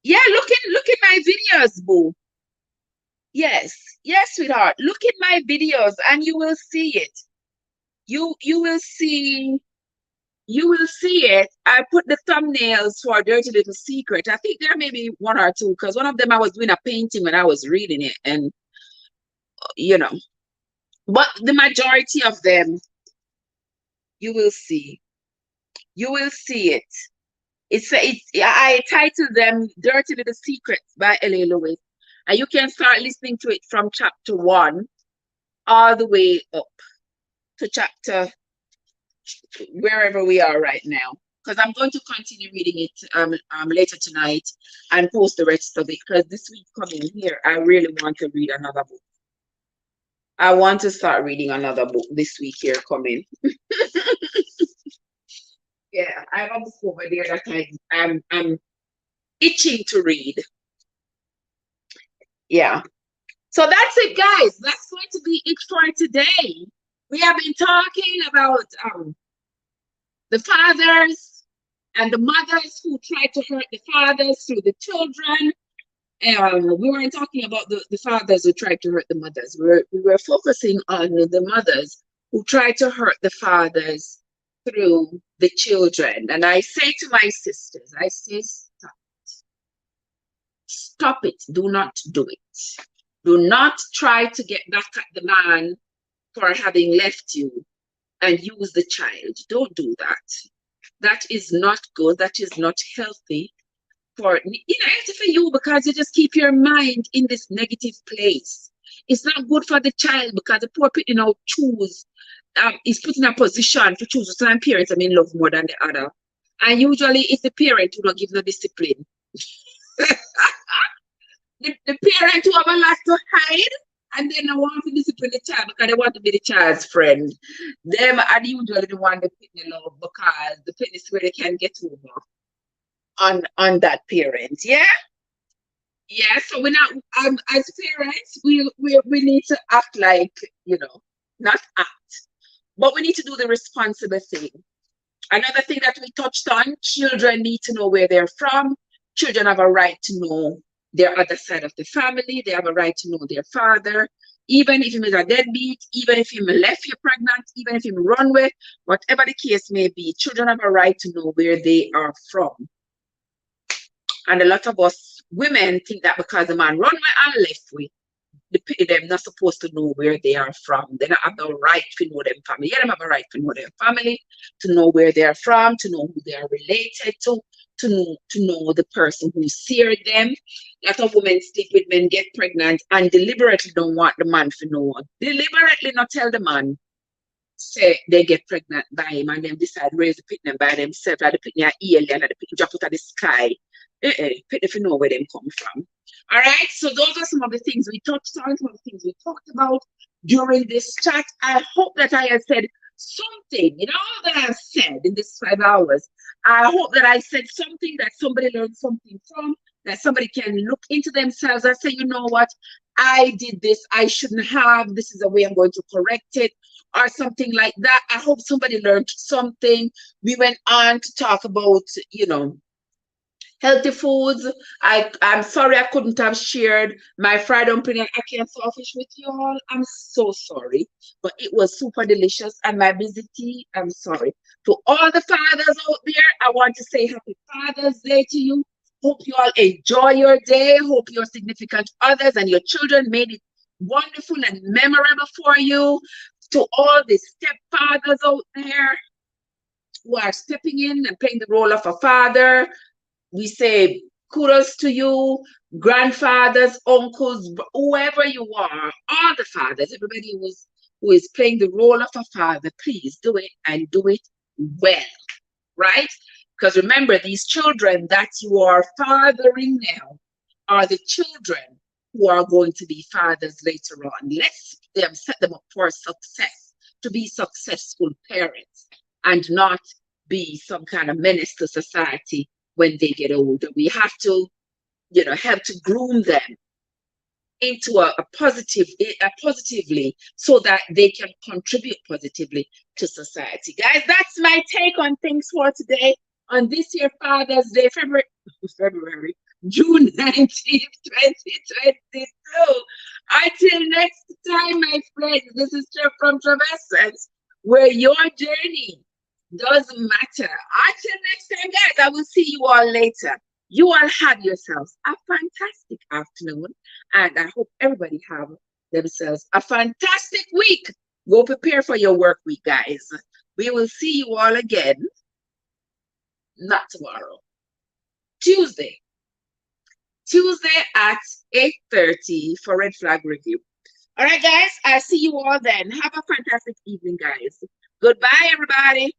Yeah, look in my videos, boo. Yes, sweetheart. Look in my videos and you will see it. You will see it. I put the thumbnails for Dirty Little Secret. I think there may be one or two, because one of them I was doing a painting when I was reading it, and you know, but the majority of them you will see. You will see it. I titled them Dirty Little Secrets by L.A. Lewis. And you can start listening to it from chapter 1 all the way up to chapter wherever we are right now. Because I'm going to continue reading it later tonight and post the rest of it. Because this week coming here, I really want to read another book. I want to start reading another book this week here coming. Yeah, I have a book over there that I'm itching to read. Yeah. So that's it, guys. That's going to be it for today. We have been talking about the fathers and the mothers who try to hurt the fathers through the children. We weren't talking about the fathers who tried to hurt the mothers. We were focusing on the mothers who tried to hurt the fathers through the children. And I say to my sisters, I say, stop it. Stop it. Do not do it. Do not try to get back at the man for having left you and use the child. Don't do that. That is not good. That is not healthy for you, because you just keep your mind in this negative place. It's not good for the child, because the poor choose is put in a position to choose some parents love more than the other. And usually it's the parent who don't give the discipline. the parent who have a lot to hide, and then they want to discipline the child because they want to be the child's friend. Them are usually the one that put the love, because the is where they can get over on that parent. Yeah, so we're not as parents, we need to act like, not act, but we need to do the responsible thing. Another thing that we touched on: children need to know where they're from. Children have a right to know their other side of the family. They have a right to know their father. Even if he is a deadbeat, even if he left you pregnant, even if he run away, whatever the case may be, children have a right to know where they are from. And a lot of us women think that because the man run away and left we, they're not supposed to know where they are from. They don't have no right to know them family. Yeah, them have a right to know their family, to know where they are from, to know who they are related to know the person who seared them. A lot of women sleep with men, get pregnant, and deliberately don't want the man to know. Deliberately not tell the man, say they get pregnant by him, and then decide to raise the picnic by themselves, like the picnic alien, like the picnic drop out of the sky. If you know where them come from. All right, so those are some of the things we touched on, some of the things we talked about during this chat. I hope that I have said something, all that I've said in this 5 hours. I hope that I said something that somebody learned something from, that somebody can look into themselves and say, you know what, I did this, I shouldn't have, this is the way I'm going to correct it, or something like that. I hope somebody learned something. We went on to talk about, healthy foods. I'm sorry I couldn't have shared my fried dumpling and ackee and saltfish with you all. I'm so sorry, but it was super delicious. And my busy tea, I'm sorry. To all the fathers out there, I want to say happy Father's Day to you. Hope you all enjoy your day. Hope your significant others and your children made it wonderful and memorable for you. To all the stepfathers out there who are stepping in and playing the role of a father, we say kudos to you, grandfathers, uncles, whoever you are, all the fathers, everybody who is playing the role of a father, please do it and do it well, right? Because remember, these children that you are fathering now are the children who are going to be fathers later on. Let's set them up for success, to be successful parents and not be some kind of menace to society when they get older. We have to, help to groom them into a positively, so that they can contribute positively to society. Guys, that's my take on things for today on this year Father's Day, February, June 19th, 2022. Until next time, my friends, this is Jeff from Traverses, where your journey doesn't matter. Until next time, guys, I will see you all later. You all have yourselves a fantastic afternoon, and I hope everybody have themselves a fantastic week. Go prepare for your work week, guys. We will see you all again, not tomorrow, Tuesday at 8:30 for Red Flag Review. All right, guys, I'll see you all then. Have a fantastic evening, guys. Goodbye, everybody.